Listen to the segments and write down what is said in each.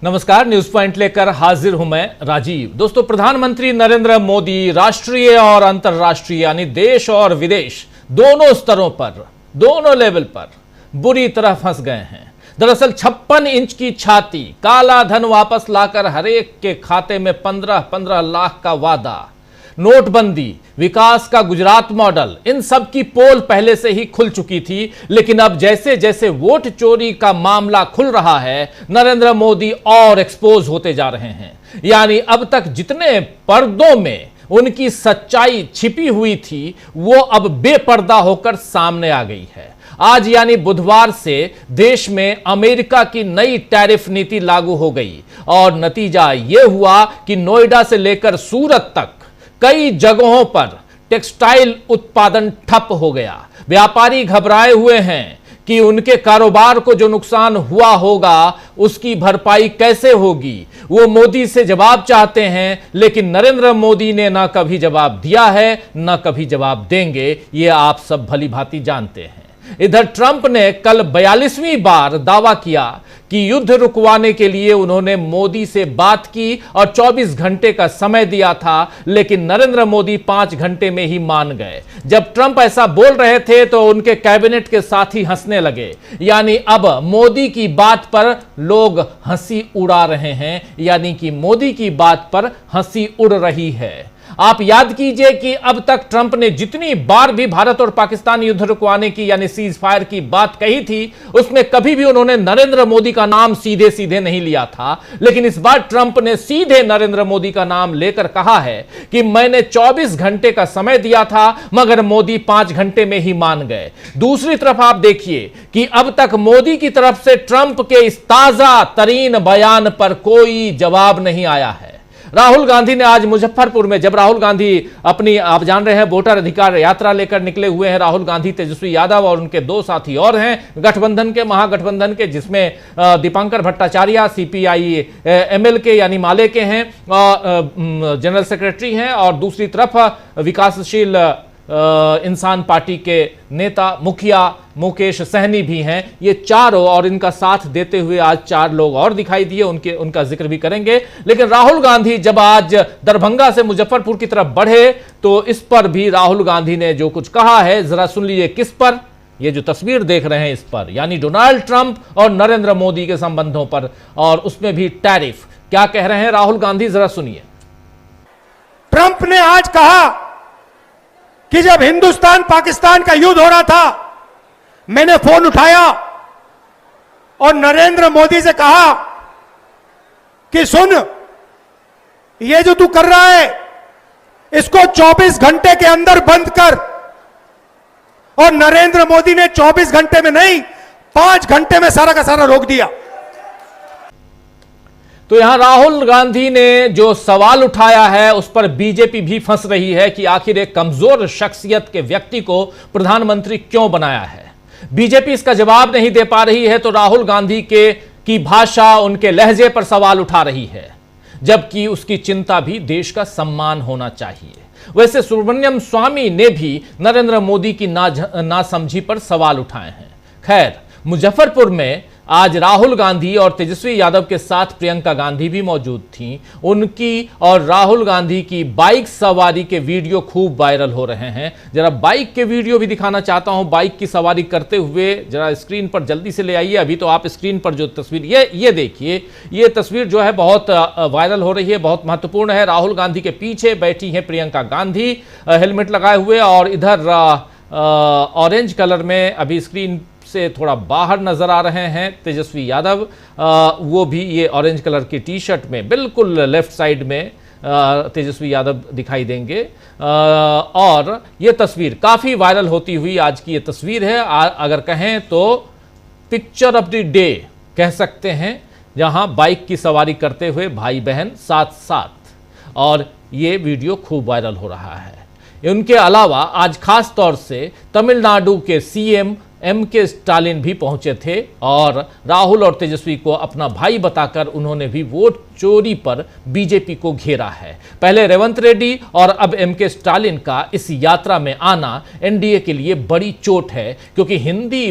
नमस्कार, news point लेकर हाजिर हूं मैं राजीव। दोस्तों, प्रधानमंत्री नरेंद्र मोदी राष्ट्रीय और अंतर्राष्ट्रीय यानी देश और विदेश दोनों स्तरों पर, दोनों लेवल पर बुरी तरह फंस गए हैं। दरअसल 56 इंच की छाती, काला धन वापस लाकर हरेक के खाते में 15-15 लाख का वादा, नोटबंदी, विकास का गुजरात मॉडल, इन सब की पोल पहले से ही खुल चुकी थी। लेकिन अब जैसे जैसे वोट चोरी का मामला खुल रहा है, नरेंद्र मोदी और एक्सपोज होते जा रहे हैं। यानी अब तक जितने पर्दों में उनकी सच्चाई छिपी हुई थी, वो अब बेपर्दा होकर सामने आ गई है। आज यानी बुधवार से देश में अमेरिका की नई टैरिफ नीति लागू हो गई और नतीजा यह हुआ कि नोएडा से लेकर सूरत तक कई जगहों पर टेक्सटाइल उत्पादन ठप हो गया। व्यापारी घबराए हुए हैं कि उनके कारोबार को जो नुकसान हुआ होगा उसकी भरपाई कैसे होगी। वो मोदी से जवाब चाहते हैं, लेकिन नरेंद्र मोदी ने ना कभी जवाब दिया है, ना कभी जवाब देंगे। ये आप सब भली भांति जानते हैं। इधर ट्रंप ने कल 42वीं बार दावा किया कि युद्ध रुकवाने के लिए उन्होंने मोदी से बात की और 24 घंटे का समय दिया था, लेकिन नरेंद्र मोदी 5 घंटे में ही मान गए। जब ट्रंप ऐसा बोल रहे थे तो उनके कैबिनेट के साथी हंसने लगे। यानी अब मोदी की बात पर लोग हंसी उड़ा रहे हैं, यानी कि मोदी की बात पर हंसी उड़ रही है। आप याद कीजिए कि अब तक ट्रंप ने जितनी बार भी भारत और पाकिस्तान युद्ध रुकवाने की यानी सीज फायर की बात कही थी, उसमें कभी भी उन्होंने नरेंद्र मोदी का नाम सीधे सीधे नहीं लिया था। लेकिन इस बार ट्रंप ने सीधे नरेंद्र मोदी का नाम लेकर कहा है कि मैंने 24 घंटे का समय दिया था, मगर मोदी 5 घंटे में ही मान गए। दूसरी तरफ आप देखिए कि अब तक मोदी की तरफ से ट्रंप के इस ताजा तरीन बयान पर कोई जवाब नहीं आया है। राहुल गांधी ने आज मुजफ्फरपुर में, जब राहुल गांधी अपनी, आप जान रहे हैं, वोटर अधिकार यात्रा लेकर निकले हुए हैं, राहुल गांधी, तेजस्वी यादव और उनके 2 साथी और हैं गठबंधन के, महागठबंधन के, जिसमें दीपांकर भट्टाचार्य सीपीआई एमएल के यानी माले के हैं, जनरल सेक्रेटरी हैं, और दूसरी तरफ विकासशील इंसान पार्टी के नेता मुखिया मुकेश सहनी भी हैं। ये चारों, और इनका साथ देते हुए आज 4 लोग और दिखाई दिए, उनका जिक्र भी करेंगे। लेकिन राहुल गांधी जब आज दरभंगा से मुजफ्फरपुर की तरफ बढ़े तो इस पर भी राहुल गांधी ने जो कुछ कहा है, जरा सुन लीजिए। किस पर? ये जो तस्वीर देख रहे हैं इस पर, यानी डोनाल्ड ट्रंप और नरेंद्र मोदी के संबंधों पर, और उसमें भी टैरिफ। क्या कह रहे हैं राहुल गांधी, जरा सुनिए। ट्रंप ने आज कहा कि जब हिंदुस्तान पाकिस्तान का युद्ध हो रहा था, मैंने फोन उठाया और नरेंद्र मोदी से कहा कि सुन, ये जो तू कर रहा है इसको 24 घंटे के अंदर बंद कर। और नरेंद्र मोदी ने 24 घंटे में नहीं, 5 घंटे में सारा का सारा रोक दिया। तो यहां राहुल गांधी ने जो सवाल उठाया है उस पर बीजेपी भी फंस रही है कि आखिर एक कमजोर शख्सियत के व्यक्ति को प्रधानमंत्री क्यों बनाया है। बीजेपी इसका जवाब नहीं दे पा रही है, तो राहुल गांधी की भाषा, उनके लहजे पर सवाल उठा रही है, जबकि उसकी चिंता भी देश का सम्मान होना चाहिए। वैसे सुब्रमण्यम स्वामी ने भी नरेंद्र मोदी की नासमझी पर सवाल उठाए हैं। खैर, मुजफ्फरपुर में आज राहुल गांधी और तेजस्वी यादव के साथ प्रियंका गांधी भी मौजूद थीं। उनकी और राहुल गांधी की बाइक सवारी के वीडियो खूब वायरल हो रहे हैं। जरा बाइक के वीडियो भी दिखाना चाहता हूं, बाइक की सवारी करते हुए। जरा स्क्रीन पर जल्दी से ले आइए। अभी तो आप स्क्रीन पर जो तस्वीर, ये देखिए, ये तस्वीर जो है बहुत वायरल हो रही है, बहुत महत्वपूर्ण है। राहुल गांधी के पीछे बैठी हैं प्रियंका गांधी हेलमेट लगाए हुए, और इधर ऑरेंज कलर में अभी स्क्रीन से थोड़ा बाहर नजर आ रहे हैं तेजस्वी यादव। वो भी ये ऑरेंज कलर की टी शर्ट में, बिल्कुल लेफ्ट साइड में तेजस्वी यादव दिखाई देंगे। और ये तस्वीर काफी वायरल होती हुई आज की ये तस्वीर है। अगर कहें तो पिक्चर ऑफ द डे कह सकते हैं, जहां बाइक की सवारी करते हुए भाई बहन साथ साथ, और ये वीडियो खूब वायरल हो रहा है। इनके अलावा आज खास तौर से तमिलनाडु के सीएम एमके स्टालिन भी पहुंचे थे और राहुल और तेजस्वी को अपना भाई बताकर उन्होंने भी वोट चोरी पर बीजेपी को घेरा है। पहले रेवंत रेड्डी और अब एमके स्टालिन का इस यात्रा में आना एनडीए के लिए बड़ी चोट है, क्योंकि हिंदी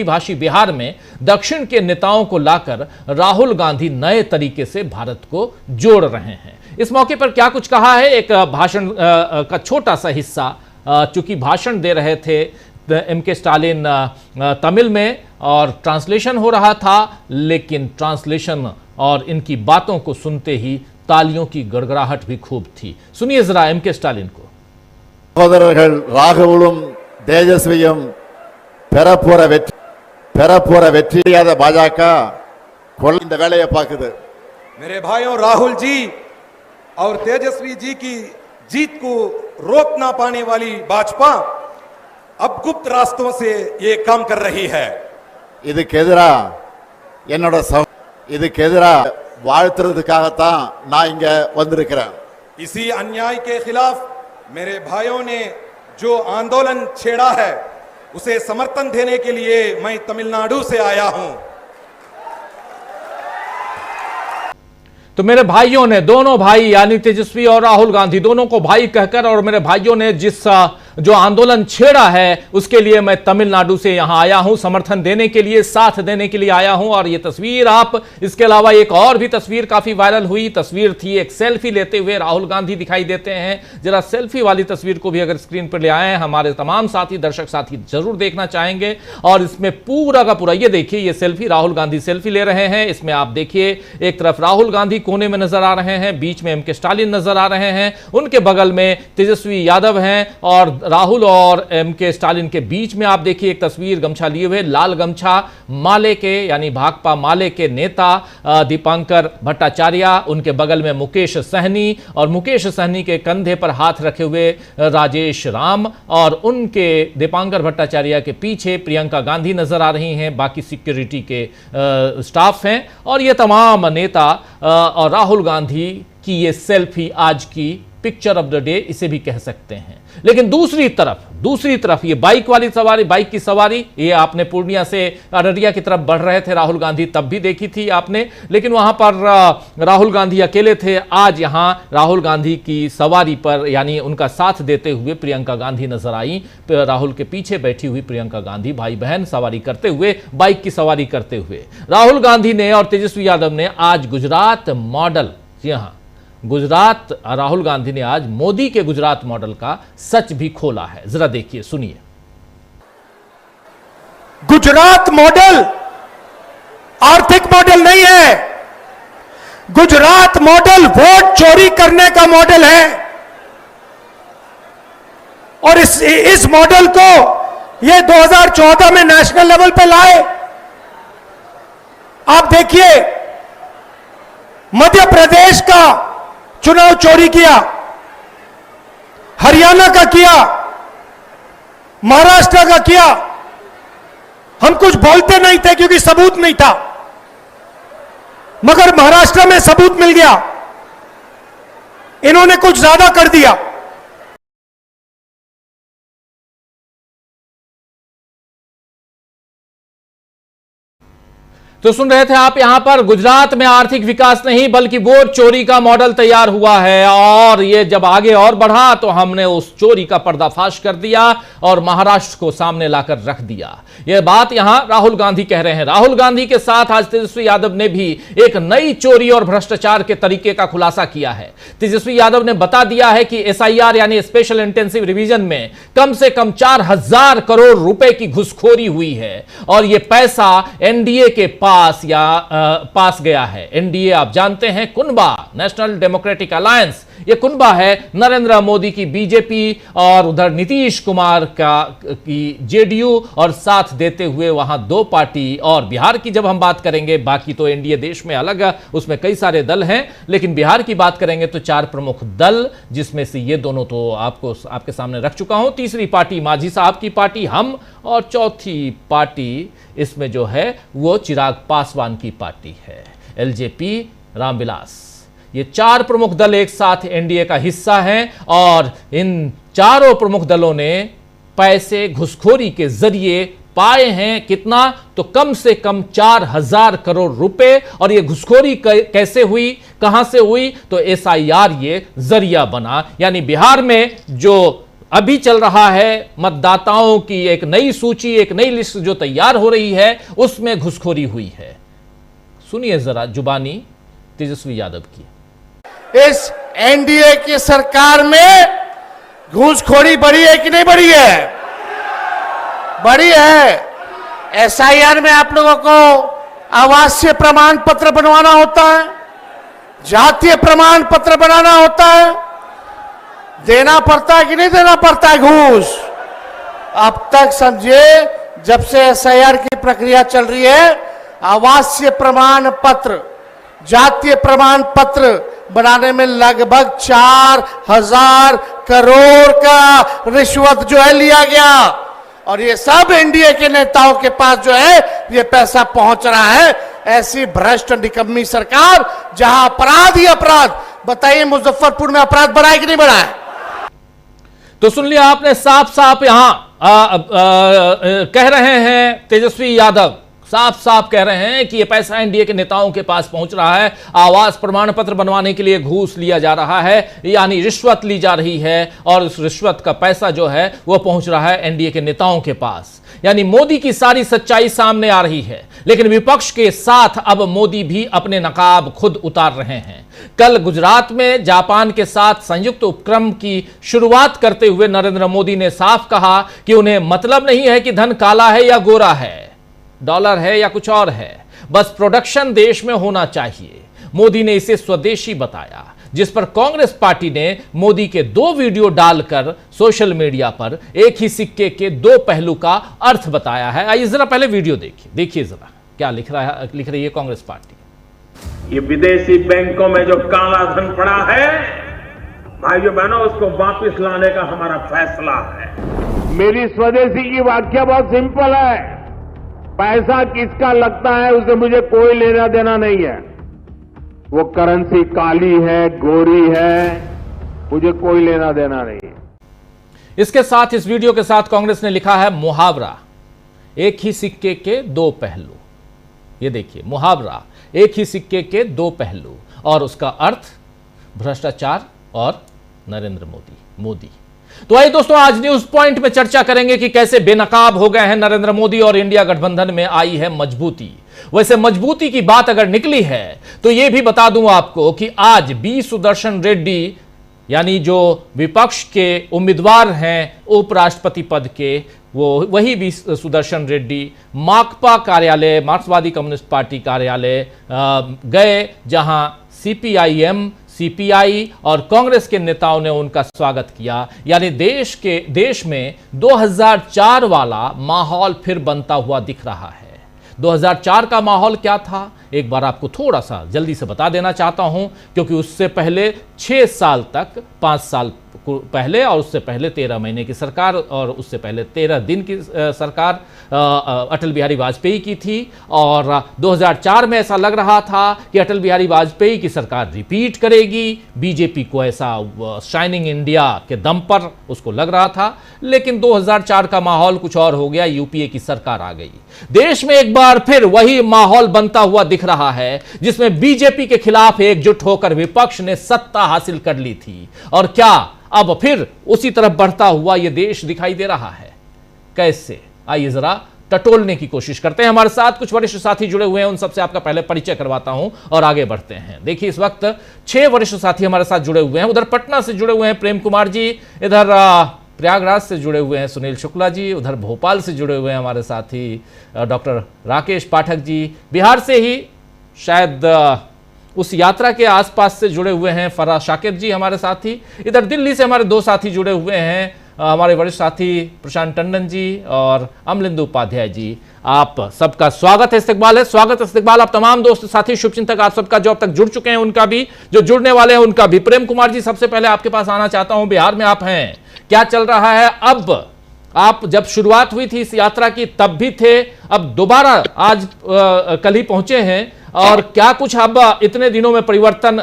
भाषी बिहार में दक्षिण के नेताओं को लाकर राहुल गांधी नए तरीके से भारत को जोड़ रहे हैं। इस मौके पर क्या कुछ कहा है, एक भाषण का छोटा सा हिस्सा, चूंकि भाषण दे रहे थे एमके स्टालिन तमिल में और ट्रांसलेशन हो रहा था, लेकिन ट्रांसलेशन और इनकी बातों को सुनते ही तालियों की गड़गड़ाहट भी खूब थी। सुनिए जरा एमके स्टालिन को। சகோதரர்கள் ராகுலும் தேஜஸ்வியும் பெறப்போற வெற்றியாத பாஜக இந்த வேலையை பார்க்குது। मेरे भाइयों, राहुल जी और तेजस्वी जी की जीत को रोक ना पाने वाली भाजपा अब गुप्त रास्तों से ये काम कर रही है। இதுக்கு எதிரா வாழ்த்துறதுக்காகத்தான் நான் இங்க வந்திருக்கிறேன்। इसी अन्याय के खिलाफ मेरे भाइयों ने जो आंदोलन छेड़ा है उसे समर्थन देने के लिए मैं तमिलनाडु से आया हूं। तो मेरे भाइयों ने, दोनों भाई यानी तेजस्वी और राहुल गांधी दोनों को भाई कहकर, और मेरे भाइयों ने जो आंदोलन छेड़ा है उसके लिए मैं तमिलनाडु से यहां आया हूं, समर्थन देने के लिए, साथ देने के लिए आया हूं। और ये तस्वीर आप, इसके अलावा एक और भी तस्वीर काफी वायरल हुई तस्वीर थी, एक सेल्फी लेते हुए राहुल गांधी दिखाई देते हैं। जरा सेल्फी वाली तस्वीर को भी अगर स्क्रीन पर ले आए हैं, हमारे तमाम साथी, दर्शक साथी जरूर देखना चाहेंगे। और इसमें पूरा का पूरा ये देखिए, ये सेल्फी, राहुल गांधी सेल्फी ले रहे हैं। इसमें आप देखिए, एक तरफ राहुल गांधी कोने में नजर आ रहे हैं, बीच में एमके स्टालिन नजर आ रहे हैं, उनके बगल में तेजस्वी यादव हैं, और राहुल और एमके स्टालिन के बीच में आप देखिए एक तस्वीर गमछा लिए हुए, लाल गमछा, माले के यानी भाकपा माले के नेता दीपांकर भट्टाचार्य, उनके बगल में मुकेश सहनी, और मुकेश सहनी के कंधे पर हाथ रखे हुए राजेश राम, और उनके दीपांकर भट्टाचार्य के पीछे प्रियंका गांधी नजर आ रही हैं, बाकी सिक्योरिटी के स्टाफ हैं। और ये तमाम नेता और राहुल गांधी की ये सेल्फी आज की पिक्चर ऑफ द डे इसे भी कह सकते हैं। लेकिन दूसरी तरफ ये बाइक वाली सवारी, बाइक की सवारी, ये आपने पूर्णिया से अररिया की तरफ बढ़ रहे थे राहुल गांधी, तब भी देखी थी आपने, लेकिन वहां पर राहुल गांधी अकेले थे। आज यहां राहुल गांधी की सवारी पर यानी उनका साथ देते हुए प्रियंका गांधी नजर आई। राहुल के पीछे बैठी हुई प्रियंका गांधी, भाई बहन सवारी करते हुए, बाइक की सवारी करते हुए। राहुल गांधी ने और तेजस्वी यादव ने आज गुजरात मॉडल, जी हां, गुजरात, राहुल गांधी ने आज मोदी के गुजरात मॉडल का सच भी खोला है। जरा देखिए, सुनिए। गुजरात मॉडल आर्थिक मॉडल नहीं है, गुजरात मॉडल वोट चोरी करने का मॉडल है। और इस मॉडल को ये 2014 में नेशनल लेवल पे लाए। आप देखिए, मध्य प्रदेश का चुनाव चोरी किया, हरियाणा का किया, महाराष्ट्र का किया। हम कुछ बोलते नहीं थे क्योंकि सबूत नहीं था, मगर महाराष्ट्र में सबूत मिल गया, इन्होंने कुछ ज्यादा कर दिया। तो सुन रहे थे आप, यहां पर गुजरात में आर्थिक विकास नहीं बल्कि वोट चोरी का मॉडल तैयार हुआ है। और ये जब आगे और बढ़ा तो हमने उस चोरी का पर्दाफाश कर दिया और महाराष्ट्र को सामने लाकर रख दिया। यह बात यहां राहुल गांधी कह रहे हैं। राहुल गांधी के साथ आज तेजस्वी यादव ने भी एक नई चोरी और भ्रष्टाचार के तरीके का खुलासा किया है। तेजस्वी यादव ने बता दिया है कि एसआईआर यानी स्पेशल इंटेंसिव रिवीजन में कम से कम 4,000 करोड़ रुपए की घुसखोरी हुई है और यह पैसा एनडीए के पास गया है। एनडीए आप जानते हैं, कुनबा, नेशनल डेमोक्रेटिक अलायंस, यह कुनबा है नरेंद्र मोदी की बीजेपी और उधर नीतीश कुमार की जेडीयू और साथ देते हुए वहां दो पार्टी। और बिहार की जब हम बात करेंगे, बाकी तो एनडीए देश में अलग, उसमें कई सारे दल हैं, लेकिन बिहार की बात करेंगे तो 4 प्रमुख दल, जिसमें से ये दोनों तो आपके सामने रख चुका हूं। तीसरी पार्टी मांझी साहब की पार्टी हम, और चौथी पार्टी इसमें जो है वो चिराग पासवान की पार्टी है, एलजेपी, रामविलास। ये 4 प्रमुख दल एक साथ एनडीए का हिस्सा हैं और इन चारों प्रमुख दलों ने पैसे घुसखोरी के जरिए पाए हैं। कितना? तो कम से कम 4,000 करोड़ रुपए। और ये घुसखोरी कैसे हुई, कहां से हुई? तो SIR ये जरिया बना। यानी बिहार में जो अभी चल रहा है मतदाताओं की एक नई सूची, एक नई लिस्ट जो तैयार हो रही है, उसमें घुसखोरी हुई है। सुनिए जरा जुबानी तेजस्वी यादव की। इस NDA की सरकार में घूसखोरी बढ़ी है कि नहीं बढ़ी है? बढ़ी है। SIR में आप लोगों को आवासीय प्रमाण पत्र बनवाना होता है, जातीय प्रमाण पत्र बनाना होता है, देना पड़ता है कि नहीं देना पड़ता है घूस? अब तक समझिए, जब से SIR की प्रक्रिया चल रही है, आवासीय प्रमाण पत्र, जातीय प्रमाण पत्र बनाने में लगभग 4,000 करोड़ का रिश्वत जो है लिया गया। और ये सब NDA के नेताओं के पास जो है ये पैसा पहुंच रहा है। ऐसी भ्रष्ट निकम्मी सरकार, जहां अपराध ही अपराध। बताइए, मुजफ्फरपुर में अपराध बढ़ा है कि नहीं बढ़ा है? तो सुन लिया आपने, साफ साफ यहां कह रहे हैं तेजस्वी यादव, साफ साफ कह रहे हैं कि यह पैसा NDA के नेताओं के पास पहुंच रहा है। आवास प्रमाण पत्र बनवाने के लिए घूस लिया जा रहा है, यानी रिश्वत ली जा रही है, और उस रिश्वत का पैसा जो है वो पहुंच रहा है NDA के नेताओं के पास। यानी मोदी की सारी सच्चाई सामने आ रही है। लेकिन विपक्ष के साथ अब मोदी भी अपने नकाब खुद उतार रहे हैं। कल गुजरात में जापान के साथ संयुक्त उपक्रम की शुरुआत करते हुए नरेंद्र मोदी ने साफ कहा कि उन्हें मतलब नहीं है कि धन काला है या गोरा है, डॉलर है या कुछ और है, बस प्रोडक्शन देश में होना चाहिए। मोदी ने इसे स्वदेशी बताया, जिस पर कांग्रेस पार्टी ने मोदी के 2 वीडियो डालकर सोशल मीडिया पर एक ही सिक्के के 2 पहलू का अर्थ बताया है। आइए जरा पहले वीडियो देखिए जरा क्या लिख रही है कांग्रेस पार्टी। ये विदेशी बैंकों में जो काला धन पड़ा है, भाइयों बहनों, उसको वापस लाने का हमारा फैसला है। मेरी स्वदेशी की व्याख्या बहुत सिंपल है। पैसा किसका लगता है उससे मुझे कोई लेना देना नहीं है। वो करेंसी काली है, गोरी है, मुझे कोई लेना देना नहीं है। इसके साथ इस वीडियो के साथ कांग्रेस ने लिखा है मुहावरा, एक ही सिक्के के 2 पहलू। ये देखिए, मुहावरा, एक ही सिक्के के 2 पहलू, और उसका अर्थ भ्रष्टाचार और नरेंद्र मोदी। तो आइए दोस्तों, आज न्यूज पॉइंट में चर्चा करेंगे कि कैसे बेनकाब हो गए हैं नरेंद्र मोदी और इंडिया गठबंधन में आई है मजबूती। वैसे मजबूती की बात अगर निकली है तो यह भी बता दूं आपको कि आज बी सुदर्शन रेड्डी, यानी जो विपक्ष के उम्मीदवार हैं उपराष्ट्रपति पद के, वो वही बी सुदर्शन रेड्डी माकपा कार्यालय, मार्क्सवादी कम्युनिस्ट पार्टी कार्यालय गए, जहां CPIM, CPI और कांग्रेस के नेताओं ने उनका स्वागत किया। यानी देश में 2004 वाला माहौल फिर बनता हुआ दिख रहा है। 2004 का माहौल क्या था, एक बार आपको थोड़ा सा जल्दी से बता देना चाहता हूं, क्योंकि उससे पहले 6 साल तक, 5 साल पहले और उससे पहले 13 महीने की सरकार और उससे पहले 13 दिन की सरकार अटल बिहारी वाजपेयी की थी। और 2004 में ऐसा लग रहा था कि अटल बिहारी वाजपेयी की सरकार रिपीट करेगी, बीजेपी को ऐसा शाइनिंग इंडिया के दम पर उसको लग रहा था। लेकिन 2004 का माहौल कुछ और हो गया, यूपीए की सरकार आ गई। देश में एक बार फिर वही माहौल बनता हुआ दिख रहा है जिसमें बीजेपी के खिलाफ एकजुट होकर विपक्ष ने सत्ता हासिल कर ली थी। और क्या अब फिर उसी तरफ बढ़ता हुआ यह देश दिखाई दे रहा है? कैसे, आइए जरा टटोलने की कोशिश करते हैं। हमारे साथ कुछ वरिष्ठ साथी जुड़े हुए हैं, उन सबसे आपका पहले परिचय करवाता हूं और आगे बढ़ते हैं। देखिए, इस वक्त 6 वरिष्ठ साथी हमारे साथ जुड़े हुए हैं। उधर पटना से जुड़े हुए हैं प्रेम कुमार जी, इधर प्रयागराज से जुड़े हुए हैं सुनील शुक्ला जी, उधर भोपाल से जुड़े हुए हैं हमारे साथी डॉक्टर राकेश पाठक जी, बिहार से ही शायद उस यात्रा के आसपास से जुड़े हुए हैं फराज शाकिर जी हमारे साथी, इधर दिल्ली से हमारे 2 साथी जुड़े हुए हैं, हमारे वरिष्ठ साथी प्रशांत टंडन जी और अमलिंदु उपाध्याय जी। आप सबका स्वागत है, इस्तकबाल है, स्वागत इस्तकबाल आप तमाम दोस्त साथी शुभचिंतक आप सबका, जो अब तक जुड़ चुके हैं उनका भी, जो जुड़ने वाले हैं उनका भी। प्रेम कुमार जी, सबसे पहले आपके पास आना चाहता हूं, बिहार में आप हैं, क्या चल रहा है? अब आप जब शुरुआत हुई थी इस यात्रा की तब भी थे, अब दोबारा आज कल ही पहुंचे हैं, और क्या कुछ अब इतने दिनों में परिवर्तन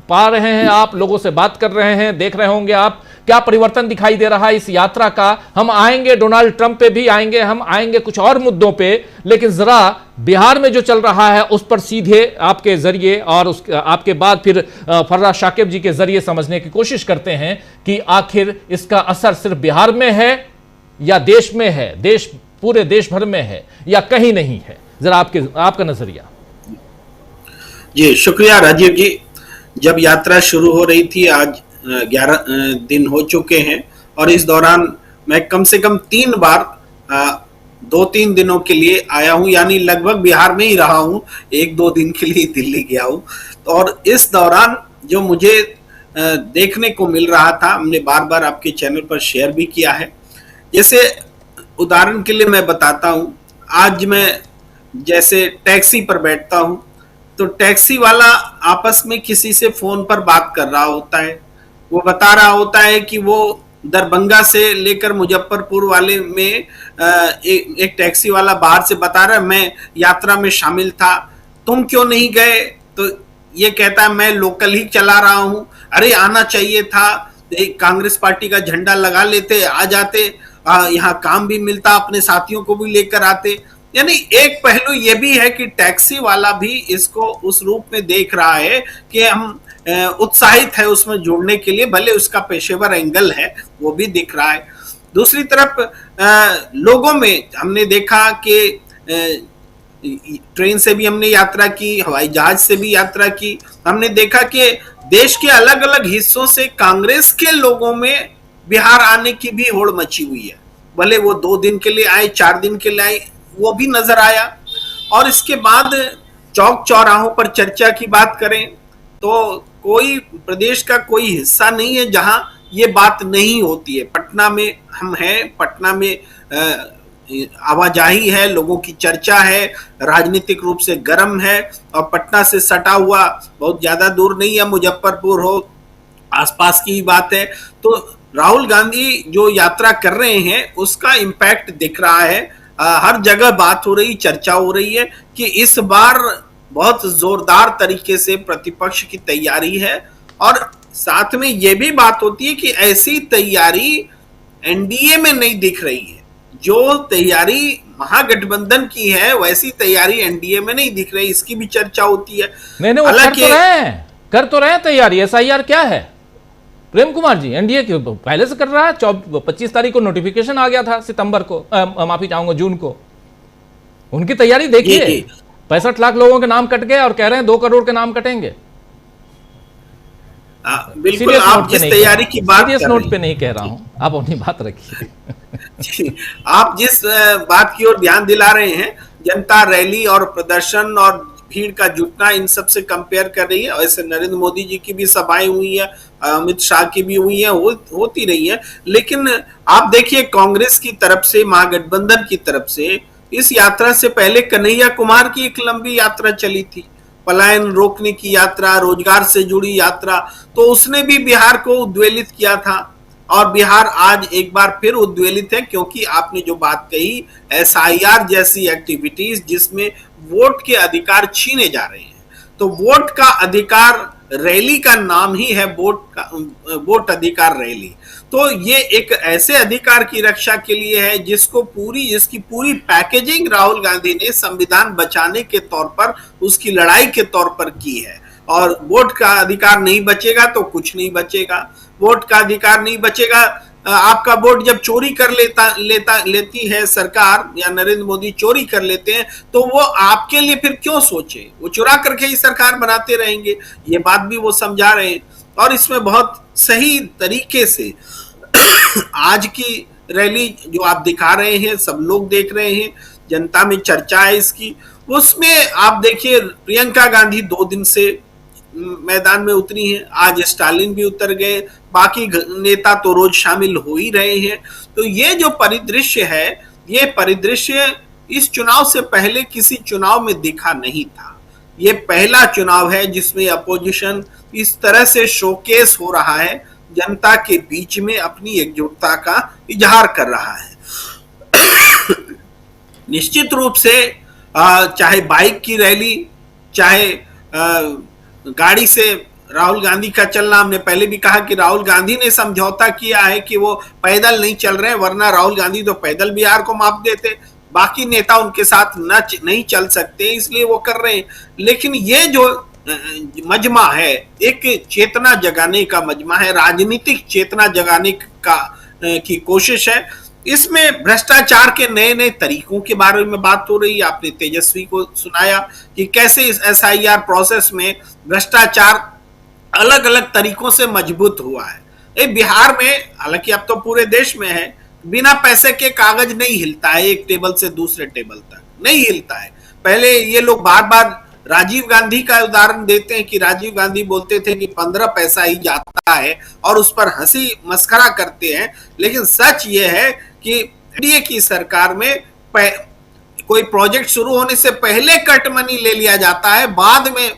पा रहे हैं आप? लोगों से बात कर रहे हैं, देख रहे होंगे आप क्या परिवर्तन दिखाई दे रहा है इस यात्रा का। हम आएंगे डोनाल्ड ट्रंप पे भी आएंगे, हम आएंगे कुछ और मुद्दों पे, लेकिन जरा बिहार में जो चल रहा है उस पर सीधे आपके जरिए और उस आपके बाद फिर फर्राज शाकिब जी के जरिए समझने की कोशिश करते हैं कि आखिर इसका असर सिर्फ बिहार में है या देश में है, पूरे देश भर में है या कहीं नहीं है। जरा आपका नजरिया। जी शुक्रिया राजीव जी। जब यात्रा शुरू हो रही थी, आज 11 दिन हो चुके हैं और इस दौरान मैं कम से कम 3 बार 2-3 दिनों के लिए आया हूं, यानी लगभग बिहार में ही रहा हूं। 1-2 दिन के लिए दिल्ली गया हूं। और इस दौरान जो मुझे देखने को मिल रहा था, हमने बार बार आपके चैनल पर शेयर भी किया है। जैसे उदाहरण के लिए मैं बताता हूं, आज मैं जैसे टैक्सी पर बैठता हूं तो टैक्सी वाला आपस में किसी से फोन पर बात कर रहा होता है। वो बता रहा होता है कि वो दरभंगा से लेकर मुजफ्फरपुर वाले में एक टैक्सी वाला बाहर से बता रहा है मैं यात्रा में शामिल था, तुम क्यों नहीं गए? तो ये कहता है मैं लोकल ही चला रहा हूं। अरे आना चाहिए था, एक कांग्रेस पार्टी का झंडा लगा लेते, आ जाते, यहाँ काम भी मिलता, अपने साथियों को भी लेकर आते। यानी एक पहलू ये भी है कि टैक्सी वाला भी इसको उस रूप में देख रहा है कि हम उत्साहित है उसमें जुड़ने के लिए, भले उसका पेशेवर एंगल है वो भी दिख रहा है। दूसरी तरफ लोगों में हमने देखा कि ट्रेन से भी हमने यात्रा की, हवाई जहाज से भी यात्रा की। हमने देखा कि देश के अलग अलग हिस्सों से कांग्रेस के लोगों में बिहार आने की भी होड़ मची हुई है। भले वो 2 दिन के लिए आए, 4 दिन के लिए आए, वो भी नजर आया। और इसके बाद चौक चौराहों पर चर्चा की बात करें तो कोई प्रदेश का कोई हिस्सा नहीं है जहां ये बात नहीं होती है। पटना में हम हैं, पटना में आवाजाही है, लोगों की चर्चा है, राजनीतिक रूप से गर्म है। और पटना से सटा हुआ बहुत ज्यादा दूर नहीं है, मुजफ्फरपुर हो, आसपास की बात है। तो राहुल गांधी जो यात्रा कर रहे हैं उसका इम्पैक्ट दिख रहा है। हर जगह बात हो रही, चर्चा हो रही है कि इस बार बहुत जोरदार तरीके से प्रतिपक्ष की तैयारी है। और साथ में यह भी बात होती है कि ऐसी तैयारी एनडीए में नहीं दिख रही है। जो तैयारी महागठबंधन की है वैसी तैयारी एनडीए में नहीं दिख रही, इसकी भी चर्चा होती है। नहीं वो कर तो रहे हैं तैयारी। एसआईआर क्या है प्रेम कुमार जी? एनडीए के पहले से कर रहा है। 25 तारीख को नोटिफिकेशन आ गया था, सितंबर को, माफी चाहूंगा जून को। उनकी तैयारी देखिए, 65 लाख लोगों के नाम कट गए और कह रहे हैं 2 करोड़ के नाम कटेंगे। बिल्कुल, आप जिस तैयारी की बात सीरियस नोट पे नहीं कह रहा हूं, आप अपनी बात रखिए। आप जिस बात की ओर ध्यान दिला रहे हैं, जनता रैली और प्रदर्शन और भीड़ का जुटना, इन सब से कंपेयर कर रही है। ऐसे नरेंद्र मोदी जी की भी सभाएं हुई है, अमित शाह की भी हुई है, होती रही है। लेकिन आप देखिए कांग्रेस की तरफ से, महागठबंधन की तरफ से इस यात्रा से पहले कन्हैया कुमार की एक लंबी यात्रा चली थी, पलायन रोकने की यात्रा, रोजगार से जुड़ी यात्रा। तो उसने भी बिहार को उद्वेलित किया था और बिहार आज एक बार फिर उद्वेलित है, क्योंकि आपने जो बात कही, एसआईआर जैसी एक्टिविटीज जिसमें वोट के अधिकार छीने जा रहे हैं। तो वोट का अधिकार रैली का नाम ही है वोट अधिकार रैली। तो ये एक ऐसे अधिकार की रक्षा के लिए है जिसकी पूरी पैकेजिंग राहुल गांधी ने संविधान बचाने के तौर पर, उसकी लड़ाई के तौर पर की है। और वोट का अधिकार नहीं बचेगा तो कुछ नहीं बचेगा। वोट का अधिकार नहीं बचेगा, आपका वोट जब चोरी कर लेती है सरकार या नरेंद्र मोदी चोरी कर लेते हैं, तो वो आपके लिए फिर क्यों सोचे? वो चुरा करके ही सरकार बनाते रहेंगे। ये बात भी वो समझा रहे हैं। और इसमें बहुत सही तरीके से आज की रैली जो आप दिखा रहे हैं, सब लोग देख रहे हैं, जनता में चर्चा है इसकी। उसमें आप देखिए प्रियंका गांधी 2 दिन से मैदान में उतरी हैं, आज स्टालिन भी उतर गए, बाकी नेता तो रोज शामिल हो ही रहे हैं। तो ये जो परिदृश्य है, ये परिदृश्य इस चुनाव से पहले किसी चुनाव में दिखा नहीं था। ये पहला चुनाव है जिसमें अपोजिशन इस तरह से शोकेस हो रहा है, जनता के बीच में अपनी एकजुटता का इजहार कर रहा है। निश्चित रूप से चाहे बाइक की रैली, चाहे गाड़ी से राहुल गांधी का चलना, हमने पहले भी कहा कि राहुल गांधी ने समझौता किया है कि वो पैदल नहीं चल रहे हैं, वरना राहुल गांधी तो पैदल बिहार को माप देते, बाकी नेता उनके साथ नहीं चल सकते, इसलिए वो कर रहे हैं। लेकिन ये जो मजमा है, एक चेतना जगाने का मजमा है, राजनीतिक चेतना जगाने का की कोशिश है। इसमें भ्रष्टाचार के नए नए तरीकों के बारे में बात हो रही है। आपने तेजस्वी को सुनाया कि कैसे इस SIR प्रोसेस में भ्रष्टाचार अलग अलग तरीकों से मजबूत हुआ है। ये बिहार में, हालांकि अब तो पूरे देश में है, बिना पैसे के कागज नहीं हिलता है, एक टेबल से दूसरे टेबल तक नहीं हिलता है। पहले ये लोग बार बार राजीव गांधी का उदाहरण देते हैं कि राजीव गांधी बोलते थे कि 15 पैसा ही जाता है और उस पर हंसी मस्करा करते हैं, लेकिन सच ये है कि एनडीए की सरकार में कोई प्रोजेक्ट शुरू होने से पहले कट मनी ले लिया जाता है, बाद में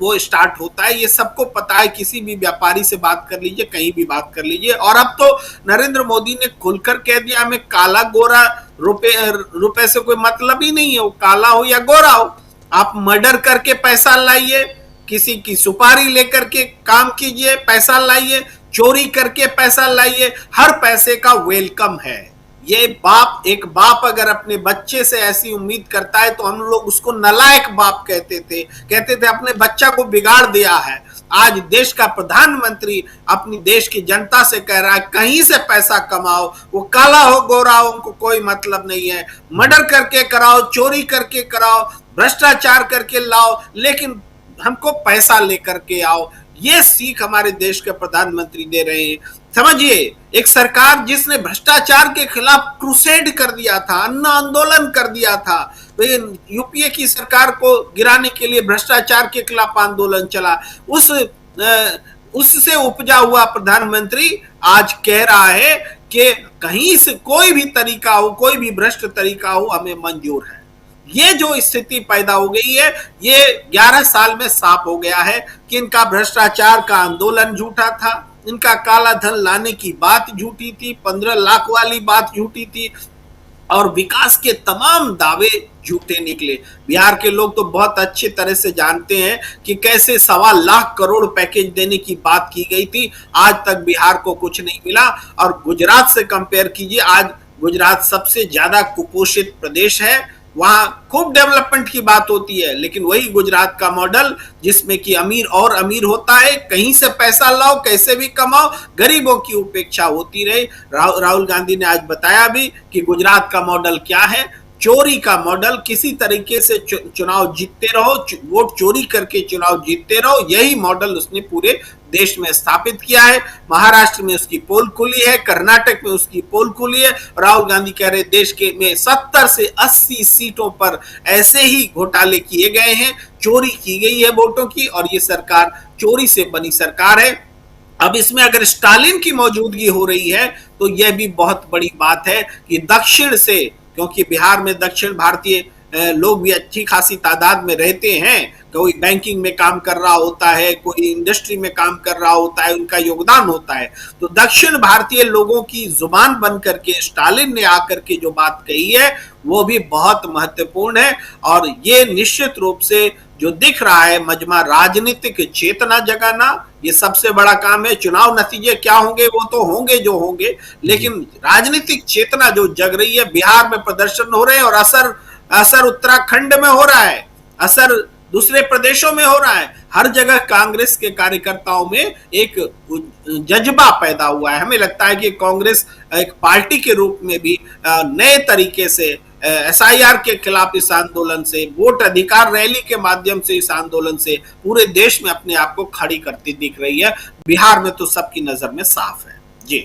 वो स्टार्ट होता है। ये सबको पता है, किसी भी व्यापारी से बात कर लीजिए, कहीं भी बात कर लीजिए। और अब तो नरेंद्र मोदी ने खुलकर कह दिया, हमें काला गोरा रुपए से कोई मतलब ही नहीं है, वो काला हो या गोरा हो। आप मर्डर करके पैसा लाइए, किसी की सुपारी लेकर के काम कीजिए, पैसा लाइए, चोरी करके पैसा लाइए, हर पैसे का वेलकम है। ये एक बाप अगर अपने बच्चे से ऐसी उम्मीद करता है तो हम लोग उसको नालायक बाप कहते थे अपने बच्चा को बिगाड़ दिया है। आज देश का प्रधानमंत्री अपनी देश की जनता से कह रहा है, कहीं से पैसा कमाओ, वो काला हो गोरा हो उनको कोई मतलब नहीं है, मर्डर करके कराओ, चोरी करके कराओ, भ्रष्टाचार करके लाओ, लेकिन हमको पैसा लेकर के आओ। ये सीख हमारे देश के प्रधानमंत्री दे रहे हैं। समझिए, एक सरकार जिसने भ्रष्टाचार के खिलाफ क्रूसेड कर दिया था, अन्ना आंदोलन कर दिया था, तो ये यूपीए की सरकार को गिराने के लिए भ्रष्टाचार के खिलाफ आंदोलन चला, उससे उपजा हुआ प्रधानमंत्री आज कह रहा है कि कहीं से कोई भी तरीका हो, कोई भी भ्रष्ट तरीका हो, हमें मंजूर है। ये जो स्थिति पैदा हो गई है, ये 11 साल में साफ हो गया है कि इनका भ्रष्टाचार का आंदोलन झूठा था, इनका काला धन लाने की बात झूठी थी, 15 लाख वाली बात झूठी थी, और विकास के तमाम दावे झूठे निकले। बिहार के लोग तो बहुत अच्छे तरह से जानते हैं कि कैसे 1.25 लाख करोड़ पैकेज देने की बात की गई थी, आज तक बिहार को कुछ नहीं मिला। और गुजरात से कंपेयर कीजिए, आज गुजरात सबसे ज्यादा कुपोषित प्रदेश है, वहां खूब डेवलपमेंट की बात होती है, लेकिन वही गुजरात का मॉडल जिसमें कि अमीर और अमीर होता है, कहीं से पैसा लाओ, कैसे भी कमाओ, गरीबों की उपेक्षा होती रही। राहुल गांधी ने आज बताया भी कि गुजरात का मॉडल क्या है, चोरी का मॉडल, किसी तरीके से चुनाव जीतते रहो, वोट चोरी करके चुनाव जीतते रहो, यही मॉडल उसने पूरे देश में स्थापित किया है। महाराष्ट्र में उसकी पोल खुली है, कर्नाटक में उसकी पोल खुली है। राहुल गांधी कह रहे देश के में 70 से 80 सीटों पर ऐसे ही घोटाले किए गए हैं, चोरी की गई है वोटों की, और ये सरकार चोरी से बनी सरकार है। अब इसमें अगर स्टालिन की मौजूदगी हो रही है तो यह भी बहुत बड़ी बात है कि दक्षिण से, क्योंकि बिहार में दक्षिण भारतीय लोग भी अच्छी खासी तादाद में रहते हैं, कोई बैंकिंग में काम कर रहा होता है, कोई इंडस्ट्री में काम कर रहा होता है, उनका योगदान होता है। तो दक्षिण भारतीय लोगों की जुबान बन करके स्टालिन ने आकर के जो बात कही है वो भी बहुत महत्वपूर्ण है। और ये निश्चित रूप से जो दिख रहा है मजमा, राजनीतिक चेतना जगाना, ये सबसे बड़ा काम है। चुनाव नतीजे क्या होंगे वो तो होंगे जो होंगे, लेकिन राजनीतिक चेतना जो जग रही है, बिहार में प्रदर्शन हो रहे हैं और असर उत्तराखंड में हो रहा है, असर दूसरे प्रदेशों में हो रहा है। हर जगह कांग्रेस के कार्यकर्ताओं में एक जज्बा पैदा हुआ है। हमें लगता है कि कांग्रेस एक पार्टी के रूप में भी नए तरीके से SIR के खिलाफ इस आंदोलन से, वोट अधिकार रैली के माध्यम से इस आंदोलन से पूरे देश में अपने आप को खड़ी करती दिख रही है। बिहार में तो सबकी नजर में साफ है।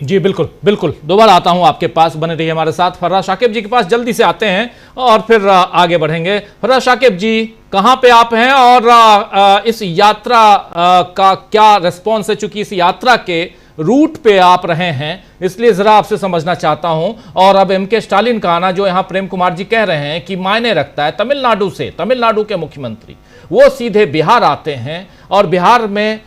जी बिल्कुल बिल्कुल। दोबारा आता हूं आपके पास, बने रहिए हमारे साथ। फर्राज शाकिब जी के पास जल्दी से आते हैं और फिर आगे बढ़ेंगे। फर्राज शाकिब जी, कहां पे आप हैं और इस यात्रा का क्या रिस्पॉन्स है? चूंकि इस यात्रा के रूट पे आप रहे हैं, इसलिए जरा आपसे समझना चाहता हूं। और अब MK स्टालिन का आना, जो यहां प्रेम कुमार जी कह रहे हैं कि मायने रखता है, तमिलनाडु से, तमिलनाडु के मुख्यमंत्री वो सीधे बिहार आते हैं और बिहार में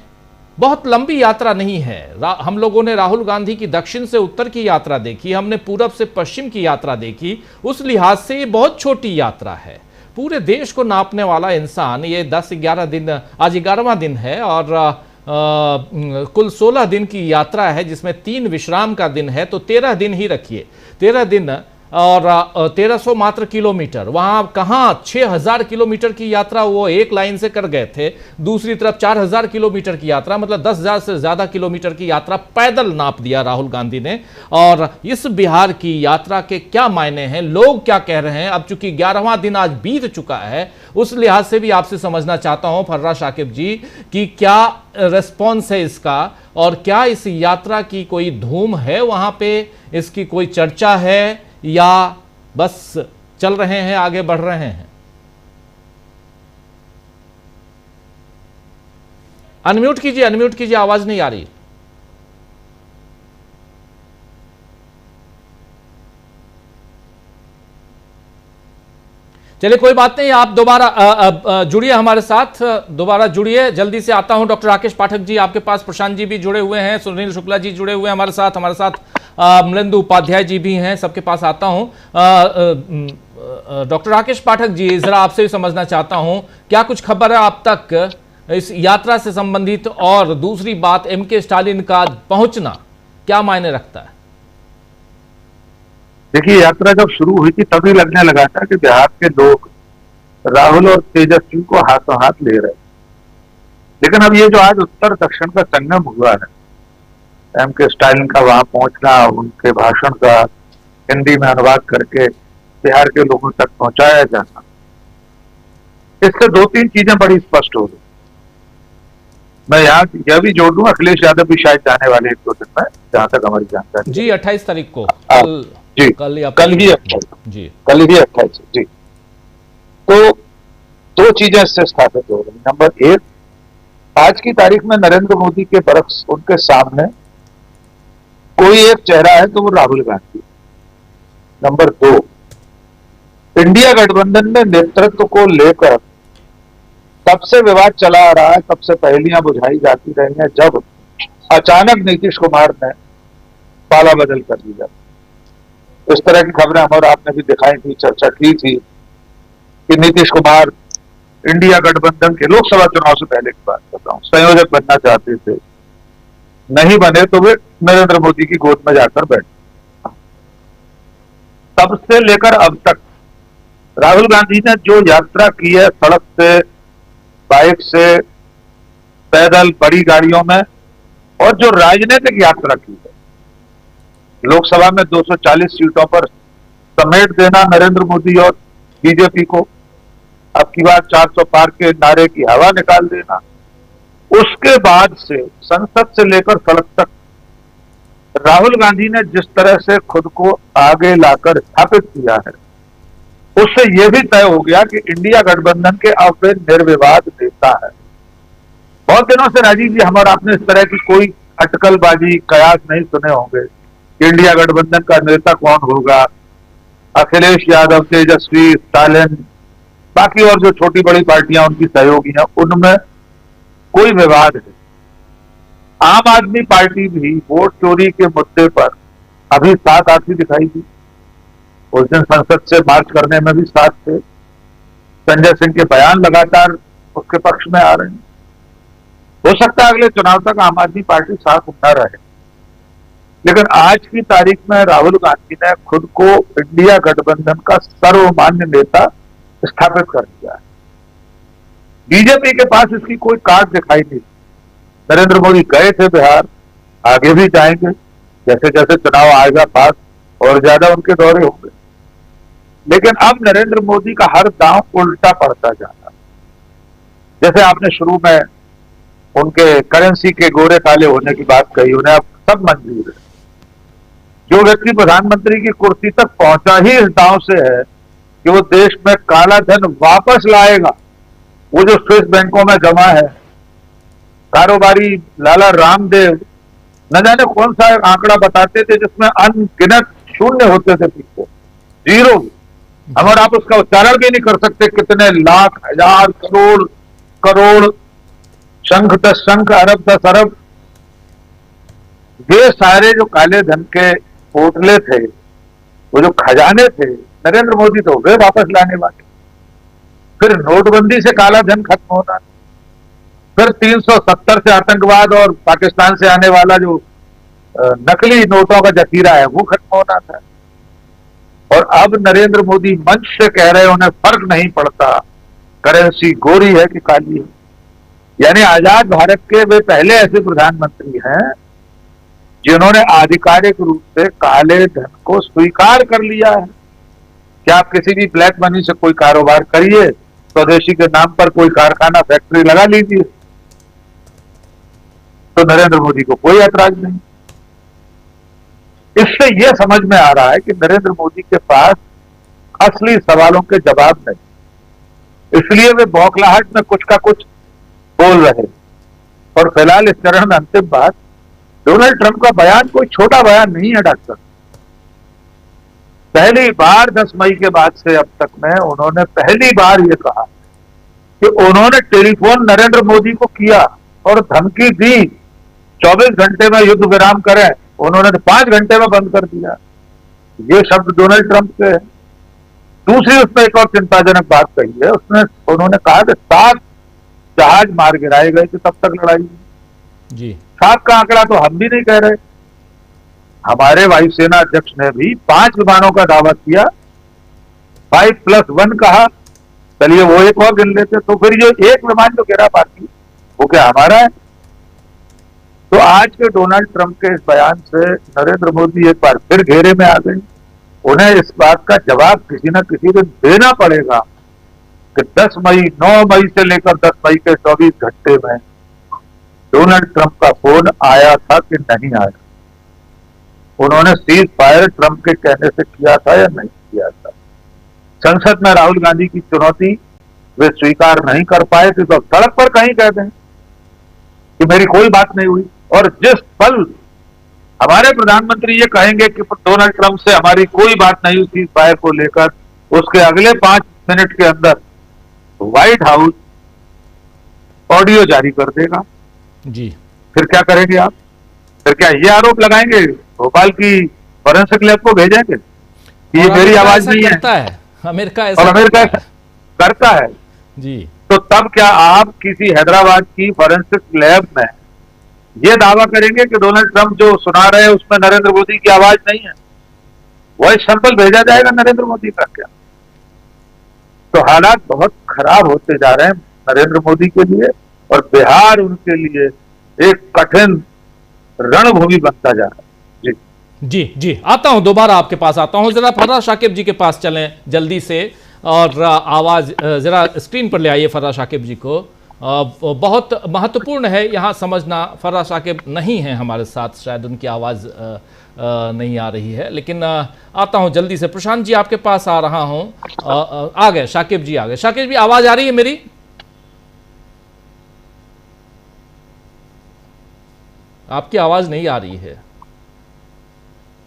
बहुत लंबी यात्रा नहीं है। हम लोगों ने राहुल गांधी की दक्षिण से उत्तर की यात्रा देखी, हमने पूरब से पश्चिम की यात्रा देखी, उस लिहाज से ये बहुत छोटी यात्रा है। पूरे देश को नापने वाला इंसान, ये 10-11 दिन, आज 11वां दिन है और कुल 16 दिन की यात्रा है, जिसमें 3 विश्राम का दिन है, तो 13 दिन ही रखिए, 13 दिन और 1300 मात्र किलोमीटर। वहां कहां 6000 किलोमीटर की यात्रा वो एक लाइन से कर गए थे, दूसरी तरफ 4000 किलोमीटर की यात्रा, मतलब 10,000 से ज्यादा किलोमीटर की यात्रा पैदल नाप दिया राहुल गांधी ने। और इस बिहार की यात्रा के क्या मायने हैं, लोग क्या कह रहे हैं, अब चूंकि 11वां दिन आज बीत चुका है, उस लिहाज से भी आपसे समझना चाहता हूं फर्रा शाकिब जी कि क्या रेस्पॉन्स है इसका, और क्या इस यात्रा की कोई धूम है वहां पे, इसकी कोई चर्चा है, या बस चल रहे हैं, आगे बढ़ रहे हैं। अनम्यूट कीजिए, आवाज नहीं आ रही। चलिए कोई बात नहीं, आप दोबारा जुड़िए हमारे साथ, दोबारा जुड़िए, जल्दी से आता हूं। डॉक्टर राकेश पाठक जी आपके पास, प्रशांत जी भी जुड़े हुए हैं, सुनील शुक्ला जी जुड़े हुए हैं हमारे साथ मलेंदु उपाध्याय जी भी हैं, सबके पास आता हूं। डॉक्टर राकेश पाठक जी, जरा आपसे भी समझना चाहता हूं, क्या कुछ खबर है आप तक इस यात्रा से संबंधित, और दूसरी बात एमके स्टालिन का पहुंचना क्या मायने रखता है? देखिए, यात्रा जब शुरू हुई थी तभी लगने लगा था कि बिहार के लोग राहुल और तेजस्वी को हाथों हाथ ले रहे, लेकिन अब ये जो आज उत्तर दक्षिण का संगम हुआ है, एमके स्टालिन का वहां पहुंचना, उनके भाषण का हिंदी में अनुवाद करके बिहार के लोगों तक पहुंचाया जाना, इससे 2-3 चीजें बड़ी स्पष्ट हो गई। मैं यहाँ यह भी जोड़ दूं, अखिलेश यादव भी शायद जाने वाले 1-2 दिन में, जहां तक हमारी जानकारी जी, 28 तारीख को जी, कल ही 28 जी। तो 2 चीजें इससे स्थापित हो गई। नंबर 1, आज की तारीख में नरेंद्र मोदी के बरक्स उनके सामने कोई एक चेहरा है तो वो राहुल गांधी। नंबर 2, इंडिया गठबंधन में नेतृत्व को लेकर तब से विवाद चला आ रहा है, तब से पहेलियां बुझाई जाती रही हैं, जब अचानक नीतीश कुमार ने पाला बदल कर दिया। इस तरह की खबरें हम और आपने भी दिखाई थी, चर्चा की थी कि नीतीश कुमार इंडिया गठबंधन के लोकसभा चुनाव से पहले की बात कर रहा हूं, संयोजक बनना चाहते थे, नहीं बने तो वे नरेंद्र मोदी की गोद में जाकर बैठे। तब से लेकर अब तक राहुल गांधी ने जो यात्रा की है, सड़क से, बाइक से, पैदल, बड़ी गाड़ियों में, और जो राजनीतिक यात्रा की है, लोकसभा में 240 सीटों पर समेट देना नरेंद्र मोदी और बीजेपी को, अब की बार 400 पार के नारे की हवा निकाल देना, उसके बाद से संसद से लेकर सड़क तक राहुल गांधी ने जिस तरह से खुद को आगे लाकर स्थापित किया है, उससे यह भी तय हो गया कि इंडिया गठबंधन के अब वे निर्विवाद नेता है। बहुत दिनों से राजीव जी, हम और आपने इस तरह की कोई अटकलबाजी, कयास नहीं सुने होंगे कि इंडिया गठबंधन का नेता कौन होगा, अखिलेश यादव, तेजस्वी, स्टालिन, बाकी और जो छोटी बड़ी पार्टियां उनकी सहयोगी हैं, उनमें कोई विवाद है। आम आदमी पार्टी भी वोट चोरी के मुद्दे पर अभी साथ आती दिखाई दी, उस दिन संसद से मार्च करने में भी साथ थे। संजय सिंह के बयान लगातार उसके पक्ष में आ रहे हैं। हो सकता है अगले चुनाव तक आम आदमी पार्टी साथ न रहे, लेकिन आज की तारीख में राहुल गांधी ने खुद को इंडिया गठबंधन का सर्वमान्य नेता स्थापित कर दिया है। बीजेपी के पास इसकी कोई कार्ड दिखाई नहीं। नरेंद्र मोदी गए थे बिहार, आगे भी जाएंगे, जैसे जैसे चुनाव आएगा पास और ज्यादा उनके दौरे होंगे, लेकिन अब नरेंद्र मोदी का हर दांव उल्टा पड़ता जा रहा है। जैसे आपने शुरू में उनके करेंसी के गोरे काले होने की बात कही, उन्हें अब सब मंजूर है। जो व्यक्ति प्रधानमंत्री की कुर्सी तक पहुंचा ही इस दांव से है कि वो देश में काला धन वापस लाएगा, वो जो स्विस बैंकों में जमा है। कारोबारी लाला रामदेव न जाने कौन सा आंकड़ा बताते थे जिसमें अनगिनत शून्य होते थे, पीछे जीरो, हम और आप उसका उच्चारण भी नहीं कर सकते, कितने लाख, हजार, करोड़, शंख 10 शंख, अरब 10 अरब, ये सारे जो काले धन के पोटले थे, वो जो खजाने थे, नरेंद्र मोदी तो वे वापस लाने वाले। फिर नोटबंदी से काला धन खत्म होना, फिर 370 से आतंकवाद और पाकिस्तान से आने वाला जो नकली नोटों का जखीरा है वो खत्म होना था। और अब नरेंद्र मोदी मंच से कह रहे हैं उन्हें फर्क नहीं पड़ता करेंसी गोरी है कि काली है। यानी आजाद भारत के वे पहले ऐसे प्रधानमंत्री हैं जिन्होंने आधिकारिक रूप से काले धन को स्वीकार कर लिया है कि आप किसी भी ब्लैक मनी से कोई कारोबार करिए, स्वदेशी के नाम पर कोई कारखाना फैक्ट्री लगा लीजिए, तो नरेंद्र मोदी को कोई ऐतराज नहीं। इससे यह समझ में आ रहा है कि नरेंद्र मोदी के पास असली सवालों के जवाब नहीं, इसलिए वे बौखलाहट में कुछ का कुछ बोल रहे। और फिलहाल इस चरण में अंतिम बात, डोनाल्ड ट्रंप का बयान कोई छोटा बयान नहीं है डॉक्टर। पहली बार 10 मई के बाद से अब तक में उन्होंने पहली बार ये कहा कि उन्होंने टेलीफोन नरेंद्र मोदी को किया और धमकी दी 24 घंटे में युद्ध विराम करें, उन्होंने 5 घंटे में बंद कर दिया। ये शब्द डोनाल्ड ट्रंप के हैं। दूसरी उसमें एक और चिंताजनक बात कही है, उसमें उन्होंने कहा कि 7 जहाज मार गिराए गए थे तब तक लड़ाई जी। 7 का आंकड़ा तो हम भी नहीं कह रहे। हमारे वायुसेना अध्यक्ष ने भी 5 विमानों का दावा किया, 5+1 कहा। चलिए वो एक और गिन लेते, तो फिर ये एक विमान जो गिरा बाकी वो क्या हमारा है? तो आज के डोनाल्ड ट्रंप के इस बयान से नरेंद्र मोदी एक बार फिर घेरे में आ गए। उन्हें इस बात का जवाब किसी न किसी दिन देना पड़ेगा कि 9 मई से लेकर 10 मई के 24 घंटे में डोनाल्ड ट्रंप का फोन आया था कि नहीं आया, उन्होंने सीज फायर ट्रंप के कहने से किया था या नहीं किया था। संसद में राहुल गांधी की चुनौती वे स्वीकार नहीं कर पाए थे, तो सड़क पर कहीं कह दें कि मेरी कोई बात नहीं हुई। और जिस पल हमारे प्रधानमंत्री ये कहेंगे कि डोनाल्ड ट्रंप से हमारी कोई बात नहीं हुई सीज फायर को लेकर, उसके अगले 5 मिनट के अंदर व्हाइट हाउस ऑडियो जारी कर देगा जी। फिर क्या करेंगे आप? फिर क्या ये आरोप लगाएंगे, भोपाल की फॉरेंसिक लैब को भेजेंगे कि ये मेरी आवाज नहीं है? अमेरिका और अमेरिका करता है जी। तो तब क्या आप किसी हैदराबाद की फॉरेंसिक लैब में ये दावा करेंगे कि डोनाल्ड ट्रंप जो सुना रहे हैं उसमें नरेंद्र मोदी की आवाज नहीं है? वॉइस सैंपल भेजा जाएगा नरेंद्र मोदी का क्या? तो हालात बहुत खराब होते जा रहे हैं नरेंद्र मोदी के लिए, और बिहार उनके लिए एक कठिन रणभूमि बनता जा रहा है। जी जी, आता हूं, दोबारा आपके पास आता हूं। जरा फर्राज शाकिब जी के पास चलें जल्दी से, और आवाज जरा स्क्रीन पर ले आइए फर्राज शाकिब जी को। बहुत महत्वपूर्ण है यहाँ समझना। फर्राज शाकिब नहीं है हमारे साथ, शायद उनकी आवाज़ नहीं आ रही है, लेकिन आता हूँ जल्दी से। प्रशांत जी आपके पास आ रहा हूँ। आ गए शाकिब जी, आ गए। शाकिब जी आवाज़ आ रही है मेरी? आपकी आवाज़ नहीं आ रही है।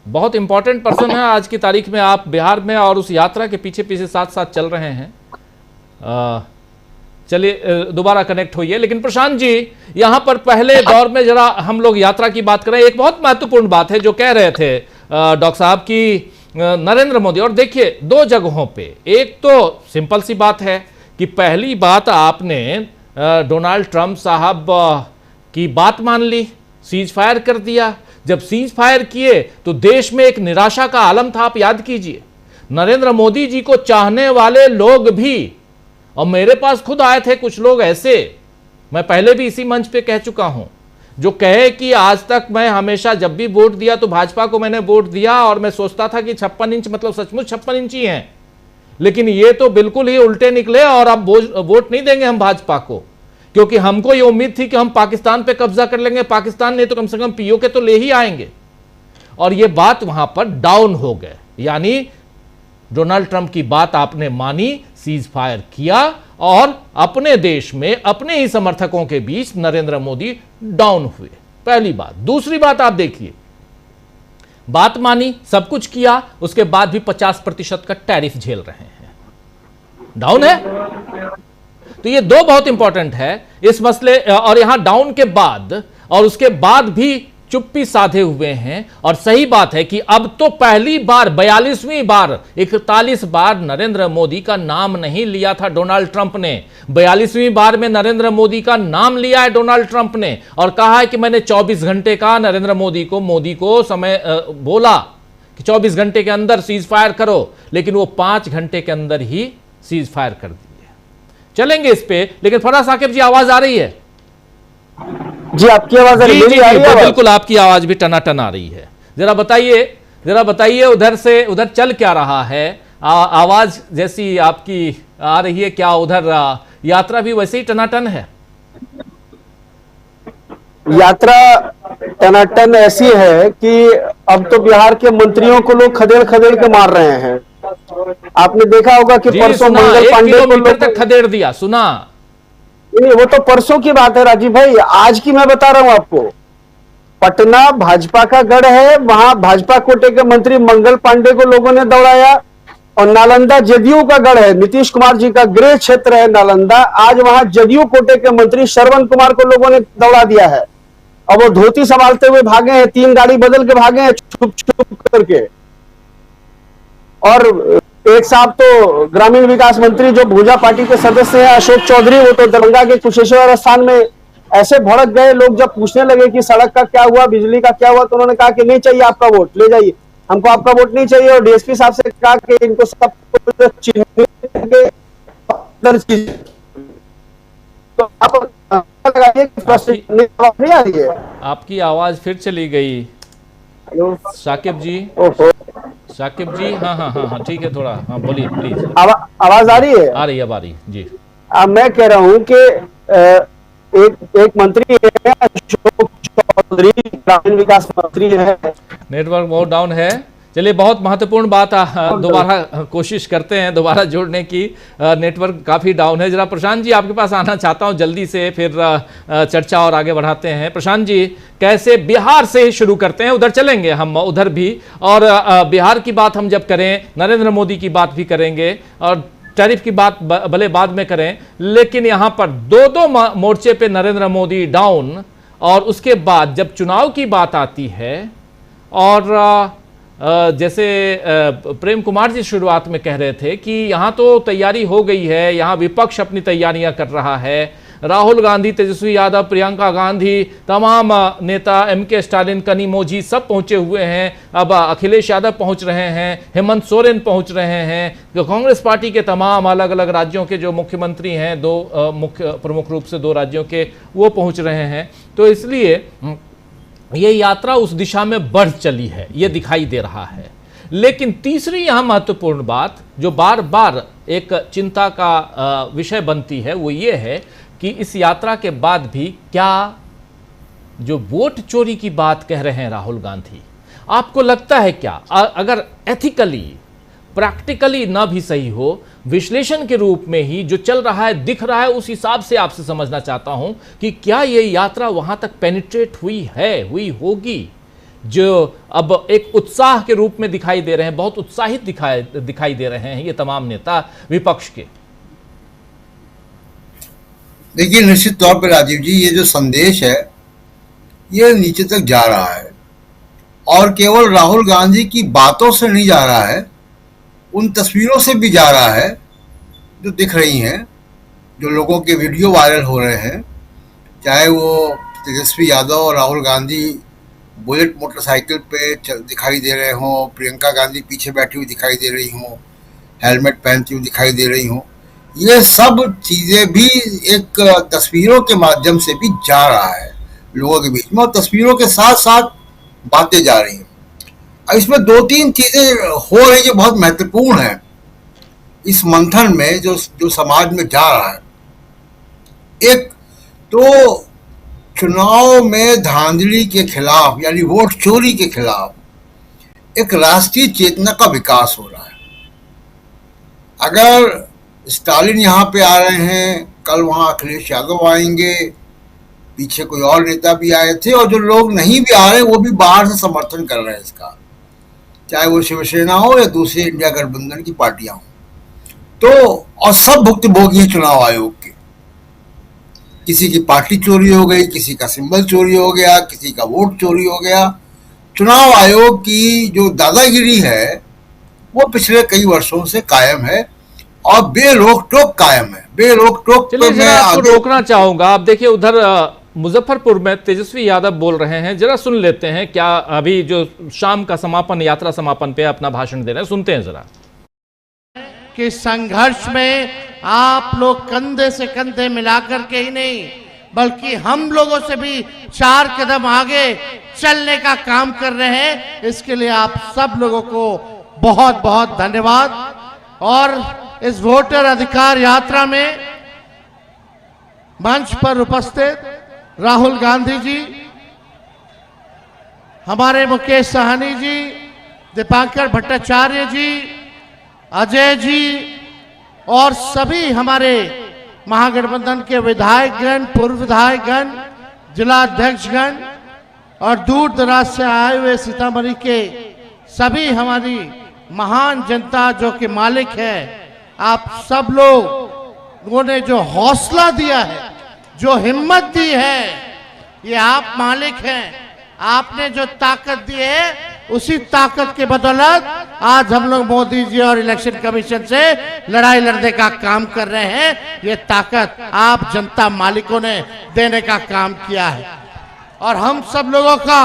बहुत इंपॉर्टेंट पर्सन है आज की तारीख में आप बिहार में, और उस यात्रा के पीछे पीछे साथ साथ चल रहे हैं। चलिए दोबारा कनेक्ट होइए। लेकिन प्रशांत जी, यहां पर पहले दौर में जरा हम लोग यात्रा की बात करें। एक बहुत महत्वपूर्ण बात है जो कह रहे थे डॉक्टर साहब की नरेंद्र मोदी, और देखिए 2 जगहों पे। एक तो सिंपल सी बात है कि पहली बात आपने डोनाल्ड ट्रंप साहब की बात मान ली, सीज फायर कर दिया। जब सीज फायर किए तो देश में एक निराशा का आलम था। आप याद कीजिए, नरेंद्र मोदी जी को चाहने वाले लोग भी, और मेरे पास खुद आए थे कुछ लोग ऐसे, मैं पहले भी इसी मंच पे कह चुका हूं, जो कहे कि आज तक मैं हमेशा जब भी वोट दिया तो भाजपा को मैंने वोट दिया, और मैं सोचता था कि 56 इंच मतलब सचमुच 56 इंच ही हैं, लेकिन ये तो बिल्कुल ही उल्टे निकले, और अब वोट नहीं देंगे हम भाजपा को, क्योंकि हमको ये उम्मीद थी कि हम पाकिस्तान पे कब्जा कर लेंगे, पाकिस्तान ने तो कम से कम पीओके तो ले ही आएंगे। और ये बात वहां पर डाउन हो गए। यानी डोनाल्ड ट्रंप की बात आपने मानी, सीज फायर किया, और अपने देश में अपने ही समर्थकों के बीच नरेंद्र मोदी डाउन हुए। पहली बात। दूसरी बात आप देखिए, बात मानी, सब कुछ किया, उसके बाद भी 50% का टैरिफ झेल रहे हैं, डाउन है। तो ये 2 बहुत इंपॉर्टेंट है इस मसले। और यहां डाउन के बाद और उसके बाद भी चुप्पी साधे हुए हैं। और सही बात है कि अब तो पहली बार 42वीं बार 41 बार नरेंद्र मोदी का नाम नहीं लिया था डोनाल्ड ट्रंप ने। 42वीं बार में नरेंद्र मोदी का नाम लिया है डोनाल्ड ट्रंप ने और कहा है कि मैंने 24 घंटे का नरेंद्र मोदी को समय बोला कि 24 घंटे के अंदर सीज फायर करो, लेकिन वो 5 घंटे के अंदर ही सीज फायर कर दी है। चलेंगे इस पे, लेकिन फराज साकिब जी आवाज आ रही है? जी आपकी आवाज आ रही है? बिल्कुल आपकी आवाज भी टनाटन आ रही है। जरा बताइए उधर से उधर चल क्या रहा है? आवाज जैसी आपकी आ रही है, क्या उधर यात्रा भी वैसे ही टनाटन है? यात्रा टनाटन ऐसी है कि अब तो बिहार के मंत्रियों को लोग खदेड़ खदेड़ के मार रहे हैं। आपने देखा होगा कि परसों मंगल पांडे को तक खदेड़ दिया, सुना? नहीं, वो तो परसों की बात है राजीव भाई, आज की मैं बता रहा हूं आपको। पटना भाजपा का गढ़ है, वहां भाजपा कोटे के मंत्री मंगल पांडे को लोगों ने दौड़ाया। और नालंदा जदयू का गढ़ है, नीतीश कुमार जी का गृह क्षेत्र है नालंदा, आज वहां जदयू कोटे के मंत्री श्रवण कुमार को लोगों ने दौड़ा दिया है। और वो धोती संभालते हुए भागे हैं, 3 गाड़ी बदल के भागे हैं छुप छुप करके। और एक साहब तो ग्रामीण विकास मंत्री जो भूजा पार्टी के सदस्य हैं अशोक चौधरी, वो तो दरभंगा के कुशेश्वर स्थान में ऐसे भड़क गए। लोग जब पूछने लगे कि सड़क का क्या हुआ, बिजली का क्या हुआ, तो उन्होंने कहा कि नहीं चाहिए आपका वोट, ले जाइए, हमको आपका वोट नहीं चाहिए। और डीएसपी साहब से कहा कि इनको सब तो आप लगाइए कि नहीं आ रही है। आपकी आवाज फिर चली गई हेलो साकिब जी। साकिब जी, हाँ ठीक है, थोड़ा हाँ बोलिए प्लीज। आवाज आ रही है? आ रही है, अब आ रही जी। मैं कह रहा हूं कि एक मंत्री है अशोक चौधरी, ग्रामीण विकास मंत्री है। नेटवर्क बहुत डाउन है। चलिए, बहुत महत्वपूर्ण बात दोबारा कोशिश करते हैं दोबारा जोड़ने की। नेटवर्क काफ़ी डाउन है। जरा प्रशांत जी आपके पास आना चाहता हूं जल्दी से, फिर चर्चा और आगे बढ़ाते हैं। प्रशांत जी, कैसे बिहार से ही शुरू करते हैं, उधर चलेंगे हम उधर भी। और बिहार की बात हम जब करें, नरेंद्र मोदी की बात भी करेंगे और टैरिफ की बात भले बाद में करें, लेकिन यहाँ पर दो मोर्चे पे नरेंद्र मोदी डाउन। और उसके बाद जब चुनाव की बात आती है और जैसे प्रेम कुमार जी शुरुआत में कह रहे थे कि यहाँ तो तैयारी हो गई है, यहाँ विपक्ष अपनी तैयारियां कर रहा है। राहुल गांधी, तेजस्वी यादव, प्रियंका गांधी, तमाम नेता, एमके स्टालिन, कनिमोझी सब पहुंचे हुए हैं। अब अखिलेश यादव पहुंच रहे हैं, हेमंत सोरेन पहुंच रहे हैं। कांग्रेस पार्टी के तमाम अलग अलग राज्यों के जो मुख्यमंत्री हैं, प्रमुख रूप से 2 राज्यों के, वो पहुंच रहे हैं। तो इसलिए ये यात्रा उस दिशा में बढ़ चली है, ये दिखाई दे रहा है। लेकिन तीसरी यहां महत्वपूर्ण बात जो बार बार एक चिंता का विषय बनती है, वो ये है कि इस यात्रा के बाद भी क्या जो वोट चोरी की बात कह रहे हैं राहुल गांधी, आपको लगता है क्या, अगर एथिकली प्रैक्टिकली ना भी सही हो, विश्लेषण के रूप में ही जो चल रहा है दिख रहा है, उस हिसाब से आपसे समझना चाहता हूं कि क्या ये यात्रा वहां तक पेनिट्रेट हुई होगी? जो अब एक उत्साह के रूप में दिखाई दे रहे हैं, बहुत उत्साहित दिखाई दे रहे हैं ये तमाम नेता विपक्ष के। देखिए, निश्चित तौर पर राजीव जी, ये जो संदेश है ये नीचे तक जा रहा है और केवल राहुल गांधी की बातों से नहीं जा रहा है, उन तस्वीरों से भी जा रहा है जो दिख रही हैं, जो लोगों के वीडियो वायरल हो रहे हैं। चाहे वो तेजस्वी यादव और राहुल गांधी बुलेट मोटरसाइकिल पे दिखाई दे रहे हों, प्रियंका गांधी पीछे बैठी हुई दिखाई दे रही हों, हेलमेट पहनती हुई दिखाई दे रही हों, ये सब चीज़ें भी एक तस्वीरों के माध्यम से भी जा रहा है लोगों के बीच में, और तस्वीरों के साथ साथ बातें जा रही हैं। अब इसमें 2-3 चीजें हो रही जो बहुत महत्वपूर्ण है इस मंथन में, जो समाज में जा रहा है। एक तो चुनाव में धांधली के खिलाफ, यानी वोट चोरी के खिलाफ एक राष्ट्रीय चेतना का विकास हो रहा है। अगर स्टालिन यहाँ पे आ रहे हैं, कल वहाँ अखिलेश यादव आएंगे, पीछे कोई और नेता भी आए थे, और जो लोग नहीं भी आ रहे वो भी बाहर से समर्थन कर रहे हैं इसका, चाहे वो शिवसेना हो या दूसरे इंडिया गठबंधन की पार्टियां हो। तो और सब भुक्तभोगी चुनाव आयोग के, किसी की पार्टी चोरी हो गई, किसी का सिंबल चोरी हो गया, किसी का वोट चोरी हो गया। चुनाव आयोग की जो दादागिरी है वो पिछले कई वर्षों से कायम है और बेरोक टोक कायम है। बेरोक टोक चलिए जरा आपको रोकना चाहूंगा। आप देखिए उधर मुजफ्फरपुर में तेजस्वी यादव बोल रहे हैं, जरा सुन लेते हैं क्या अभी जो शाम का समापन, यात्रा समापन पे अपना भाषण दे रहे हैं, सुनते हैं जरा। कि संघर्ष में आप लोग कंधे से कंधे मिलाकर के ही नहीं बल्कि हम लोगों से भी 4 कदम आगे चलने का काम कर रहे हैं। इसके लिए आप सब लोगों को बहुत बहुत धन्यवाद। और इस वोटर अधिकार यात्रा में मंच पर उपस्थित राहुल गांधी जी, हमारे मुकेश साहनी जी, दीपांकर भट्टाचार्य जी, अजय जी और सभी हमारे महागठबंधन के विधायकगण, पूर्व विधायकगण, जिला अध्यक्षगण और दूर दराज से आए हुए सीतामढ़ी के सभी हमारी महान जनता जो कि मालिक है, आप सब लोगों ने जो हौसला दिया है, जो हिम्मत दी है, ये आप मालिक हैं। आपने जो ताकत दी है उसी ताकत के बदौलत आज हम लोग मोदी जी और इलेक्शन कमीशन से लड़ाई लड़ने का काम कर रहे हैं। ये ताकत आप जनता मालिकों ने देने का काम किया है और हम सब लोगों का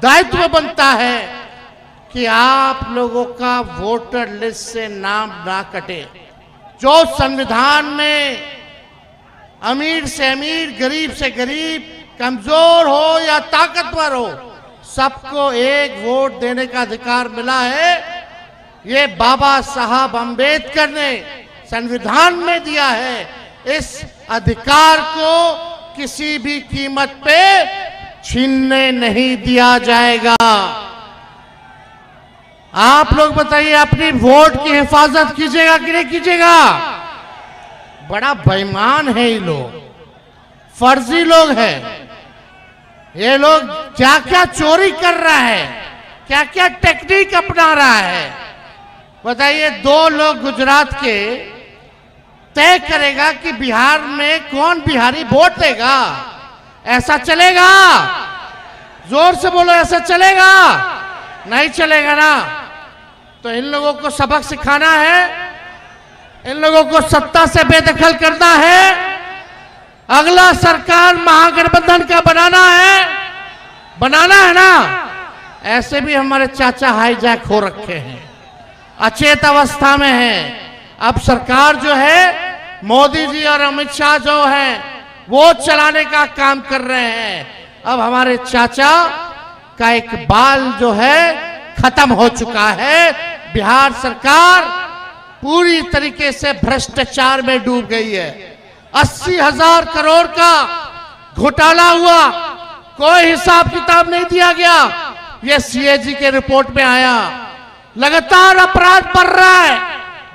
दायित्व बनता है कि आप लोगों का वोटर लिस्ट से नाम ना कटे। जो संविधान में अमीर से अमीर, गरीब से गरीब, कमजोर हो या ताकतवर हो, सबको एक वोट देने का अधिकार मिला है। ये बाबा साहब अंबेडकर ने संविधान में दिया है। इस अधिकार को किसी भी कीमत पे छीनने नहीं दिया जाएगा। आप लोग बताइए, अपनी वोट की हिफाजत कीजिएगा कि नहीं कीजिएगा? बड़ा बेईमान है ये लोग, फर्जी लोग हैं। ये लोग क्या क्या चोरी कर रहा है, क्या क्या टेक्निक अपना रहा है। बताइए, 2 लोग गुजरात के तय करेगा कि बिहार में कौन बिहारी वोट देगा। ऐसा चलेगा? जोर से बोलो, ऐसा चलेगा? नहीं चलेगा ना। तो इन लोगों को सबक सिखाना है, इन लोगों को सत्ता से बेदखल करना है। अगला सरकार महागठबंधन का बनाना है ना। ऐसे भी हमारे चाचा हाईजैक हो रखे हैं, अचेत अवस्था में हैं। अब सरकार जो है, मोदी जी और अमित शाह जो हैं, वो चलाने का काम कर रहे हैं। अब हमारे चाचा का एक बाल जो है खत्म हो चुका है। बिहार सरकार पूरी तरीके से भ्रष्टाचार में डूब गई है। 80,000 करोड़ का घोटाला हुआ, कोई हिसाब किताब नहीं दिया गया। ये सीएजी के रिपोर्ट में आया। लगातार अपराध बढ़ रहा है,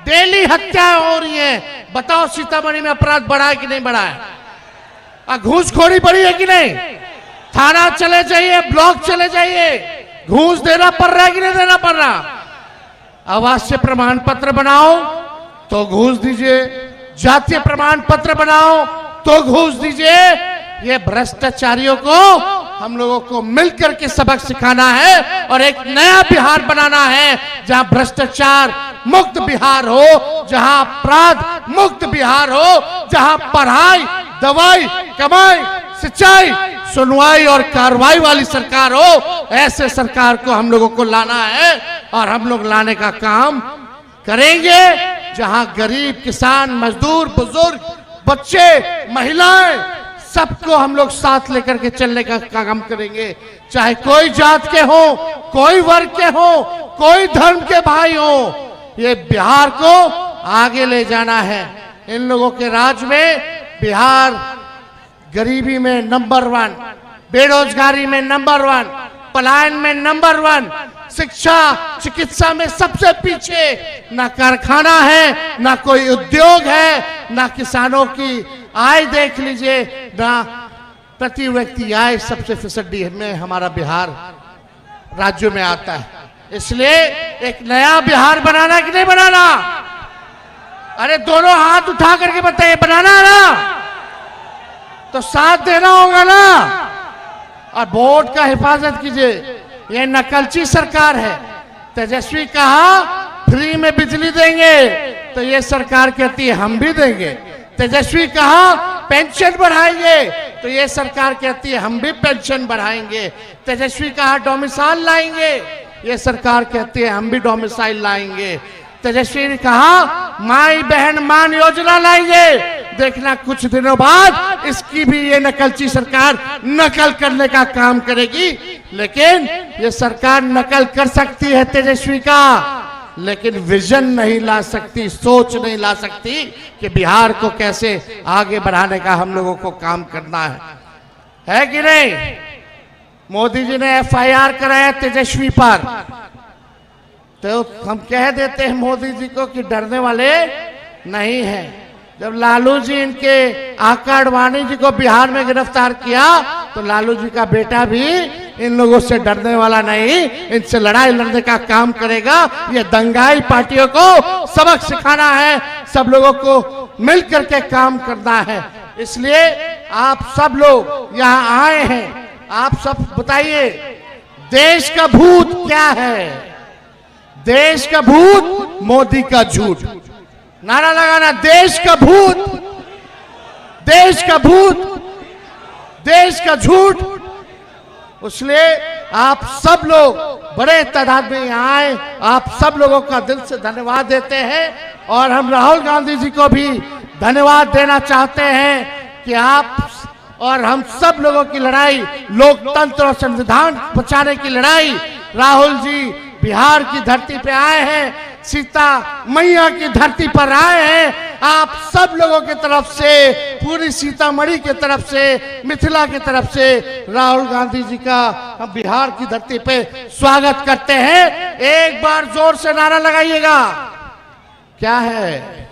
डेली हत्याएं हो रही है। बताओ सीतामढ़ी में अपराध बढ़ा है कि नहीं बढ़ा है? घूसखोरी बढ़ी है कि नहीं? थाना चले जाइए, ब्लॉक चले जाइए, घूस देना पड़ रहा है कि नहीं देना पड़ रहा? आवासीय प्रमाण पत्र बनाओ तो घूस दीजिए, जातीय प्रमाण पत्र बनाओ तो घूस दीजिए। ये भ्रष्टाचारियों को हम लोगों को मिलकर के सबक सिखाना है और एक नया बिहार बनाना है, जहां भ्रष्टाचार मुक्त बिहार हो, जहां अपराध मुक्त बिहार हो, जहां पढ़ाई, दवाई, कमाई, सिंचाई, सुनवाई और कार्रवाई वाली सरकार हो। ऐसे सरकार को हम लोगों को लाना है और हम लोग लाने का काम करेंगे, जहां गरीब, किसान, मजदूर, बुजुर्ग, बच्चे, महिलाएं, सबको हम लोग साथ लेकर के चलने का काम करेंगे। चाहे कोई जात के हो, कोई वर्ग के हो, कोई धर्म के भाई हो, ये बिहार को आगे ले जाना है। इन लोगों के राज में बिहार गरीबी में नंबर 1, बेरोजगारी में नंबर 1, पलायन में नंबर 1, शिक्षा चिकित्सा में सबसे पीछे। ना कारखाना है, ना कोई उद्योग है, ना किसानों की आय देख लीजिए, ना प्रति व्यक्ति आय सबसे फीसदी में हमारा बिहार राज्यों में आता है। इसलिए एक नया बिहार बनाना कि नहीं बनाना? अरे दोनों हाथ उठा करके बताइए, बनाना है ना? तो साथ देना होगा ना, और वोट का हिफाजत कीजिए। ये नकलची सरकार है। तेजस्वी कहा फ्री में बिजली देंगे, तो ये सरकार कहती है हम भी देंगे। तेजस्वी कहा पेंशन बढ़ाएंगे, तो ये सरकार कहती है हम भी पेंशन बढ़ाएंगे। तेजस्वी कहा डोमिसाइल लाएंगे, ये सरकार कहती है हम भी डोमिसाइल लाएंगे। तेजस्वी ने कहा माई बहन मान योजना लाएंगे, देखना कुछ दिनों बाद इसकी भी ये नकलची सरकार नकल करने का काम करेगी। लेकिन ये सरकार नकल कर सकती है तेजस्वी का, लेकिन विजन नहीं ला सकती, सोच नहीं ला सकती कि बिहार को कैसे आगे बढ़ाने का हम लोगों को काम करना है कि नहीं। मोदी जी ने FIR कराया तेजस्वी पर, तो हम कह देते हैं मोदी जी को कि डरने वाले नहीं है। जब लालू जी इनके आका आडवाणी जी को बिहार में गिरफ्तार किया, तो लालू जी का बेटा भी इन लोगों से डरने वाला नहीं, इनसे लड़ाई लड़ने का काम करेगा। ये दंगाई पार्टियों को सबक सिखाना है, सब लोगों को मिल करके काम करना है। इसलिए आप सब लोग यहाँ आए हैं, आप सब बताइए देश का भूत क्या है। देश का भूत मोदी का झूठ। नारा लगाना, देश का भूत, देश का भूत, देश का झूठ। इसलिए आप सब लोग बड़े तादाद में यहाँ आए, आप सब लोगों का दिल से धन्यवाद देते हैं। और हम राहुल गांधी जी को भी धन्यवाद देना चाहते हैं कि आप और हम सब लोगों की लड़ाई, लोकतंत्र और संविधान बचाने की लड़ाई, राहुल जी बिहार की धरती पे आए हैं, सीता मैया की धरती पर आए हैं। आप सब लोगों की तरफ से, पूरी सीतामढ़ी की तरफ से, मिथिला की तरफ से राहुल गांधी जी का हम बिहार की धरती पे स्वागत करते हैं। एक बार जोर से नारा लगाइएगा। क्या है?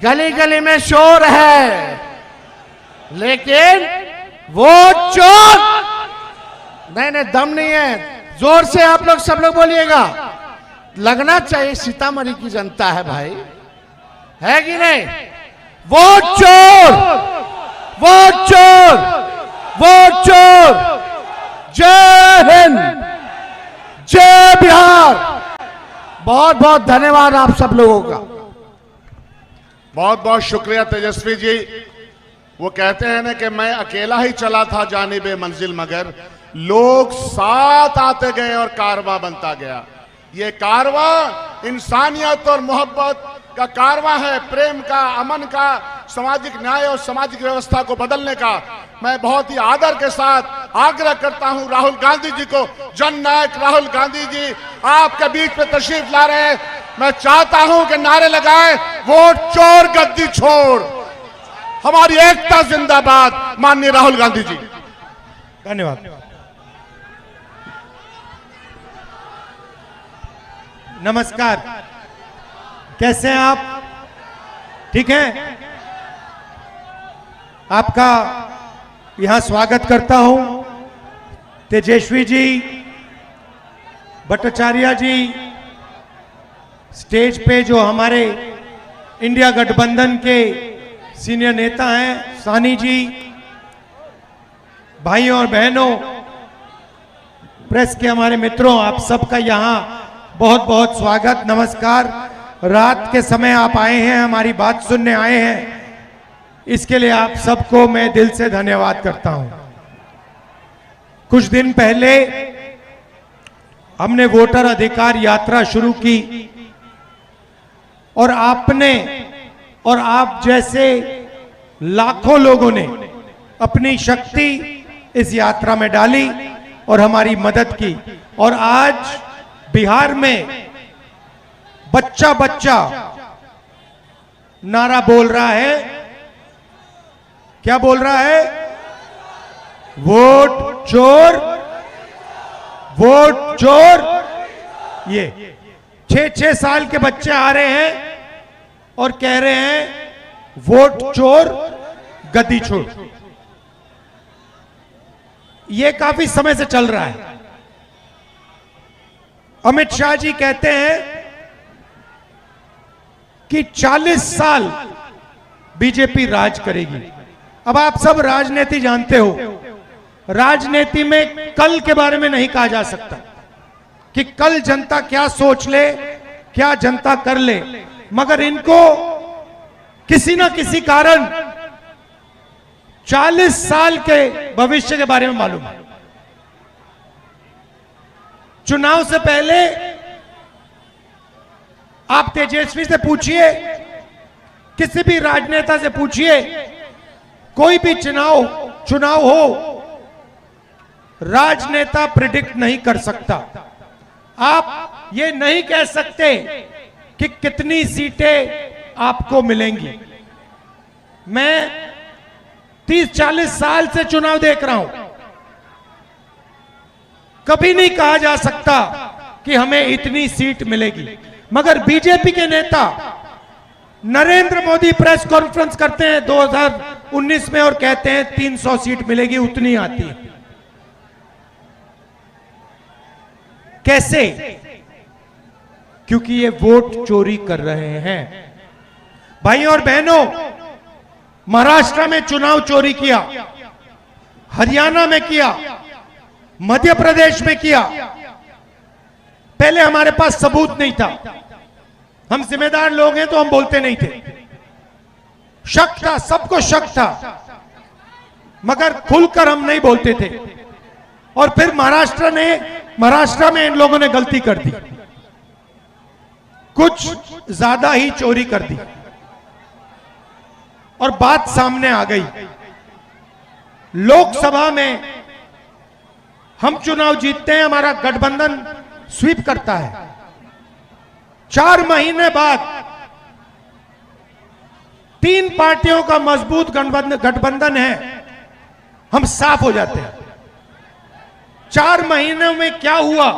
गली गली में शोर है, लेकिन वोट चोर नहीं, दम नहीं है। जोर से आप लोग सब लोग बोलिएगा। लगना चाहिए सीतामढ़ी की जनता है भाई, है कि नहीं? वोट चोर, वोट चोर, वोट चोर। जय हिंद, जय बिहार। बहुत बहुत धन्यवाद आप सब लोगों का। बहुत बहुत शुक्रिया तेजस्वी जी। वो कहते हैं ना कि मैं अकेला ही चला था जानिबे मंजिल, मगर लोग साथ आते गए और कारवां बनता गया। ये कारवां इंसानियत और मोहब्बत का कारवां है, प्रेम का, अमन का, सामाजिक न्याय और सामाजिक व्यवस्था को बदलने का। मैं बहुत ही आदर के साथ आग्रह करता हूं राहुल गांधी जी को, जननायक राहुल गांधी जी आपके बीच में तशरीफ ला रहे हैं। मैं चाहता हूं कि नारे लगाएं, वोट चोर गद्दी छोड़, हमारी एकता जिंदाबाद। माननीय राहुल गांधी जी, धन्यवाद। नमस्कार, कैसे हैं आप? ठीक हैं? आपका यहां स्वागत करता हूं। तेजस्वी जी, भट्टाचार्य जी, स्टेज पे जो हमारे इंडिया गठबंधन के सीनियर नेता हैं, सानी जी, भाइयों और बहनों, प्रेस के हमारे मित्रों, आप सबका यहां बहुत बहुत स्वागत, नमस्कार। रात के समय आप आए हैं, हमारी बात सुनने आए हैं, इसके लिए आप सबको मैं दिल से धन्यवाद करता हूं। कुछ दिन पहले हमने वोटर अधिकार यात्रा शुरू की और आपने और आप जैसे लाखों लोगों ने अपनी शक्ति इस यात्रा में डाली और हमारी मदद की। और आज बिहार में बच्चा बच्चा नारा बोल रहा है। क्या बोल रहा है? वोट चोर, वोट चोर। ये 6-6 साल के बच्चे आ रहे हैं और कह रहे हैं वोट चोर गद्दी छोड़। ये काफी समय से चल रहा है। अमित शाह जी कहते हैं कि 40 साल बीजेपी राज करेगी। अब आप सब राजनीति जानते हो, राजनीति में कल के बारे में नहीं कहा जा सकता कि कल जनता क्या सोच ले, क्या जनता कर ले, मगर इनको किसी ना किसी कारण 40 साल के भविष्य के बारे में मालूम है। चुनाव से पहले आप तेजस्वी से पूछिए, किसी भी राजनेता से पूछिए, कोई भी चुनाव हो, राजनेता प्रिडिक्ट नहीं कर सकता। आप ये नहीं कह सकते कि कितनी सीटें आपको मिलेंगी। मैं 30-40 साल से चुनाव देख रहा हूं, कभी नहीं कहा जा सकता कि हमें इतनी सीट मिलेगी। मगर बीजेपी के नेता नरेंद्र मोदी प्रेस कॉन्फ्रेंस करते हैं 2019 में और कहते हैं 300 सीट मिलेगी, उतनी आती है। कैसे? क्योंकि ये वोट चोरी कर रहे हैं। भाइयों और बहनों, महाराष्ट्र में चुनाव चोरी किया, हरियाणा में किया, मध्य प्रदेश में किया। पहले हमारे पास सबूत नहीं था, हम जिम्मेदार लोग हैं तो हम बोलते नहीं थे। शक था, सबको शक था, मगर खुलकर हम नहीं बोलते थे। और फिर महाराष्ट्र में इन लोगों ने गलती कर दी, कुछ ज्यादा ही चोरी कर दी और बात सामने आ गई। लोकसभा में हम चुनाव जीतते हैं, हमारा गठबंधन स्वीप करता है। 4 महीने बाद 3 पार्टियों का मजबूत गठबंधन है, हम साफ हो जाते हैं। 4 महीनों में क्या हुआ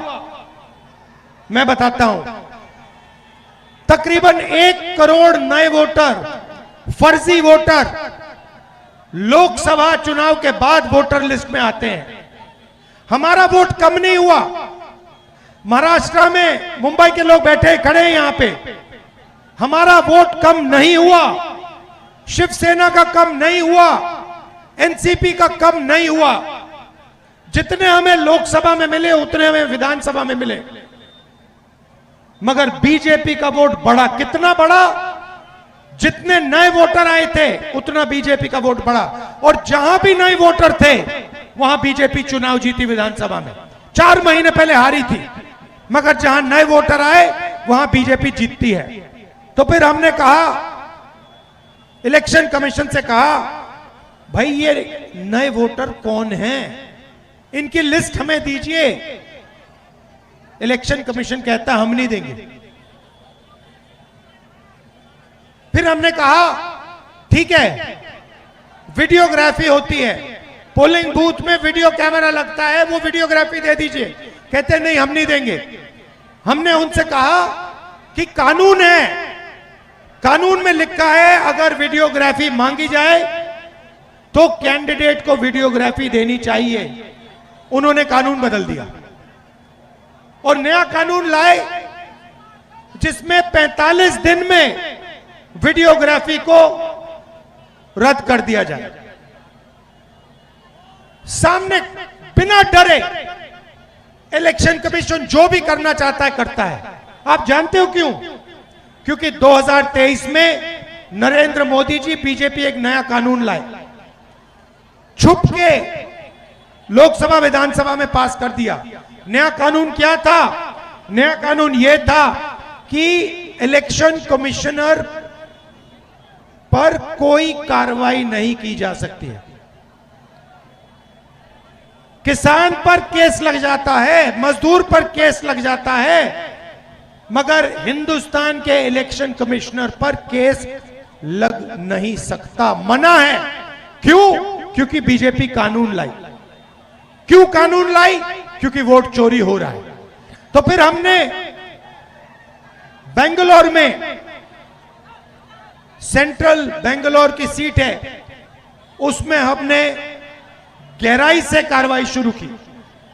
मैं बताता हूं। तकरीबन 1 करोड़ नए वोटर, फर्जी वोटर लोकसभा चुनाव के बाद वोटर लिस्ट में आते हैं। हमारा वोट कम नहीं हुआ। महाराष्ट्र में मुंबई के लोग बैठे खड़े हैं यहां पे, हमारा वोट कम नहीं हुआ, शिवसेना का कम नहीं हुआ, एनसीपी का कम नहीं हुआ। जितने हमें लोकसभा में मिले उतने हमें विधानसभा में मिले। मगर बीजेपी का वोट बढ़ा। कितना बढ़ा? जितने नए वोटर आए थे उतना बीजेपी का वोट बढ़ा। और जहां भी नए वोटर थे वहां बीजेपी चुनाव जीती विधानसभा में। 4 महीने पहले हारी थी, मगर जहां नए वोटर आए वहां बीजेपी जीतती है। तो फिर हमने कहा, इलेक्शन कमीशन से कहा, भाई ये नए वोटर कौन हैं, इनकी लिस्ट हमें दीजिए। इलेक्शन कमीशन कहता हम नहीं देंगे। फिर हमने कहा ठीक है, वीडियोग्राफी होती है, पोलिंग बूथ में वीडियो कैमरा लगता है, वो वीडियोग्राफी दे दीजिए। कहते नहीं, हम नहीं देंगे। हमने उनसे कहा कि कानून है, कानून में लिखा है अगर वीडियोग्राफी मांगी जाए तो कैंडिडेट को वीडियोग्राफी देनी चाहिए। उन्होंने कानून बदल दिया और नया कानून लाए जिसमें 45 दिन में वीडियोग्राफी को रद्द कर दिया जाए। सामने बिना डरे इलेक्शन कमीशन जो भी करना चाहता है करता है। आप जानते हो क्यों? क्योंकि 2023 में नरेंद्र मोदी जी, बीजेपी एक नया कानून लाए, छुप के लोकसभा विधानसभा में पास कर दिया। नया कानून क्या था? नया कानून यह था कि इलेक्शन कमिश्नर पर कोई कार्रवाई नहीं की जा सकती है। किसान पर केस लग जाता है, मजदूर पर केस लग जाता है, मगर हिंदुस्तान के इलेक्शन कमिश्नर पर केस लग नहीं सकता, मना है। क्यों? क्योंकि बीजेपी कानून लाई। क्यों कानून लाई? क्योंकि वोट चोरी हो रहा है। तो फिर हमने बेंगलोर में, सेंट्रल बेंगलोर की सीट है, उसमें हमने गहराई से कार्रवाई शुरू की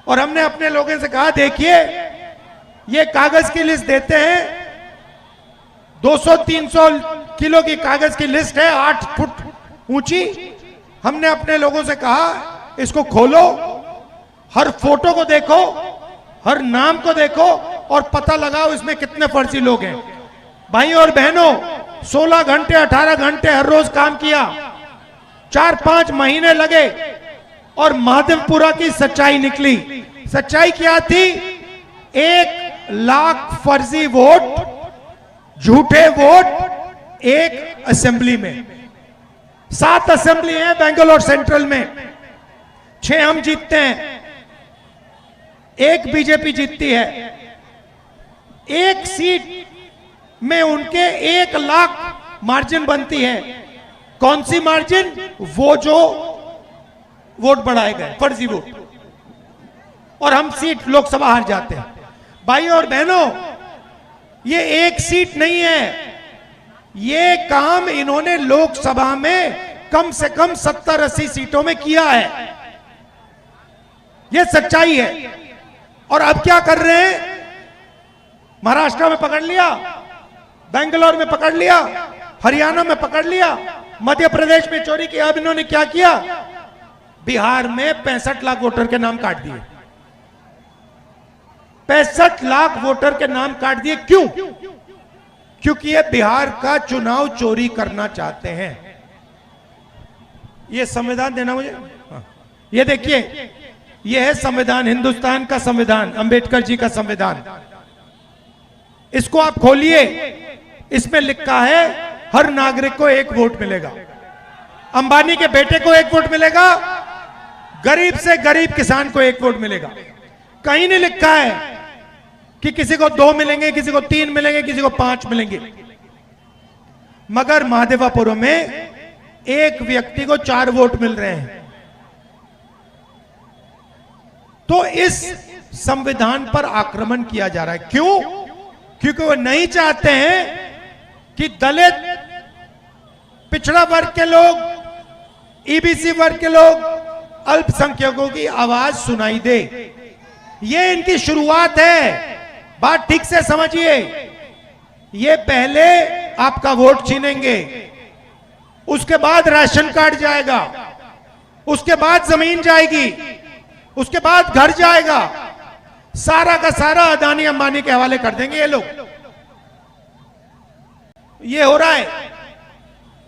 और हमने अपने लोगों से कहा, देखिए ये कागज की लिस्ट देते हैं, 200-300 किलो की कागज की लिस्ट है 8 फुट ऊंची। हमने अपने लोगों से कहा इसको खोलो, हर फोटो को देखो, हर नाम को देखो और पता लगाओ इसमें कितने फर्जी लोग हैं। भाई और बहनों, 16 घंटे 18 घंटे हर रोज काम किया, 4-5 महीने लगे और महादेवपुरा की सच्चाई निकली। सच्चाई क्या थी? 1 लाख फर्जी वोट, झूठे वोट एक असेंबली में। 7 असेंबली है बेंगलोर सेंट्रल में, 6 हम जीतते हैं, 1 बीजेपी जीतती है। 1 सीट में उनके 1 लाख मार्जिन बनती है। कौन सी मार्जिन? वो जो वोट बढ़ाए गए, फर्जी वोट, और हम सीट लोकसभा हार जाते हैं। भाई और बहनों, ये 1 सीट नहीं है, ये काम इन्होंने लोकसभा में कम से कम 70-80 सीटों में किया है। ये सच्चाई है। और अब क्या कर रहे हैं? महाराष्ट्र में पकड़ लिया, बेंगलोर में पकड़ लिया, हरियाणा में पकड़ लिया, मध्य प्रदेश में चोरी किया। अब इन्होंने क्या किया? बिहार में 65 लाख वोटर के नाम काट दिए। 65 लाख वोटर के नाम काट दिए। क्यों? क्योंकि ये बिहार का चुनाव चोरी करना चाहते हैं। ये संविधान देना मुझे, ये देखिए, ये है संविधान, हिंदुस्तान का संविधान, अंबेडकर जी का संविधान। इसको आप खोलिए, इसमें लिखा है हर नागरिक को 1 वोट मिलेगा, अंबानी के बेटे को 1 वोट मिलेगा, गरीब से गरीब किसान को 1 वोट मिलेगा। कहीं नहीं लिखा है कि किसी को 2 मिलेंगे, किसी को 3 मिलेंगे, किसी को 5 मिलेंगे। मगर महादेवपुर में एक व्यक्ति को 4 वोट मिल रहे हैं। तो इस संविधान पर आक्रमण किया जा रहा है। क्यों? क्योंकि वो नहीं चाहते हैं कि दलित, पिछड़ा वर्ग के लोग, ईबीसी वर्ग के लोग, अल्पसंख्यकों की आवाज सुनाई दे। ये इनकी शुरुआत है। बात ठीक से समझिए। ये पहले आपका वोट छीनेंगे, उसके बाद राशन कार्ड जाएगा, उसके बाद जमीन जाएगी, उसके बाद घर जाएगा, सारा का सारा अदानी अंबानी के हवाले कर देंगे ये लोग। ये हो रहा है।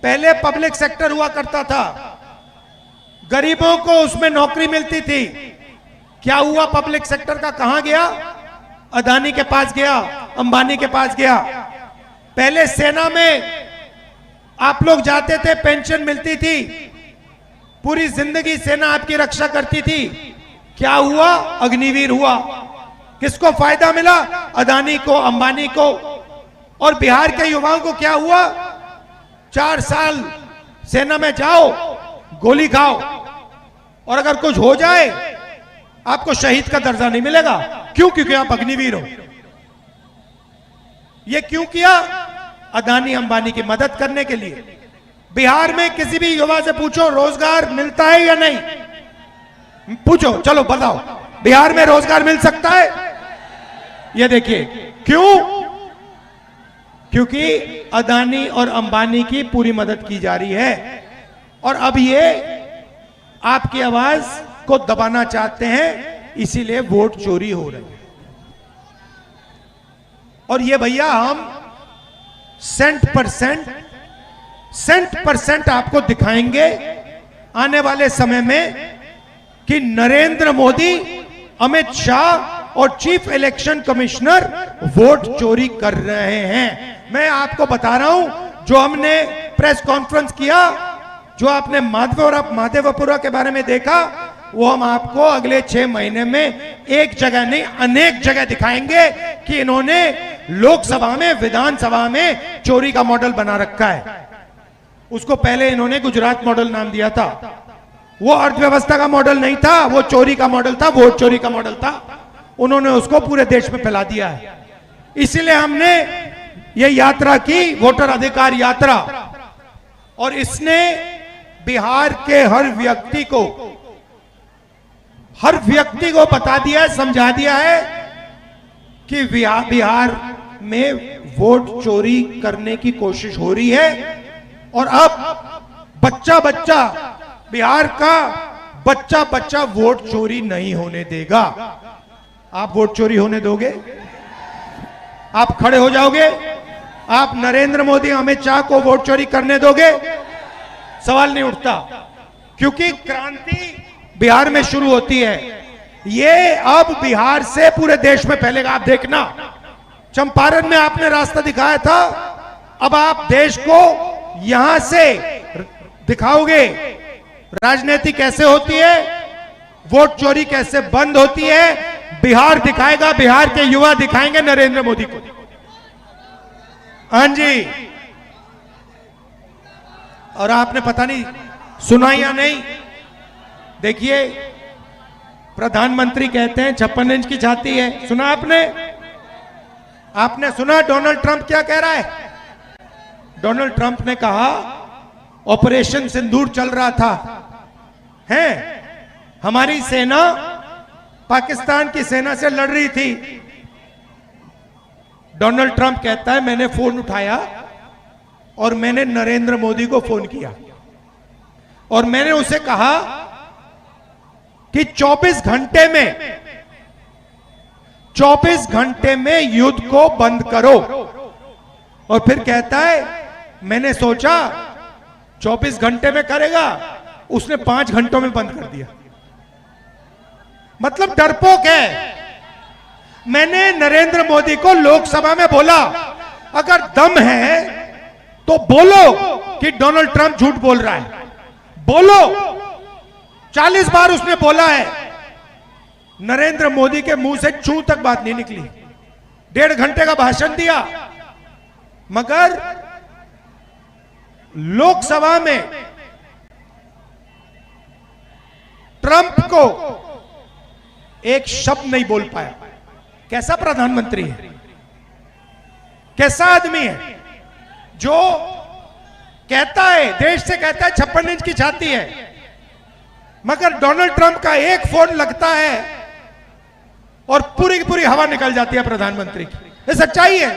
पहले पब्लिक सेक्टर हुआ करता था, गरीबों को उसमें नौकरी मिलती थी। क्या हुआ पब्लिक सेक्टर का? कहां गया? अदानी के पास गया, अंबानी के पास गया। पहले सेना में आप लोग जाते थे, पेंशन मिलती थी, पूरी जिंदगी सेना आपकी रक्षा करती थी। क्या हुआ? अग्निवीर हुआ। किसको फायदा मिला? अदानी को, अंबानी को। और बिहार के युवाओं को क्या हुआ? 4 साल सेना में जाओ, गोली खाओ, और अगर कुछ हो जाए आपको शहीद का दर्जा नहीं मिलेगा। क्यों? क्योंकि आप अग्निवीर हो। ये क्यों किया? अदानी अंबानी की मदद करने के लिए। बिहार में किसी भी युवा से पूछो रोजगार मिलता है या नहीं, पूछो, चलो बताओ, बिहार में रोजगार मिल सकता है? ये देखिए। क्यों? क्योंकि अदानी और अंबानी की पूरी मदद की जा रही है। और अब ये आपकी आवाज को दबाना चाहते हैं, इसीलिए वोट चोरी हो रही है। और ये भैया हम सेंट परसेंट आपको दिखाएंगे आने वाले समय में कि नरेंद्र मोदी, अमित शाह और चीफ इलेक्शन कमिश्नर वोट चोरी कर रहे हैं। मैं आपको बता रहा हूं, जो हमने प्रेस कॉन्फ्रेंस किया, जो आपने महादेवपुरा के बारे में देखा, वो हम आपको अगले 6 महीने में एक जगह नहीं अनेक जगह दिखाएंगे कि इन्होंने लोकसभा में, विधानसभा में चोरी का मॉडल बना रखा है। उसको पहले इन्होंने गुजरात मॉडल नाम दिया था। वो अर्थव्यवस्था का मॉडल नहीं था, वो चोरी का मॉडल था, वोट चोरी का मॉडल था। उन्होंने उसको पूरे देश में फैला दिया है। इसलिए हमने ये यात्रा की, वोटर अधिकार यात्रा, और इसने बिहार के हर व्यक्ति को बता दिया है, समझा दिया है कि बिहार में वोट चोरी करने की कोशिश हो रही है। और अब बच्चा बच्चा, बिहार का बच्चा बच्चा वोट चोरी नहीं होने देगा। आप वोट चोरी होने दोगे? आप खड़े हो जाओगे? आप नरेंद्र मोदी अमित शाह को वोट चोरी करने दोगे? सवाल नहीं उठता, क्योंकि क्रांति बिहार में शुरू होती है। ये अब बिहार से पूरे देश में फैलेगा। आप देखना, चंपारण में आपने रास्ता दिखाया था, अब आप देश को यहां से दिखाओगे राजनीति कैसे होती है, वोट चोरी कैसे बंद होती है। बिहार दिखाएगा, बिहार के युवा दिखाएंगे नरेंद्र मोदी को। हाँ जी, और आपने पता नहीं सुना या नहीं, देखिए प्रधानमंत्री कहते हैं 56 इंच की छाती है। सुना आपने? आपने सुना डोनाल्ड ट्रंप क्या कह रहा है? डोनाल्ड ट्रंप ने कहा ऑपरेशन सिंदूर चल रहा था, है हमारी सेना पाकिस्तान की सेना से लड़ रही थी। डोनाल्ड ट्रंप कहता है मैंने फोन उठाया और मैंने नरेंद्र मोदी को फोन किया और मैंने उसे कहा कि 24 घंटे में युद्ध को बंद करो। और फिर कहता है मैंने सोचा 24 घंटे में करेगा, उसने 5 घंटों में बंद कर दिया। मतलब डरपोक है। मैंने नरेंद्र मोदी को लोकसभा में बोला अगर दम है तो बोलो कि डोनाल्ड ट्रंप झूठ बोल रहा है, बोलो। 40 बार उसने बोला है, नरेंद्र मोदी के मुंह से चू तक बात नहीं निकली। 1.5 घंटे का भाषण दिया, मगर लोकसभा में ट्रंप को एक शब्द नहीं बोल पाया। कैसा प्रधानमंत्री है, कैसा आदमी है जो कहता है, देश से कहता है 56 इंच की छाती है, मगर डोनाल्ड ट्रंप का एक फोन लगता है और पूरी की पूरी हवा निकल जाती है प्रधानमंत्री की। ये सच्चाई है।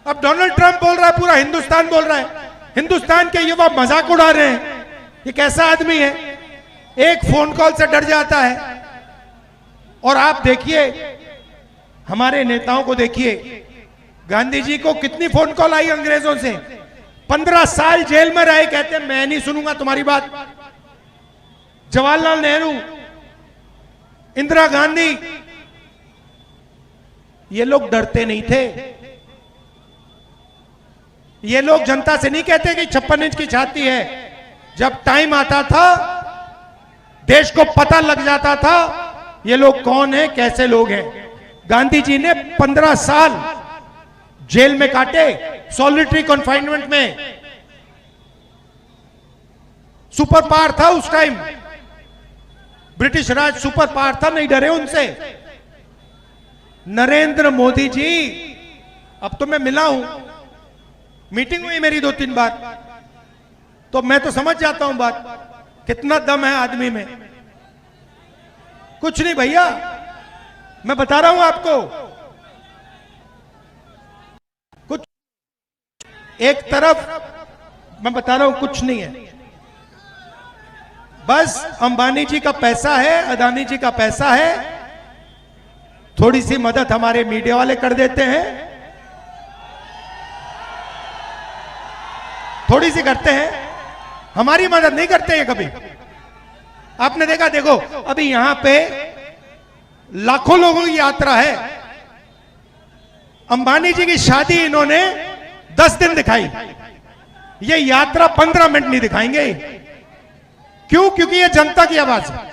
अब डोनाल्ड ट्रंप बोल रहा है, पूरा हिंदुस्तान बोल रहा है, हिंदुस्तान के युवा मजाक उड़ा रहे हैं। ये कैसा आदमी है, एक फोन कॉल से डर जाता है। और आप देखिए हमारे नेताओं को देखिए, गांधी जी को कितनी फोन कॉल आई अंग्रेजों से, 15 साल जेल में रहे, कहते मैं नहीं सुनूंगा तुम्हारी बात। जवाहरलाल नेहरू, इंदिरा गांधी, ये लोग डरते नहीं थे। ये लोग जनता से नहीं कहते कि 56 इंच की छाती है। जब टाइम आता था, देश को पता लग जाता था ये लोग कौन है, कैसे लोग हैं। गांधी जी ने 15 साल जेल में काटे, सॉलिटरी कन्फाइनमेंट में। सुपर पावर था उस टाइम, ब्रिटिश राज सुपर पावर था, नहीं डरे उनसे। नरेंद्र मोदी जी, अब तो मैं मिला हूं, मीटिंग हुई मेरी 2-3 बार, तो मैं तो समझ जाता हूं बात, कितना दम है आदमी में। कुछ नहीं भैया, मैं बता रहा हूं आपको, कुछ एक तरफ मैं बता रहा हूं कुछ नहीं है, बस अंबानी जी का पैसा है, अदानी जी का पैसा है, थोड़ी सी मदद हमारे मीडिया वाले कर देते हैं, थोड़ी सी करते हैं, हमारी मदद नहीं करते हैं कभी। आपने देखा, देखो अभी यहां पे लाखों लोगों की यात्रा है। अंबानी जी की शादी इन्होंने 10 दिन दिखाई, ये यात्रा 15 मिनट नहीं दिखाएंगे। क्यों? क्योंकि ये जनता की आवाज है।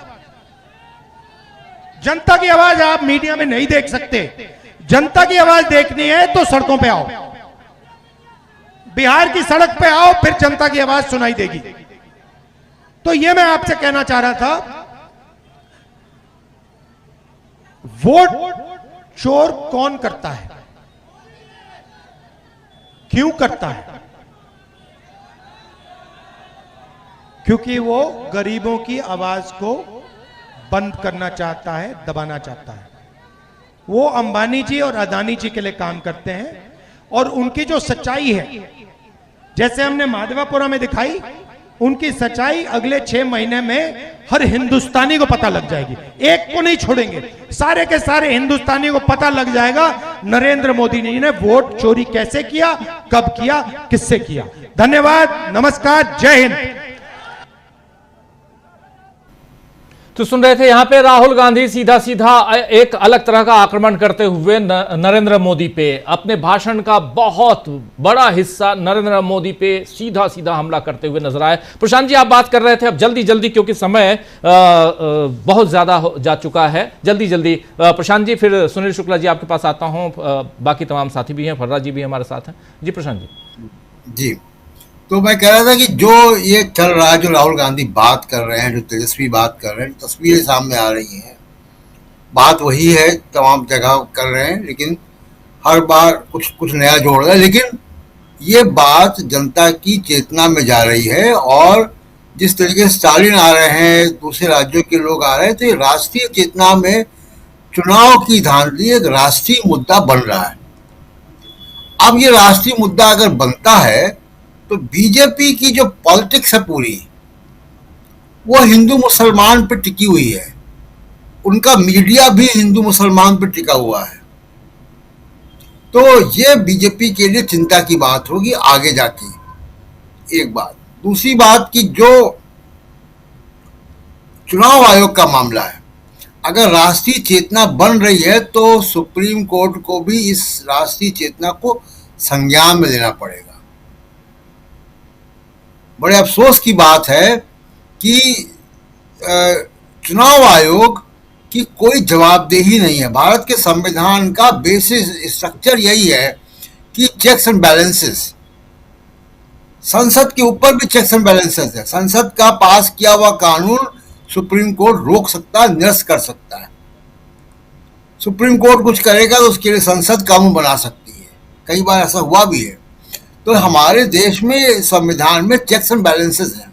जनता की आवाज आप मीडिया में नहीं देख सकते। जनता की आवाज देखनी है तो सड़कों पे आओ, बिहार की सड़क पे आओ, फिर जनता की आवाज सुनाई देगी। तो ये मैं आपसे कहना चाह रहा था, वोट चोर कौन करता है, क्यों करता है? क्योंकि वो गरीबों की आवाज को बंद करना चाहता है, दबाना चाहता है। वो अंबानी जी और अदानी जी के लिए काम करते हैं, और उनकी जो सच्चाई है, जैसे हमने माधवापुरा में दिखाई, उनकी सच्चाई अगले 6 महीने में हर हिंदुस्तानी को पता लग जाएगी। एक को नहीं छोड़ेंगे, सारे के सारे हिंदुस्तानी को पता लग जाएगा नरेंद्र मोदी जी ने वोट चोरी कैसे किया, कब किया, किससे किया। धन्यवाद, नमस्कार, जय हिंद। तो सुन रहे थे यहां पे राहुल गांधी सीधा सीधा एक अलग तरह का आक्रमण करते हुए नरेंद्र मोदी पे, अपने भाषण का बहुत बड़ा हिस्सा नरेंद्र मोदी पे सीधा सीधा हमला करते हुए नजर आए। प्रशांत जी, आप बात कर रहे थे, अब जल्दी जल्दी क्योंकि समय बहुत ज्यादा जा चुका है, जल्दी जल्दी प्रशांत जी, फिर सुनील शुक्ला जी आपके पास आता हूं, बाकी तमाम साथी भी हैं, फर्रा जी भी हमारे साथ हैं। जी प्रशांत जी, तो मैं कह रहा था कि जो ये चल रहा है, जो राहुल गांधी बात कर रहे हैं, जो तेजस्वी बात कर रहे हैं, तस्वीरें सामने आ रही हैं, बात वही है, तमाम जगह कर रहे हैं, लेकिन हर बार कुछ कुछ नया जोड़ रहे हैं। लेकिन ये बात जनता की चेतना में जा रही है, और जिस तरीके से स्टालिन आ रहे हैं, दूसरे राज्यों के लोग आ रहे हैं, तो ये राष्ट्रीय चेतना में चुनाव की धांधली एक राष्ट्रीय मुद्दा बन रहा है। अब ये राष्ट्रीय मुद्दा अगर बनता है तो बीजेपी की जो पॉलिटिक्स है पूरी, वो हिंदू मुसलमान पे टिकी हुई है, उनका मीडिया भी हिंदू मुसलमान पे टिका हुआ है। तो ये बीजेपी के लिए चिंता की बात होगी आगे जाके, एक बात। दूसरी बात कि जो चुनाव आयोग का मामला है, अगर राष्ट्रीय चेतना बन रही है तो सुप्रीम कोर्ट को भी इस राष्ट्रीय चेतना को संज्ञान में लेना पड़ेगा। बड़े अफसोस की बात है कि चुनाव आयोग की कोई जवाबदेही नहीं है। भारत के संविधान का बेसिस स्ट्रक्चर यही है कि चेक्स एंड बैलेंसेस, संसद के ऊपर भी चेक्स एंड बैलेंसेस है। संसद का पास किया हुआ कानून सुप्रीम कोर्ट रोक सकता है, निरस्त कर सकता है। सुप्रीम कोर्ट कुछ करेगा तो उसके लिए संसद कानून बना सकती है, कई बार ऐसा हुआ भी है। तो हमारे देश में संविधान में चेक्स एंड बैलेंसेस हैं।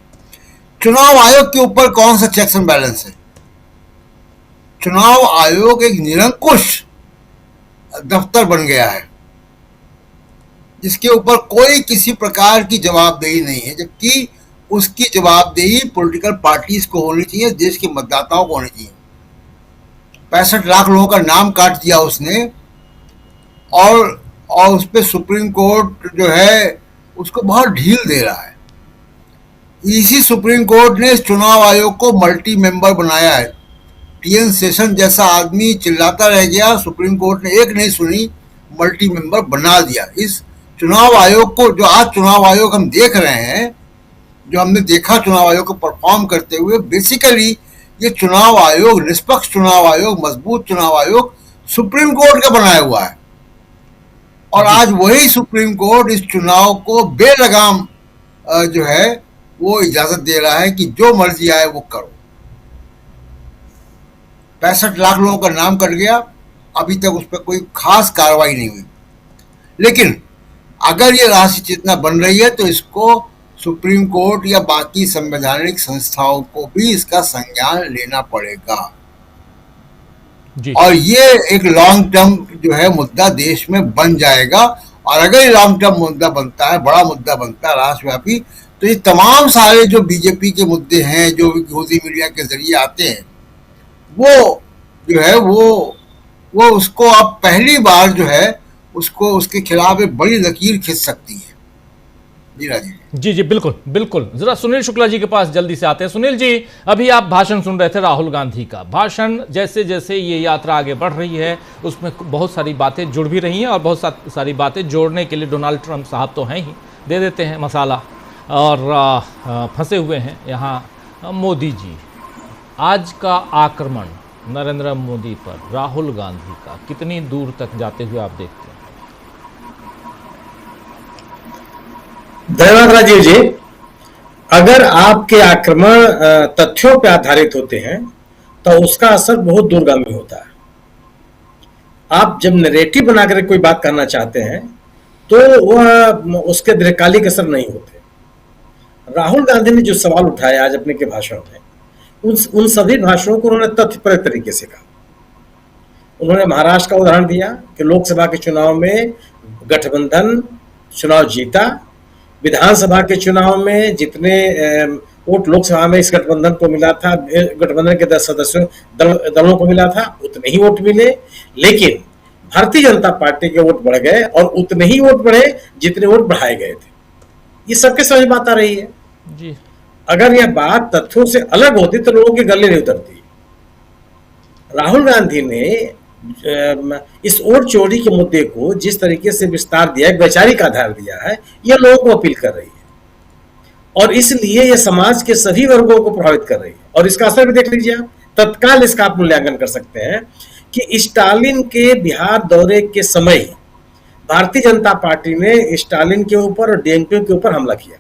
चुनाव आयोग के ऊपर कौन सा चेक्स एंड बैलेंस है? चुनाव आयोग एक निरंकुश दफ्तर बन गया है, जिसके ऊपर कोई किसी प्रकार की जवाबदेही नहीं है, जबकि उसकी जवाबदेही पॉलिटिकल पार्टीज को होनी चाहिए, देश के मतदाताओं को होनी चाहिए। 65 लाख लोगों का नाम काट दिया उसने, और उस पर सुप्रीम कोर्ट जो है उसको बहुत ढील दे रहा है। इसी सुप्रीम कोर्ट ने इस चुनाव आयोग को मल्टी मेंबर बनाया है। टीएन सेशन जैसा आदमी चिल्लाता रह गया, सुप्रीम कोर्ट ने एक नहीं सुनी, मल्टी मेंबर बना दिया इस चुनाव आयोग को। जो आज चुनाव आयोग हम देख रहे हैं, जो हमने देखा चुनाव आयोग को परफॉर्म करते हुए, बेसिकली ये चुनाव आयोग, निष्पक्ष चुनाव आयोग, मजबूत चुनाव आयोग सुप्रीम कोर्ट का बनाया हुआ है। और आज वही सुप्रीम कोर्ट इस चुनाव को बेलगाम जो है वो इजाजत दे रहा है कि जो मर्जी आए वो करो। 65 लाख लोगों का नाम कट गया, अभी तक उस पर कोई खास कार्रवाई नहीं हुई। लेकिन अगर ये राष्ट्रीय चेतना बन रही है तो इसको सुप्रीम कोर्ट या बाकी संवैधानिक संस्थाओं को भी इसका संज्ञान लेना पड़ेगा। और ये एक लॉन्ग टर्म जो है मुद्दा देश में बन जाएगा। और अगर ये लॉन्ग टर्म मुद्दा बनता है, बड़ा मुद्दा बनता है राष्ट्रव्यापी, तो ये तमाम सारे जो बीजेपी के मुद्दे हैं जो विरोधी मीडिया के जरिए आते हैं, वो जो है वो उसको अब पहली बार जो है उसको उसके खिलाफ एक बड़ी लकीर खींच सकती है। जी राजीव जी बिल्कुल बिल्कुल। जरा सुनील शुक्ला जी के पास जल्दी से आते हैं। सुनील जी, अभी आप भाषण सुन रहे थे राहुल गांधी का भाषण। जैसे जैसे ये यात्रा आगे बढ़ रही है उसमें बहुत सारी बातें जुड़ भी रही हैं और बहुत सारी बातें जोड़ने के लिए डोनाल्ड ट्रंप साहब तो हैं ही, दे देते हैं मसाला, और फंसे हुए हैं यहाँ मोदी जी। आज का आक्रमण नरेंद्र मोदी पर राहुल गांधी का कितनी दूर तक जाते हुए आप देखते हैं? धन्यवाद राजीव जी। अगर आपके आक्रमण तथ्यों पर आधारित होते हैं तो उसका असर बहुत दूरगामी होता है। आप जब नैरेटिव बनाकर कोई बात करना चाहते हैं तो वह उसके दीर्घकालिक असर नहीं होते। राहुल गांधी ने जो सवाल उठाया आज अपने के भाषण में, उन सभी भाषणों को उन्होंने तथ्यपरक तरीके से कहा। उन्होंने महाराष्ट्र का उदाहरण दिया कि लोकसभा के चुनाव में गठबंधन चुनाव जीता, विधानसभा के चुनाव में जितने वोट लोकसभा में इस गठबंधन को मिला था, गठबंधन के 10 सदस्यों दलों को मिला था, उतने ही वोट मिले। लेकिन भारतीय जनता पार्टी के वोट बढ़ गए और उतने ही वोट बढ़े जितने वोट बढ़ाए गए थे। ये सबके समझ बात आ रही है जी। अगर यह बात तथ्यों से अलग होती तो लोगों की गले नहीं उतरती। राहुल गांधी ने इस वोट चोरी के मुद्दे को जिस तरीके से विस्तार दिया, एक वैचारिक आधार दिया है, यह लोगों को अपील कर रही है और इसलिए यह समाज के सभी वर्गों को प्रभावित कर रही है। और इसका असर भी देख लीजिए आप, तत्काल इसका आप मूल्यांकन कर सकते हैं कि स्टालिन के बिहार दौरे के समय भारतीय जनता पार्टी ने स्टालिन के ऊपर और डीएमके के ऊपर हमला किया।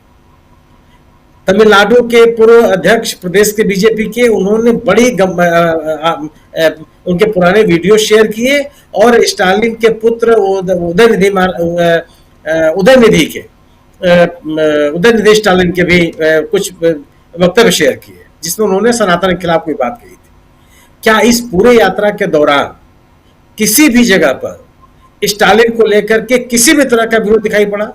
तमिलनाडु के पूर्व अध्यक्ष प्रदेश के बीजेपी के, उन्होंने बड़ी उनके पुराने वीडियो शेयर किए और स्टालिन के पुत्र उदयनिधि स्टालिन के भी कुछ वक्तव्य शेयर किए जिसमें उन्होंने सनातन के खिलाफ कोई बात कही थी। क्या इस पूरे यात्रा के दौरान किसी भी जगह पर स्टालिन को लेकर के किसी भी तरह का विरोध दिखाई पड़ा?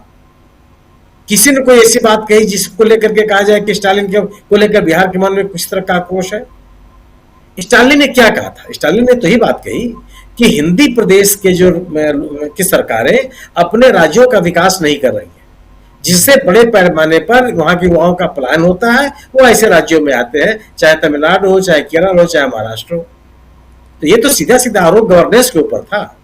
किसी ने कोई ऐसी बात कही जिसको लेकर के कहा जाए कि स्टालिन को लेकर बिहार के मन में कुछ तरह का आक्रोश है? स्टालिन ने क्या कहा था? स्टालिन ने तो ही बात कही कि हिंदी प्रदेश के की सरकारें अपने राज्यों का विकास नहीं कर रही है, जिससे बड़े पैमाने पर वहां के युवाओं का पलायन होता है, वो ऐसे राज्यों में आते हैं, चाहे तमिलनाडु हो, चाहे केरल हो, चाहे महाराष्ट्र हो। तो ये तो सीधा सीधा आरोप गवर्नेंस के ऊपर था।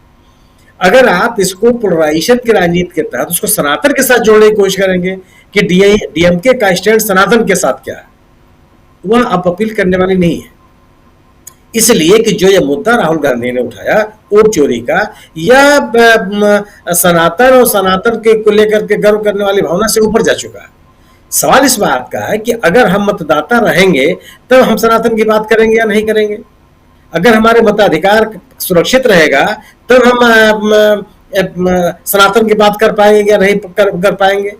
अगर आप इसको पोलराइजेशन की राजनीति के तहत उसको सनातन के साथ जोड़ने की कोशिश करेंगे कि डीएमके का स्टैंड सनातन के साथ क्या है, वह आप अपील करने वाली नहीं है। इसलिए कि जो यह मुद्दा राहुल गांधी ने उठाया वोट चोरी का, यह सनातन और सनातन के को लेकर के गर्व करने वाली भावना से ऊपर जा चुका है। सवाल इस बात का है कि अगर हम मतदाता रहेंगे तब हम सनातन की बात करेंगे या नहीं करेंगे। अगर हमारे मताधिकार सुरक्षित रहेगा तब हम सनातन की बात कर पाएंगे या नहीं कर पाएंगे।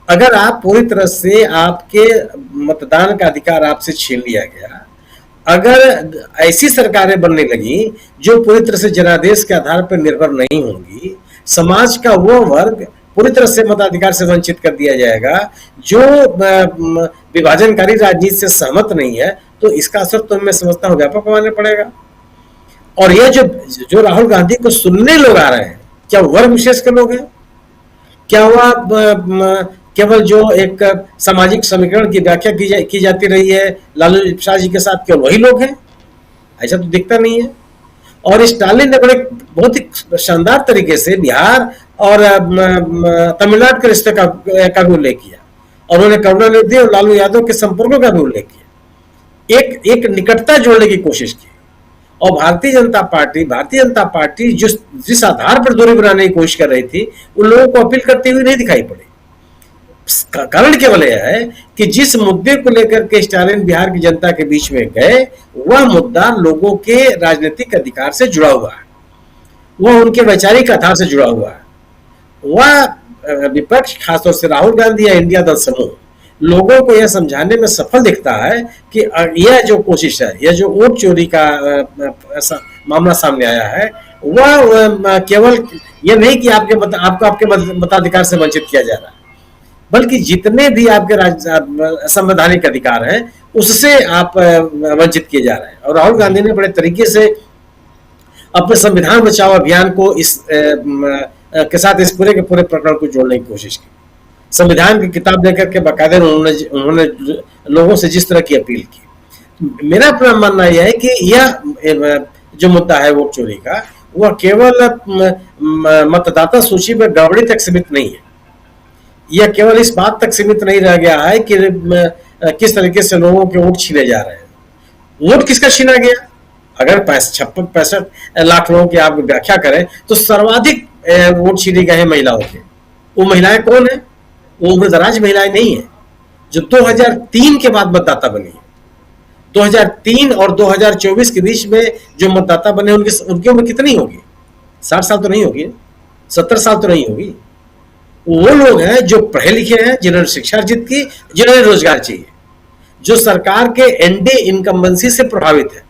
अगर आप पूरी तरह से आपके मतदान का अधिकार आपसे छीन लिया गया, अगर ऐसी सरकारें बनने लगी जो पूरी तरह से जनादेश के आधार पर निर्भर नहीं होंगी, समाज का वो वर्ग पूरी तरह से मताधिकार से वंचित कर दिया जाएगा जो विभाजनकारी राजनीति से सहमत नहीं है, तो इसका असर तो मैं समझता हूं व्यापक मानना पड़ेगा। और ये जो राहुल गांधी को सुनने लोग आ रहे हैं, क्या वर्ग विशेष के लोग हैं? क्या वह केवल जो एक सामाजिक समीकरण की व्याख्या की जाती रही है लालू प्रसाद जी के साथ, केवल वही लोग हैं? ऐसा तो दिखता नहीं है। और स्टालिन ने बहुत ही शानदार तरीके से बिहार और तमिलनाडु के रिश्ते का भी उल्लेख किया और उन्होंने करुणानिधि और लालू यादव के संपर्कों का भी उल्लेख किया, एक निकटता जोड़ने की कोशिश की। और भारतीय जनता पार्टी जिस आधार पर दूरी बनाने की कोशिश कर रही थी, उन लोगों को अपील करते हुए नहीं दिखाई पड़ी। कारण केवल यह है कि जिस मुद्दे को लेकर के स्टालिन बिहार की जनता के बीच में गए, वह मुद्दा लोगों के राजनीतिक अधिकार से जुड़ा हुआ है, वह उनके वैचारिक आधार से जुड़ा हुआ है। वह विपक्ष, खासतौर से राहुल गांधी या इंडिया दल समूह, लोगों को यह समझाने में सफल दिखता है कि यह जो कोशिश है, यह जो वोट चोरी का मामला सामने आया है, वह केवल यह नहीं कि आपके मताधिकार से वंचित किया जा रहा है, बल्कि जितने भी आपके संवैधानिक अधिकार हैं उससे आप वंचित किए जा रहे हैं। और राहुल गांधी ने बड़े तरीके से अपने संविधान बचाओ अभियान को के साथ इस पूरे के पूरे प्रकरण को जोड़ने की कोशिश की। संविधान की किताब लेकर के बाकायदा उन्होंने लोगों से जिस तरह की अपील की, मेरा अपना मानना यह है कि यह जो मुद्दा है वोट चोरी का, वह केवल मतदाता सूची में गड़बड़ी तक सीमित नहीं है। यह केवल इस बात तक सीमित नहीं रह गया है कि किस तरीके से लोगों के वोट छीने जा रहे हैं। वोट किसका छीना गया? अगर 65 लाख लोगों की आप व्याख्या करें तो सर्वाधिक वोट छीने गए हैं महिलाओं के। वो महिलाएं कौन है? वो उम्रदराज महिलाएं नहीं है जो 2003 के बाद मतदाता बनी है। 2003 और 2024 के बीच में जो मतदाता बने उनकी उम्र कितनी होगी? 60 साल तो नहीं होगी, 70 साल तो नहीं होगी। वो लोग हैं जो पढ़े लिखे हैं, जिन्होंने शिक्षा अर्जित की, जिन्होंने रोजगार चाहिए, जो सरकार के एनडीए इनकम्बेंसी से प्रभावित है,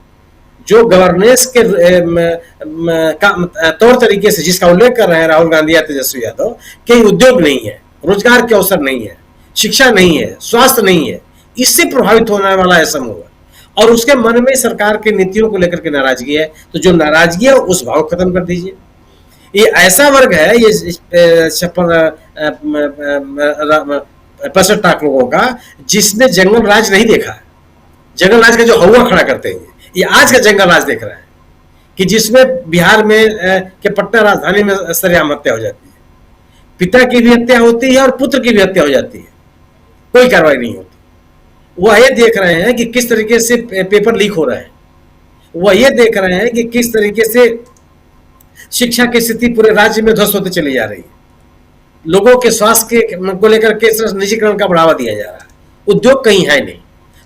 जो गवर्नेंस के तौर तरीके से जिसका उल्लेख कर रहे हैं राहुल गांधी या तेजस्वी यादव, कहीं उद्योग नहीं है, रोजगार के अवसर नहीं है, शिक्षा नहीं है, स्वास्थ्य नहीं है, इससे प्रभावित होने वाला है समूह और उसके मन में सरकार की नीतियों को लेकर के नाराजगी है। तो जो नाराजगी है उस भाव को खत्म कर दीजिए। ये ऐसा वर्ग है, ये 65 लोगों का जिसने जंगल राज नहीं देखा। जंगल राज का जो हवा खड़ा करते हैं ये आज का जंगल राज देख रहा है कि जिसमें बिहार में के पटना राजधानी में सरेआम हत्या हो जाती है, पिता की भी हत्या होती है और पुत्र की भी हत्या हो जाती है, कोई कार्रवाई नहीं होती। वह ये देख रहे हैं कि किस तरीके से पेपर लीक हो रहा है, वह ये देख रहे हैं कि किस तरीके से शिक्षा की स्थिति पूरे राज्य में ध्वस्त होती चली जा रही है, लोगों के स्वास्थ्य को लेकर के निजीकरण का बढ़ावा दिया जा रहा है, उद्योग कहीं है नहीं।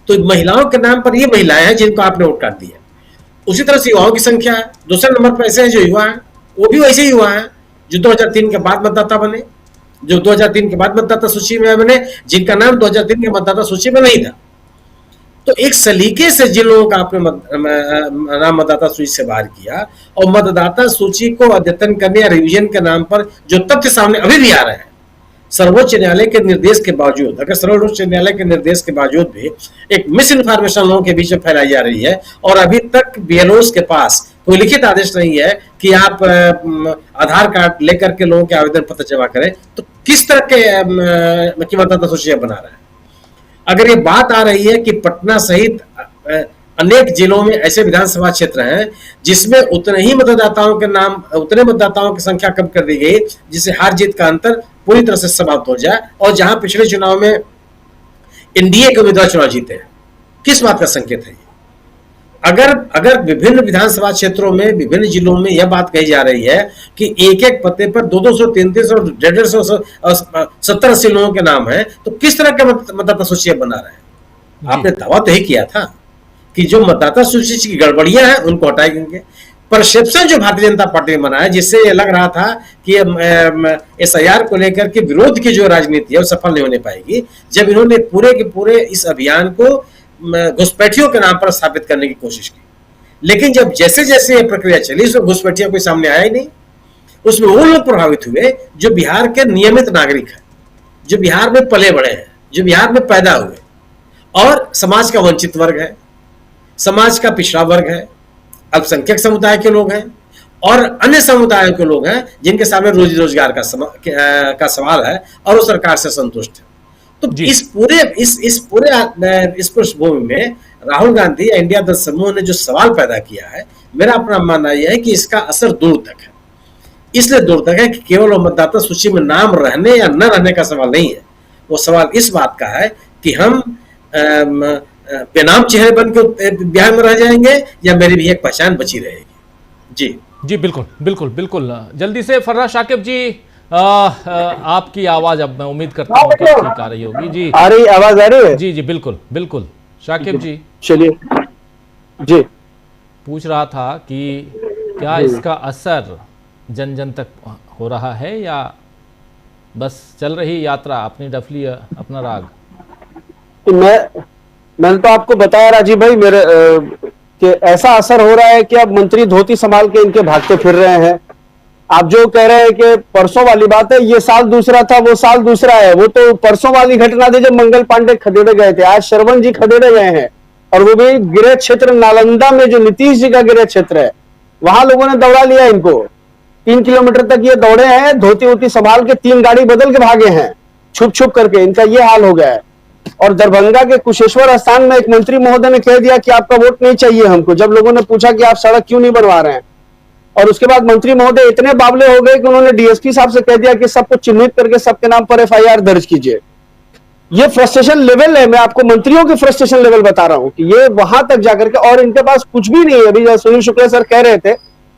तो महिलाओं के नाम पर ये महिलाएं हैं जिनको आपने वोट काट दिया। उसी तरह से युवाओं की संख्या है, दूसरे नंबर पर ऐसे हैं जो युवा हैं, वो भी वैसे युवा हैं जो 2003 के बाद मतदाता बने, जो 2003 के बाद मतदाता सूची में बने, जिनका नाम 2003 के मतदाता सूची में नहीं था। तो एक सलीके से जिन लोगों का आपने नाम मतदाता सूची से बाहर किया और मतदाता सूची को अद्यतन करने या रिवीजन के नाम पर जो तथ्य सामने अभी भी आ रहे हैं, सर्वोच्च न्यायालय के निर्देश के बावजूद, अगर सर्वोच्च न्यायालय के निर्देश के बावजूद भी एक मिस इन्फॉर्मेशन लोगों के बीच में फैलाई जा रही है और अभी तक बीएलओ के पास कोई लिखित आदेश नहीं है कि आप आधार कार्ड लेकर के लोगों के आवेदन पत्र जमा करें, तो किस तरह के मतदाता सूचियां बना रहे हैं। अगर ये बात आ रही है कि पटना सहित अनेक जिलों में ऐसे विधानसभा क्षेत्र हैं जिसमें उतने ही मतदाताओं के नाम, उतने मतदाताओं की संख्या कम कर दी गई जिससे हार जीत का अंतर पूरी तरह से समाप्त हो जाए, और जहां पिछले चुनाव में एनडीए के उम्मीदवार चुनाव जीते हैं, किस बात का संकेत है? अगर विभिन्न विधानसभा क्षेत्रों में, विभिन्न जिलों में यह बात कही जा रही है कि एक एक पते पर 200, 300 और 150, 70-80 लोगों के नाम है, तो किस तरह के मतदाता सूचियां बना रहे हैं? आपने दावा तो ही किया था कि जो मतदाता सूची की गड़बड़ियां हैं उनको हटाएंगे। परसेप्शन जो भारतीय जनता पार्टी ने बनाया, जिससे ये लग रहा था कि एसआईआर को लेकर के विरोध की जो राजनीति है वो सफल नहीं होने पाएगी, जब इन्होंने पूरे के पूरे इस अभियान को घुसपैठियों के नाम पर स्थापित करने की कोशिश की। लेकिन जब जैसे जैसे ये प्रक्रिया चली, उसमें घुसपैठियों कोई सामने आया ही नहीं। उसमें वो लोग प्रभावित हुए जो बिहार के नियमित नागरिक हैं, जो बिहार में पले बड़े हैं, जो बिहार में पैदा हुए, और समाज का वंचित वर्ग है, समाज का पिछड़ा वर्ग है, अल्पसंख्यक समुदाय के लोग हैं और अन्य समुदायों के लोग हैं जिनके सामने रोजी रोजगार का सवाल है और वो सरकार से संतुष्ट है। तो इस पृष्ठभूमि में राहुल गांधी या इंडिया दल समूह ने जो सवाल पैदा किया है, मेरा अपना मानना यह है कि इसका असर दूर तक है। इसलिए दूर तक है कि केवल मतदाता सूची में नाम रहने या न रहने का सवाल नहीं है, वो सवाल इस बात का है कि हम बेनाम चेहरे बन के बिहार में रह जाएंगे या मेरी भी एक पहचान बची रहेगी। जी बिल्कुल बिल्कुल बिल्कुल। जल्दी से फर्राज शाकिब जी, आपकी आवाज अब मैं उम्मीद करता हूँ कि ठीक आ रही होगी। जी आ रही, आवाज आ रही है? जी बिल्कुल बिल्कुल। शाकिब जी चलिए जी, पूछ रहा था कि क्या इसका असर जन जन तक हो रहा है या बस चल रही यात्रा अपनी डफली अपना राग? मैंने तो आपको बताया राजीव भाई, मेरे कि ऐसा असर हो रहा है कि अब मंत्री धोती संभाल के इनके भागते फिर रहे हैं। आप जो कह रहे हैं कि परसों वाली बात है, ये साल दूसरा था, वो साल दूसरा है। वो तो परसों वाली घटना थी जब मंगल पांडे खदेड़े गए थे, आज श्रवण जी खदेड़े गए हैं, और वो भी गृह क्षेत्र नालंदा में जो नीतीश जी का गृह क्षेत्र है, वहां लोगों ने दौड़ा लिया इनको। 3 किलोमीटर तक ये दौड़े हैं, धोती वोती संभाल के 3 गाड़ी बदल के भागे हैं, छुप छुप करके। इनका ये हाल हो गया है। और दरभंगा के कुशेश्वर स्थान में एक मंत्री महोदय ने कह दिया कि आपका वोट नहीं चाहिए हमको, जब लोगों ने पूछा कि आप सड़क क्यों नहीं बनवा रहे हैं। और उसके बाद मंत्री महोदय इतने बावले हो गए कि उन्होंने डीएसपी साहब से कह दिया कि सबको चिन्हित करके सबके नाम पर एफआईआर दर्ज कीजिए। ये फ्रस्ट्रेशन लेवल है, मैं आपको मंत्रियों की फ्रस्ट्रेशन लेवल बता रहा हूं कि ये वहां तक जाकर के, और इनके पास कुछ भी नहीं है। अभी सुनील शुक्ला सर कह रहे थे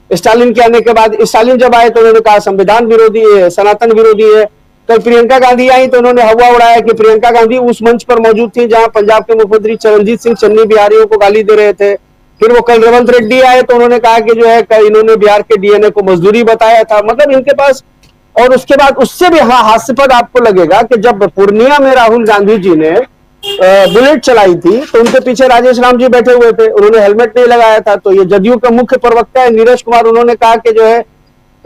स्टालिन के आने के बाद, स्टालिन जब आए तो उन्होंने कहा संविधान विरोधी है, सनातन विरोधी है। कल प्रियंका गांधी आई तो उन्होंने हवा उड़ाया कि प्रियंका गांधी उस मंच पर मौजूद थी जहां पंजाब के मुख्यमंत्री चरणजीत सिंह चन्नी बिहारियों को गाली दे रहे थे। फिर वो कल रेवंत रेड्डी आए तो उन्होंने कहा कि जो है इन्होंने बिहार के डीएनए को मजदूरी बताया था। मतलब इनके पास, और उसके बाद उससे भी हास्यास्पद आपको लगेगा कि जब पूर्णिया में राहुल गांधी जी ने बुलेट चलाई थी तो उनके पीछे राजेश राम जी बैठे हुए थे, उन्होंने हेलमेट नहीं लगाया था। तो ये जदयू का मुख्य प्रवक्ता है नीरज कुमार, उन्होंने कहा कि जो है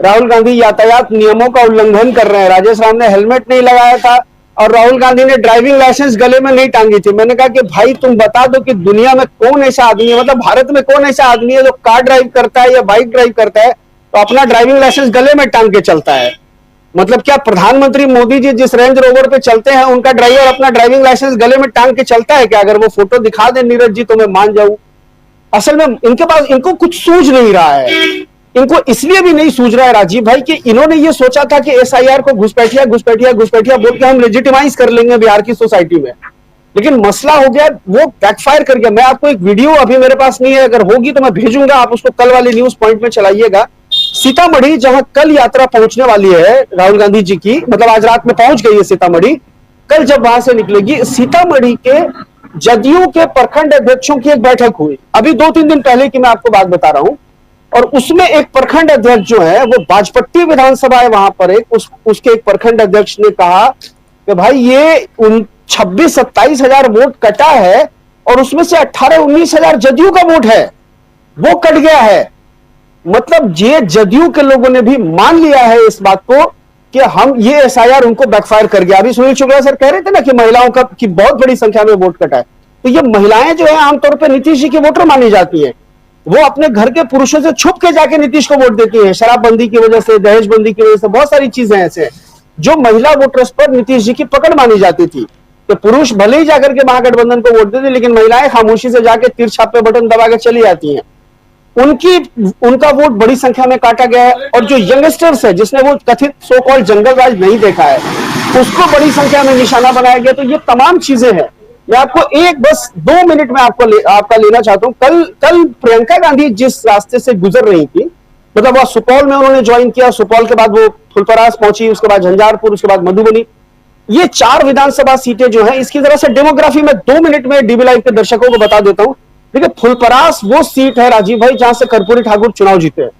राहुल गांधी यातायात नियमों का उल्लंघन कर रहे हैं। राजेश राम ने हेलमेट नहीं लगाया था और राहुल गांधी ने ड्राइविंग लाइसेंस गले में नहीं टांगी थी। मैंने कहा कि भाई तुम बता दो कि दुनिया में कौन ऐसा आदमी है, मतलब भारत में कौन ऐसा आदमी है जो कार ड्राइव करता है या बाइक ड्राइव करता है तो अपना ड्राइविंग लाइसेंस गले में टांग के चलता है। मतलब क्या प्रधानमंत्री मोदी जी जिस रेंज रोवर पे चलते हैं उनका ड्राइवर अपना ड्राइविंग लाइसेंस गले में टांग के चलता है क्या? अगर वो फोटो दिखा दे नीरज जी तो मैं मान जाऊं। असल में इनके पास, इनको कुछ सूझ नहीं रहा है। इनको इसलिए भी नहीं सूझ रहा है राजीव भाई कि इन्होंने ये सोचा था कि एसआईआर को घुसपैठिया बोल के हम लेजिटिमाइज कर लेंगे बिहार की सोसाइटी में, लेकिन मसला हो गया, वो बैकफायर कर गया। मैं आपको एक वीडियो अभी मेरे पास नहीं है, अगर होगी तो मैं भेजूंगा, आप उसको कल वाले न्यूज पॉइंट में चलाइएगा। सीतामढ़ी जहां कल यात्रा पहुंचने वाली है राहुल गांधी जी की, मतलब आज रात में पहुंच गई है सीतामढ़ी, कल जब वहां से निकलेगी, सीतामढ़ी के जदयू के प्रखंड अध्यक्षों की एक बैठक हुई अभी 2-3 दिन पहले की मैं आपको बात बता रहा हूं। और उसमें एक प्रखंड अध्यक्ष जो है वो बाजपट्टी विधानसभा है वहां पर उसके एक प्रखंड अध्यक्ष ने कहा कि भाई ये 26-27 हजार वोट कटा है और उसमें से 18-19 हजार जदयू का वोट है, वो कट गया है। मतलब ये जदयू के लोगों ने भी मान लिया है इस बात को कि हम ये एसआईआर उनको बैकफायर कर गया। अभी सुनील शुक्ला सर कह रहे थे ना कि महिलाओं का की बहुत बड़ी संख्या में वोट कटा है, तो ये महिलाएं जो है आमतौर पर नीतीश जी की वोटर मानी जाती है, वो अपने घर के पुरुषों से छुप के जाके नीतीश को वोट देती है। शराबबंदी की वजह से, दहेजबंदी की वजह से, बहुत सारी चीजें ऐसे हैं जो महिला वोटर्स पर नीतीश जी की पकड़ मानी जाती थी। तो पुरुष भले ही जाकर के महागठबंधन को वोट देते, लेकिन महिलाएं खामोशी से जाके तीर छाप पे बटन दबा के चली जाती हैं। उनका वोट बड़ी संख्या में काटा गया है। और जो यंगस्टर्स है जिसने वो कथित सो कॉल्ड जंगल राज नहीं देखा है, उसको बड़ी संख्या में निशाना बनाया गया। तो ये तमाम चीजें हैं। मैं आपको बस 2 मिनट में आपका लेना चाहता हूं। कल प्रियंका गांधी जिस रास्ते से गुजर रही थी, मतलब वह सुपौल में उन्होंने ज्वाइन किया, सुपौल के बाद वो फुलपरास पहुंची, उसके बाद झंझारपुर, उसके बाद मधुबनी, ये 4 विधानसभा सीटें जो हैं, इसकी जरा से डेमोग्राफी में 2 मिनट में डीबी लाइव के दर्शकों को बता देता हूं। देखिए फुलपरास वो सीट है राजीव भाई जहां से कर्पूरी ठाकुर चुनाव जीते हैं।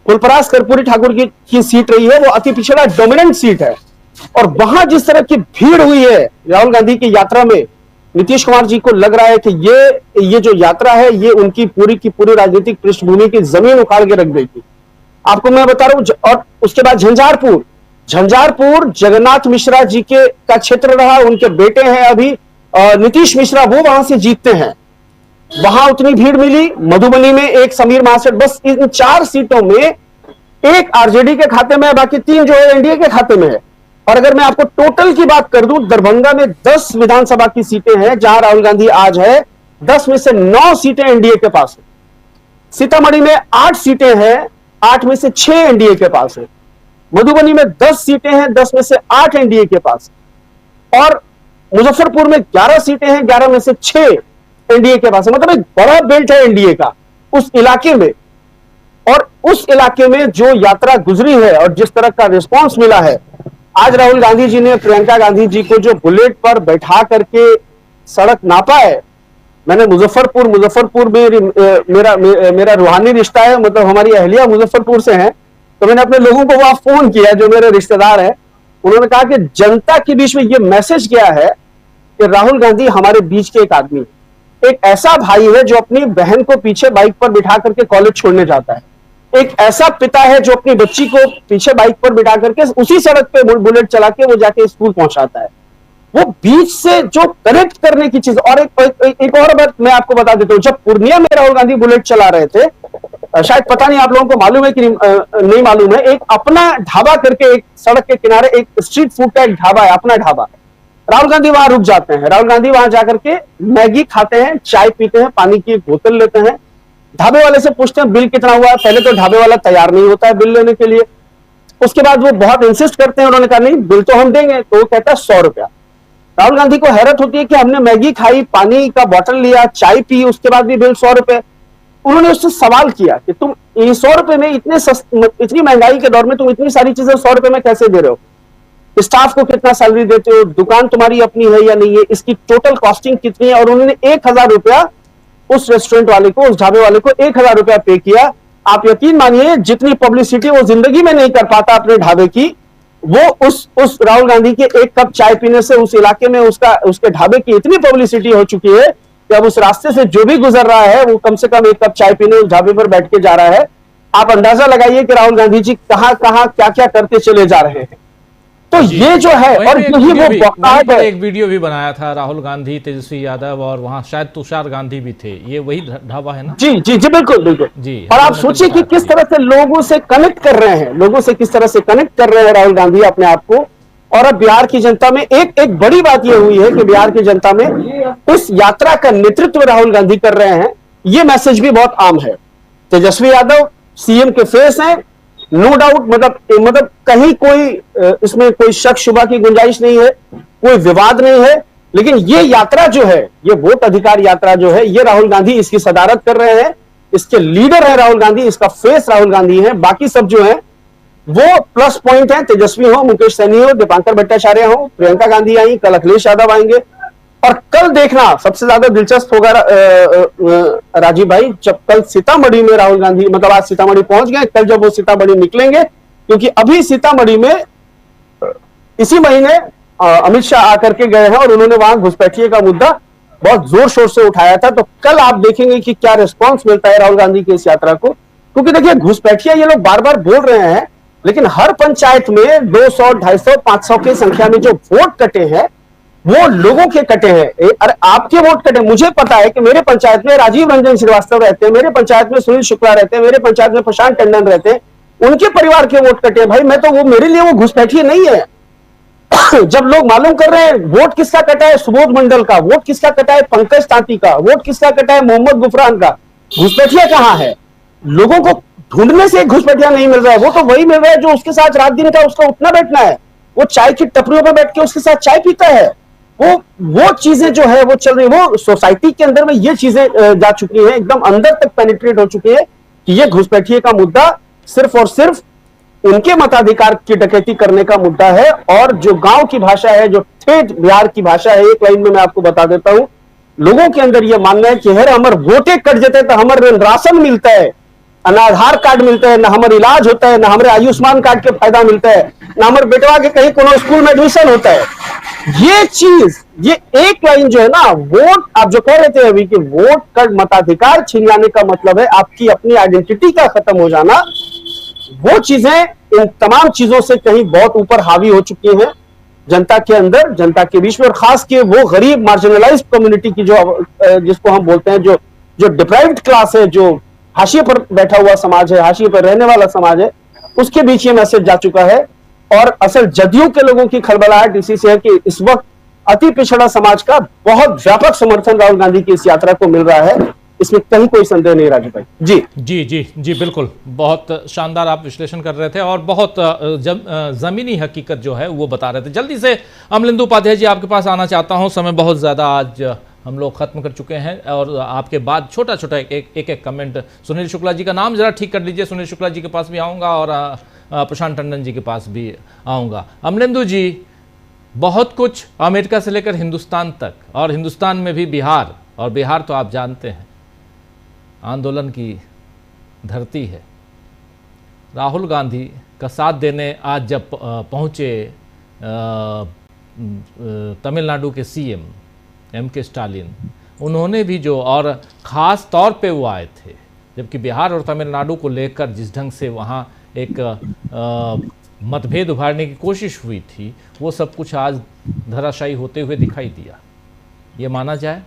फुलपरास कर्पूरी ठाकुर की सीट रही है, वो अति पिछड़ा डोमिनेंट सीट है। और वहां जिस तरह की भीड़ हुई है राहुल गांधी की यात्रा में, नीतीश कुमार जी को लग रहा है कि ये जो यात्रा है ये उनकी पूरी की पूरी राजनीतिक पृष्ठभूमि की जमीन उखाड़ के रख देगी। आपको मैं बता रहा हूं। और उसके बाद झंझारपुर जगन्नाथ मिश्रा जी का क्षेत्र रहा, उनके बेटे हैं अभी नीतीश मिश्रा, वो वहां से जीतते हैं, वहां उतनी भीड़ मिली। मधुबनी में एक समीर महासेठ, बस इन 4 सीटों में एक आरजेडी के खाते में है, बाकी 3 जो है एनडीए के खाते में है। और अगर मैं आपको टोटल की बात कर दूं, दरभंगा में 10 विधानसभा की सीटें हैं जहां राहुल गांधी आज है, 10 में से 9 सीटें एनडीए के पास है। सीतामढ़ी में 8 सीटें हैं, 8 में से 6 एनडीए के पास है। मधुबनी में 10 सीटें हैं, 10 में से 8 एनडीए के पास। और मुजफ्फरपुर में 11 सीटें हैं, 11 में से 6 एनडीए के पास है। मतलब एक बड़ा बेल्ट है एनडीए का उस इलाके में। और उस इलाके में जो यात्रा गुजरी है और जिस तरह का रिस्पांस मिला है, आज राहुल गांधी जी ने प्रियंका गांधी जी को जो बुलेट पर बैठा करके सड़क नापा है। मैंने मुजफ्फरपुर में मेरा रूहानी रिश्ता है, मतलब हमारी अहलिया मुजफ्फरपुर से है, तो मैंने अपने लोगों को वहां फोन किया जो मेरे रिश्तेदार हैं। उन्होंने कहा कि जनता के बीच में यह मैसेज गया है कि राहुल गांधी हमारे बीच के एक आदमी, एक ऐसा भाई है जो अपनी बहन को पीछे बाइक पर बिठा करके कॉलेज छोड़ने जाता है, एक ऐसा पिता है जो अपनी बच्ची को पीछे बाइक पर बिठा करके उसी सड़क पे बुलेट चला के वो जाके स्कूल पहुंचाता है। वो बीच से जो कनेक्ट करने की चीज। और एक और बात मैं आपको बता देता हूं, जब पूर्णिया में राहुल गांधी बुलेट चला रहे थे, शायद पता नहीं आप लोगों को मालूम है कि नहीं मालूम है, एक अपना ढाबा करके एक सड़क के किनारे एक स्ट्रीट फूड का एक ढाबा है, अपना ढाबा। राहुल गांधी वहां रुक जाते हैं, राहुल गांधी वहां जाकर के मैगी खाते हैं, चाय पीते हैं, पानी की एक बोतल लेते हैं, ढाबे वाले से पूछते हैं बिल कितना हुआ है। पहले तो ढाबे वाला तैयार नहीं होता है बिल लेने के लिए, उसके बाद वो बहुत इंसिस्ट करते हैं, उन्होंने कहा नहीं बिल तो हम देंगे, तो वो कहता है 100 रुपया। राहुल गांधी को हैरत होती है कि हमने मैगी खाई, पानी का बोतल लिया, चाय पी, उसके बाद भी बिल 100 रुपए। उन्होंने उससे सवाल किया कि तुम 100 रुपए में इतनी महंगाई के दौर में तुम इतनी सारी चीजें 100 रुपए में कैसे दे रहे हो, स्टाफ को कितना सैलरी देते हो, दुकान तुम्हारी अपनी है या नहीं है, इसकी टोटल कॉस्टिंग कितनी है। और उन्होंने 1000 रुपया उस रेस्टोरेंट वाले को, उस ढाबे वाले को 1000 रुपया पे किया। आप यकीन मानिए जितनी पब्लिसिटी वो जिंदगी में नहीं कर पाता अपने ढाबे की, वो उस राहुल गांधी के एक कप चाय पीने से उस इलाके में उसके ढाबे की इतनी पब्लिसिटी हो चुकी है कि अब उस रास्ते से जो भी गुजर रहा है वो कम से कम एक कप चाय पीने उस ढाबे पर बैठ के जा रहा है। आप अंदाजा लगाइए कि राहुल गांधी जी कहां कहां क्या क्या करते चले जा रहे हैं। तो ये जो है, और यही वो बौखलाहट है। एक वीडियो भी बनाया था राहुल गांधी, तेजस्वी यादव और वहां शायद तुषार गांधी भी थे। ये वही ढाबा है ना? जी जी जी, बिल्कुल बिल्कुल जी। और आप सोचिए कि किस तरह से लोगों से कनेक्ट कर रहे हैं, लोगों से किस तरह से कनेक्ट कर रहे हैं राहुल गांधी अपने आप को। और अब बिहार की जनता में एक बड़ी बात यह हुई है कि बिहार की जनता में उस यात्रा का नेतृत्व राहुल गांधी कर रहे हैं। ये मैसेज भी बहुत आम है। तेजस्वी यादव सीएम के फेस हैं, नो डाउट, मतलब कहीं कोई इसमें कोई शक शुबा की गुंजाइश नहीं है, कोई विवाद नहीं है। लेकिन ये यात्रा जो है, ये वोट अधिकार यात्रा जो है, ये राहुल गांधी इसकी सदारत कर रहे हैं। इसके लीडर है राहुल गांधी, इसका फेस राहुल गांधी है। बाकी सब जो है वो प्लस पॉइंट है। तेजस्वी हो, मुकेश सहनी हो, दीपांकर भट्टाचार्य हो, प्रियंका गांधी आई, कल अखिलेश यादव आएंगे। और कल देखना सबसे ज्यादा दिलचस्प होगा राजीव भाई, जब कल सीतामढ़ी में राहुल गांधी, मतलब आज सीतामढ़ी पहुंच गए, कल जब वो सीतामढ़ी निकलेंगे, क्योंकि अभी सीतामढ़ी में इसी महीने अमित शाह आकर के गए हैं और उन्होंने वहां घुसपैठिए का मुद्दा बहुत जोर शोर से उठाया था। तो कल आप देखेंगे कि क्या रिस्पॉन्स मिलता है राहुल गांधी की इस यात्रा को। क्योंकि देखिए, घुसपैठिया ये लोग बार बार बोल रहे हैं, लेकिन हर पंचायत में 200, 250, 500 की संख्या में जो वोट कटे हैं वो लोगों के कटे हैं। अरे आपके वोट कटे, मुझे पता है कि मेरे पंचायत में राजीव रंजन श्रीवास्तव रहते हैं, मेरे पंचायत में सुनील शुक्ला रहते हैं, मेरे पंचायत में प्रशांत टंडन रहते हैं, उनके परिवार के वोट कटे हैं। भाई मैं तो, वो मेरे लिए वो घुसपैठिए नहीं है। जब लोग मालूम कर रहे हैं वोट किसका कटा है, सुबोध मंडल का वोट किसका कटा है, पंकज तांती का वोट किसका कटा है, मोहम्मद गुफरान का, घुसपैठिया कहां है? लोगों को ढूंढने से एक घुसपैठिया नहीं मिल रहा है, वो तो वही मिल रहा है जो उसके साथ रात दिन का उसका उठना बैठना है। वो चाय की टपरियों पर बैठ के उसके साथ चाय पीता है। वो चीजें जो है वो चल रही, वो सोसाइटी के अंदर में ये चीजें जा चुकी हैं, एकदम अंदर तक पेनिट्रेट हो चुकी है कि ये घुसपैठिए का मुद्दा सिर्फ और सिर्फ उनके मताधिकार की डकैती करने का मुद्दा है। और जो गांव की भाषा है, जो ठेठ बिहार की भाषा है, एक लाइन में मैं आपको बता देता हूं, लोगों के अंदर यह मानना है कि हेर हमर वोटे कट जाते तो हमारे राशन मिलता है, ना आधार कार्ड मिलता है, ना हमारे इलाज होता है, ना हमारे आयुष्मान कार्ड के फायदा मिलता है, ना हमारे बेटवा के कहीं कोनो स्कूल में एडमिशन होता है। ये चीज, ये एक लाइन जो है ना, वोट, आप जो कह रहे थे अभी कि वोट का मताधिकार छीन जाने का मतलब है आपकी अपनी आइडेंटिटी का खत्म हो जाना। वो चीजें इन तमाम चीजों से कहीं बहुत ऊपर हावी हो चुकी हैं जनता के अंदर, जनता के बीच में। और खास के वो गरीब मार्जिनलाइज कम्युनिटी की जो, जिसको हम बोलते हैं, जो डिप्राइव्ड क्लास है, जो हाशिए पर बैठा हुआ समाज है, हाशिए पर रहने वाला समाज है, उसके बीच ये मैसेज जा चुका है। और असल जदयू के लोगों की खलबलाहट इसी से है कि इस वक्त अति पिछड़ा समाज का बहुत व्यापक समर्थन राहुल गांधी की इस यात्रा को मिल रहा है, इसमें कहीं कोई संदेह नहीं राजू भाई। जी जी जी जी, बिल्कुल, बहुत शानदार आप विश्लेषण कर रहे थे और बहुत जमीनी हकीकत जो है वो बता रहे थे। जल्दी से अमलेंदु उपाध्याय जी आपके पास आना चाहता हूं, समय बहुत ज्यादा आज हम लोग खत्म कर चुके हैं और आपके बाद छोटा छोटा एक कमेंट। सुनील शुक्ला जी का नाम जरा ठीक कर लीजिए, सुनील शुक्ला जी के पास भी आऊँगा और प्रशांत टंडन जी के पास भी आऊँगा। अमलेंदु जी, बहुत कुछ अमेरिका से लेकर हिंदुस्तान तक, और हिंदुस्तान में भी बिहार, और बिहार तो आप जानते हैं आंदोलन की धरती है। राहुल गांधी का साथ देने आज जब पहुँचे तमिलनाडु के सीएम M.K. स्टालिन, उन्होंने भी जो, और ख़ास तौर पे वो आए थे जबकि बिहार और तमिलनाडु को लेकर जिस ढंग से वहाँ एक मतभेद उभारने की कोशिश हुई थी, वो सब कुछ आज धराशायी होते हुए दिखाई दिया। ये माना जाए?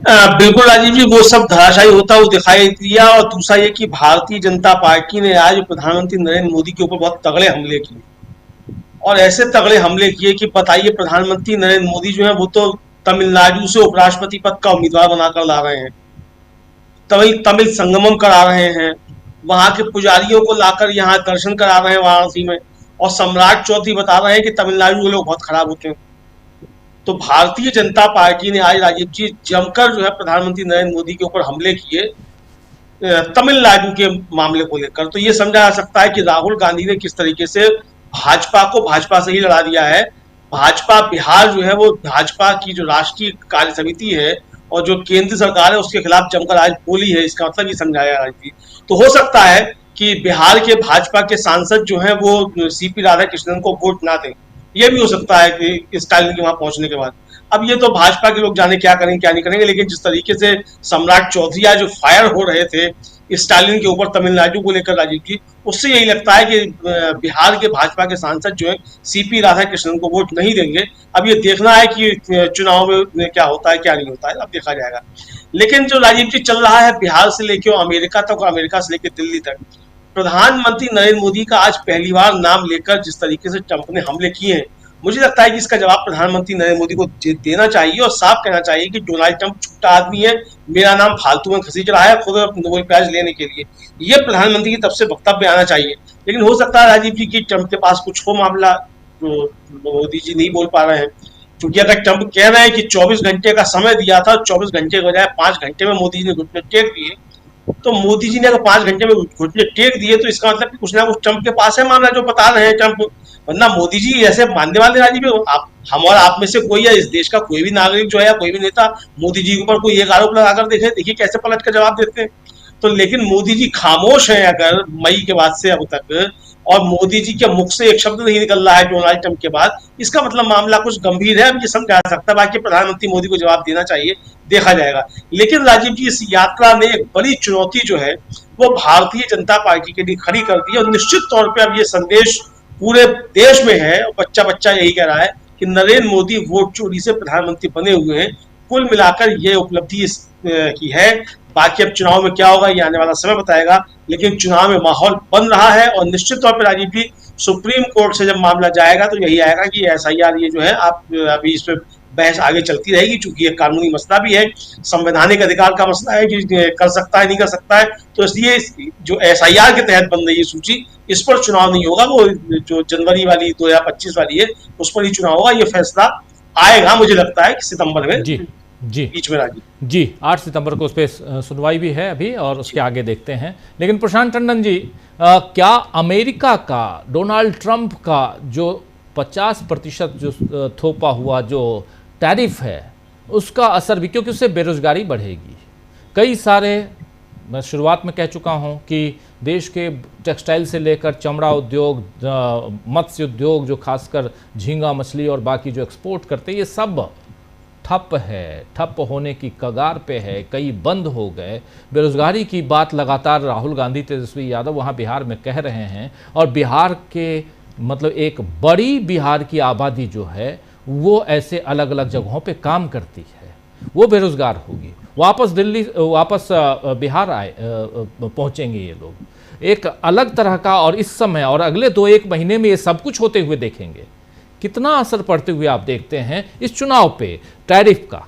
बिल्कुल राजीव जी, वो सब धराशायी होता हुआ दिखाई दिया। और दूसरा ये कि भारतीय जनता पार्टी ने आज प्रधानमंत्री नरेंद्र मोदी के ऊपर बहुत तगड़े हमले किए, और ऐसे तगड़े हमले किए कि बताइए, प्रधानमंत्री नरेंद्र मोदी जो है वो तो तमिलनाडु से उपराष्ट्रपति पद का उम्मीदवार बनाकर ला रहे हैं, तमिल संगमम करा रहे हैं, वहां के पुजारियों को लाकर यहाँ दर्शन करा रहे हैं वाराणसी में, और सम्राट चौधरी बता रहे हैं कि तमिलनाडु के लोग बहुत खराब होते हैं। तो भारतीय जनता पार्टी ने आज राजीव जी जमकर जो है प्रधानमंत्री नरेंद्र मोदी के ऊपर हमले किए तमिलनाडु के मामले को लेकर। तो ये समझा जा सकता है कि राहुल गांधी ने किस तरीके से भाजपा को भाजपा से ही लड़ा दिया है। भाजपा बिहार जो है वो भाजपा की जो राष्ट्रीय कार्य समिति है और जो केंद्र सरकार है उसके खिलाफ जमकर आज बोली है, इसका मतलब ये समझाया राजनीति। तो हो सकता है कि बिहार के भाजपा के सांसद जो हैं वो सीपी राधाकृष्णन को वोट ना दें। ये भी हो सकता है कि स्टालिन के वहां पहुंचने के बाद। अब ये तो भाजपा के लोग जाने क्या करेंगे क्या नहीं करेंगे, लेकिन जिस तरीके से सम्राट चौधरी आज जो फायर हो रहे थे स्टालिन के ऊपर तमिलनाडु को लेकर राजीव जी, उससे यही लगता है कि बिहार के भाजपा के सांसद जो है सीपी राधाकृष्णन को वोट नहीं देंगे। अब ये देखना है कि चुनाव में क्या होता है क्या नहीं होता है, अब देखा जाएगा। लेकिन जो राजीव जी चल रहा है बिहार से लेकर अमेरिका तक, अमेरिका से लेकर दिल्ली तक, प्रधानमंत्री नरेंद्र मोदी का आज पहली बार नाम लेकर जिस तरीके से ट्रंप ने हमले किए हैं, मुझे लगता है कि इसका जवाब प्रधानमंत्री नरेंद्र मोदी को देना चाहिए और साफ कहना चाहिए कि डोनाल्ड ट्रंप छूटा आदमी है, मेरा नाम फालतू में घसीट रहा है खुद नोबेल प्राइज लेने के लिए। ये प्रधानमंत्री की तरफ से वक्तव्य आना चाहिए। लेकिन हो सकता है राजीव जी की ट्रंप के पास कुछ हो मामला जो मोदी जी नहीं बोल पा रहे हैं, क्योंकि अगर ट्रंप कह रहे हैं कि 24 घंटे का समय दिया था, 24 घंटे के बजाय 5 घंटे में मोदी जी ने घुटने टेक दिए, तो मोदी जी ने अगर 5 घंटे में घुटने टेक दिए तो इसका मतलब कुछ ना कुछ ट्रंप के पास है मामला जो बता रहे हैं ट्रंप। वरना मोदी जी ऐसे मानने वाले राजीव, आप हम और आप में से कोई या इस देश का कोई भी नागरिक जो है या कोई भी नेता मोदी जी के ऊपर कोई एक आरोप लगाकर देखिए कैसे पलट कर जवाब देते हैं। तो लेकिन मोदी जी खामोश हैं अगर मई के बाद से अब तक, और मोदी जी के मुख से एक शब्द नहीं निकल रहा है डोनाल्ड ट्रंप के बाद, इसका मतलब मामला कुछ गंभीर है। अब ये समझा जा सकता है, बाकी प्रधानमंत्री मोदी को जवाब देना चाहिए, देखा जाएगा। लेकिन राजीव जी इस यात्रा ने एक बड़ी चुनौती जो है वो भारतीय जनता पार्टी के लिए खड़ी कर दी है, और निश्चित तौर पर अब ये संदेश पूरे देश में है और बच्चा बच्चा यही कह रहा है कि नरेंद्र मोदी वोट चोरी से प्रधानमंत्री बने हुए हैं। कुल मिलाकर ये उपलब्धि की है। बाकी अब चुनाव में क्या होगा ये आने वाला समय बताएगा, लेकिन चुनाव में माहौल बन रहा है। और निश्चित तौर पर राजीव जी सुप्रीम कोर्ट से जब मामला जाएगा तो यही आएगा कि SIR ये जो है आप अभी इस पर बहस आगे चलती रहेगी, चूंकि ये कानूनी मसला भी है, संवैधानिक अधिकार का मसला है कि कर सकता है नहीं कर सकता है। तो इसलिए जो SIR के तहत बन रही है सूची, इस पर चुनाव नहीं होगा, वो जो जनवरी वाली 2025 वाली है उस पर ही चुनाव होगा। ये फैसला आएगा मुझे लगता है कि सितंबर में जी बीच में राजीव जी 8 सितंबर को उस पर सुनवाई भी है अभी, और उसके आगे देखते हैं। लेकिन प्रशांत टंडन जी, क्या अमेरिका का डोनाल्ड ट्रंप का जो 50% जो थोपा हुआ जो टैरिफ है उसका असर भी, क्योंकि उससे बेरोजगारी बढ़ेगी। कई सारे, मैं शुरुआत में कह चुका हूं कि देश के टेक्सटाइल से लेकर चमड़ा उद्योग, मत्स्य उद्योग जो खासकर झींगा मछली और बाकी जो एक्सपोर्ट करते हैं, ये सब ठप है, ठप होने की कगार पे है, कई बंद हो गए। बेरोजगारी की बात लगातार राहुल गांधी, तेजस्वी यादव वहाँ बिहार में कह रहे हैं, और बिहार के मतलब एक बड़ी बिहार की आबादी जो है वो ऐसे अलग अलग जगहों पे काम करती है, वो बेरोजगार होगी। वापस दिल्ली, वापस बिहार आए पहुँचेंगे ये लोग, एक अलग तरह का। और इस समय और अगले 2-1 महीने में ये सब कुछ होते हुए देखेंगे। कितना असर पड़ते हुए आप देखते हैं इस चुनाव पे टैरिफ का?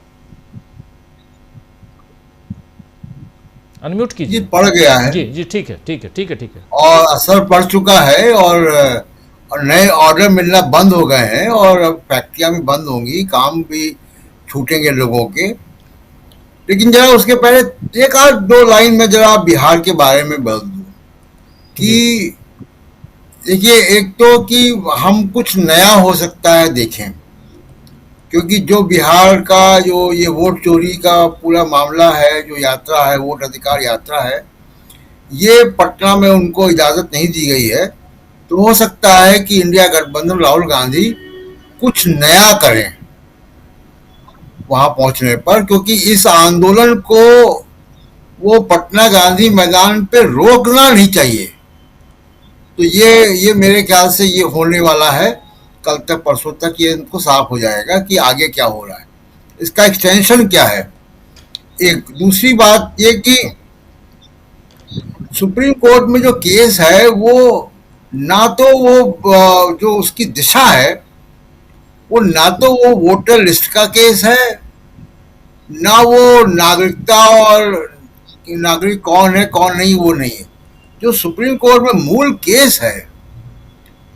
अनम्यूट कीजिए। पड़ गया है जी ठीक है ठीक है ठीक है ठीक है। और असर पड़ चुका है, और नए ऑर्डर मिलना बंद हो गए हैं, और अब फैक्ट्रियां भी बंद होंगी, काम भी छूटेंगे लोगों के। लेकिन जरा उसके पहले एक आध दो लाइन में जरा बिहार के बारे में बोल दूं कि देखिए, एक तो कि हम कुछ नया हो सकता है देखें, क्योंकि जो बिहार का जो ये वोट चोरी का पूरा मामला है, जो यात्रा है, वोट अधिकार यात्रा है, ये पटना में उनको इजाज़त नहीं दी गई है। तो हो सकता है कि इंडिया गठबंधन राहुल गांधी कुछ नया करें वहां पहुंचने पर, क्योंकि इस आंदोलन को वो पटना गांधी मैदान पे रोकना नहीं चाहिए। तो ये मेरे ख्याल से ये होने वाला है, कल तक परसों तक ये इनको साफ हो जाएगा कि आगे क्या हो रहा है, इसका एक्सटेंशन क्या है। एक दूसरी बात ये कि सुप्रीम कोर्ट में जो केस है वो ना तो वो जो उसकी दिशा है वो ना तो वो वोटर लिस्ट का केस है, ना वो नागरिकता और नागरिक कौन है कौन नहीं वो नहीं है। जो सुप्रीम कोर्ट में मूल केस है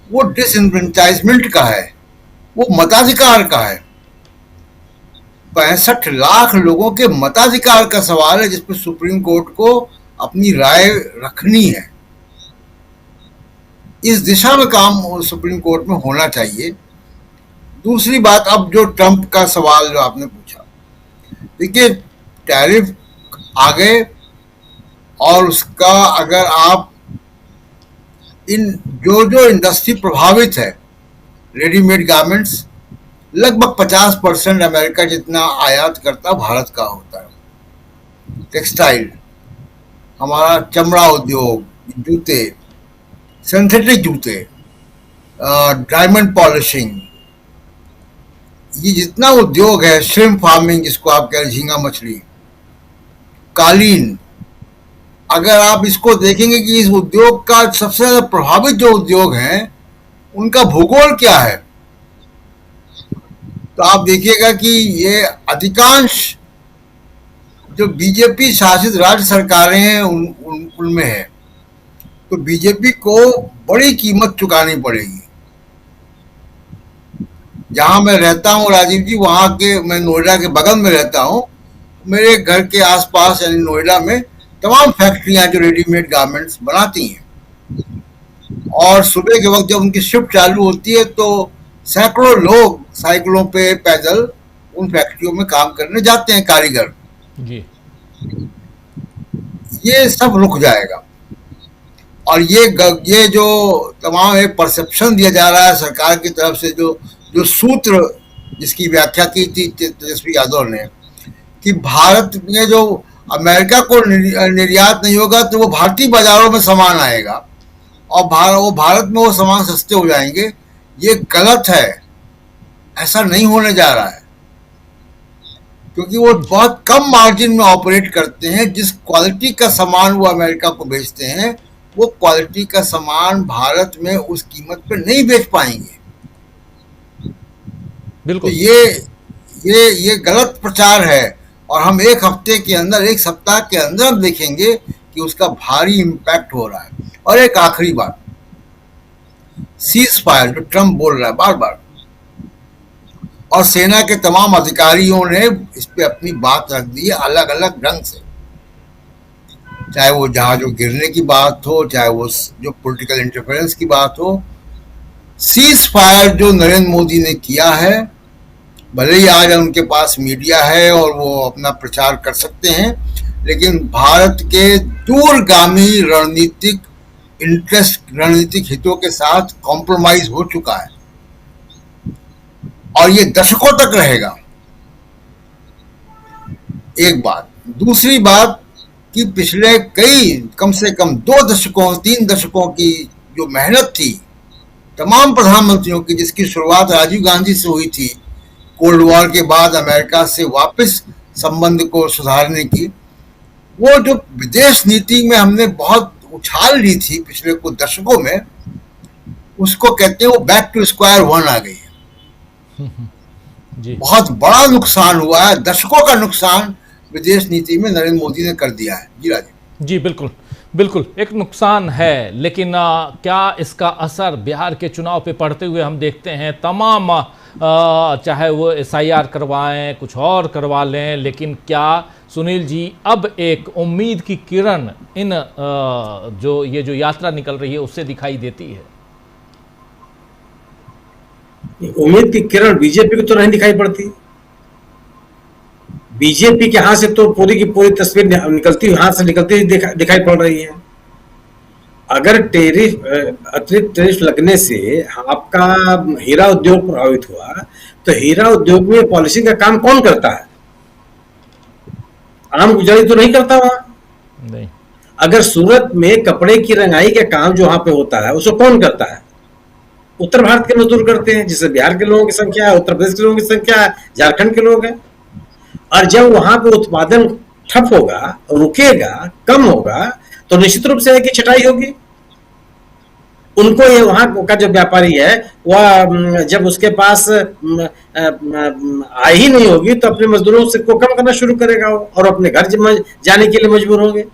वो डिसएनफ्रेंचाइजमेंट का है, वो मताधिकार का है। 65 लाख लोगों के मताधिकार का सवाल है, जिसपे सुप्रीम कोर्ट को अपनी राय रखनी है। इस दिशा में काम सुप्रीम कोर्ट में होना चाहिए। दूसरी बात, अब जो ट्रंप का सवाल जो आपने पूछा, देखिए टैरिफ आ गए, और उसका अगर आप इन जो इंडस्ट्री प्रभावित है, रेडीमेड गारमेंट्स, लगभग 50% अमेरिका जितना आयात करता भारत का होता है। टेक्सटाइल, हमारा चमड़ा उद्योग, जूते, सिंथेटिक जूते, डायमंड पॉलिशिंग, ये जितना उद्योग है, श्रिम्प फार्मिंग जिसको आप कह रहे हैं, झींगा मछली, कालीन, अगर आप इसको देखेंगे कि इस उद्योग का सबसे ज्यादा प्रभावित जो उद्योग हैं उनका भूगोल क्या है, तो आप देखिएगा कि ये अधिकांश जो बीजेपी शासित राज्य सरकारें हैं उनमें है। तो बीजेपी को बड़ी कीमत चुकानी पड़ेगी। जहां मैं रहता हूं राजीव जी, वहां के, मैं नोएडा के बगल में रहता हूं, मेरे घर के आसपास यानी नोएडा में तमाम फैक्ट्रियां जो रेडीमेड गारमेंट्स बनाती हैं, और सुबह के वक्त जब उनकी शिफ्ट चालू होती है तो सैकड़ों लोग साइकिलों पे पैदल उन फैक्ट्रियों में काम करने जाते हैं, कारीगर जी। ये सब रुक जाएगा। और ये जो तमाम एक परसेप्शन दिया जा रहा है सरकार की तरफ से, जो सूत्र जिसकी व्याख्या की थी तेजस्वी यादव ने, कि भारत में जो अमेरिका को निर्यात नहीं होगा तो वो भारतीय बाजारों में सामान आएगा और भारत में वो सामान सस्ते हो जाएंगे, ये गलत है। ऐसा नहीं होने जा रहा है, क्योंकि वो बहुत कम मार्जिन में ऑपरेट करते हैं। जिस क्वालिटी का सामान वो अमेरिका को बेचते हैं, वो क्वालिटी का सामान भारत में उस कीमत पे नहीं बेच पाएंगे। बिल्कुल। तो ये गलत प्रचार है, और हम एक हफ्ते के अंदर, एक सप्ताह के अंदर देखेंगे कि उसका भारी इम्पैक्ट हो रहा है। और एक आखिरी बात, सीज फायर जो ट्रम्प बोल रहा है बार बार, और सेना के तमाम अधिकारियों ने इस पे अपनी बात रख दी है अलग अलग ढंग से, चाहे वो जहाजों गिरने की बात हो, चाहे वो जो पॉलिटिकल इंटरफेरेंस की बात हो। सीज फायर जो नरेंद्र मोदी ने किया है, भले ही आज उनके पास मीडिया है और वो अपना प्रचार कर सकते हैं, लेकिन भारत के दूरगामी रणनीतिक हितों के साथ कॉम्प्रोमाइज हो चुका है, और ये दशकों तक रहेगा। एक बात। दूसरी बात कि पिछले कम से कम 2 दशकों 3 दशकों की जो मेहनत थी तमाम प्रधानमंत्रियों की, जिसकी शुरुआत राजीव गांधी से हुई थी, कोल्ड वॉर के बाद अमेरिका से वापस संबंध को सुधारने की, वो जो विदेश नीति में हमने बहुत उछाल ली थी पिछले कुछ दशकों में, उसको कहते हैं वो बैक टू स्क्वायर वन आ गई है। जी। बहुत बड़ा नुकसान हुआ है, दशकों का नुकसान विदेश नीति में नरेंद्र मोदी ने कर दिया है। जी राजीव जी। बिल्कुल बिल्कुल, एक नुकसान है, लेकिन क्या इसका असर बिहार के चुनाव पे पड़ते हुए हम देखते हैं? तमाम चाहे वो SIR करवाएं, कुछ और करवा लें, लेकिन क्या सुनील जी अब एक उम्मीद की किरण इन जो यात्रा निकल रही है उससे दिखाई देती है? उम्मीद की किरण बीजेपी को तो नहीं दिखाई पड़ती। बीजेपी के हाथ से तो पूरी की पूरी तस्वीर हाथ से निकलती दिखाई पड़ रही है। अगर अतिरिक्त टैरिफ लगने से आपका हीरा उद्योग प्रभावित हुआ, तो हीरा उद्योग में पॉलिशिंग का काम कौन करता है? आम गुजारी तो नहीं करता वहां। नहीं। अगर सूरत में कपड़े की रंगाई का काम जो वहां पे होता है, उसको कौन करता है? उत्तर भारत के मजदूर करते हैं, जिससे बिहार के लोगों की संख्या है, उत्तर प्रदेश के लोगों की संख्या है, झारखंड के लोग हैं। और जब वहां पे उत्पादन ठप होगा, रुकेगा, कम होगा, तो निश्चित रूप से है कि छटाई होगी। उनको ये वहां का जो व्यापारी है वह जब उसके पास आय ही नहीं होगी तो अपने मजदूरों से को कम करना शुरू करेगा और अपने घर जाने के लिए मजबूर होंगे।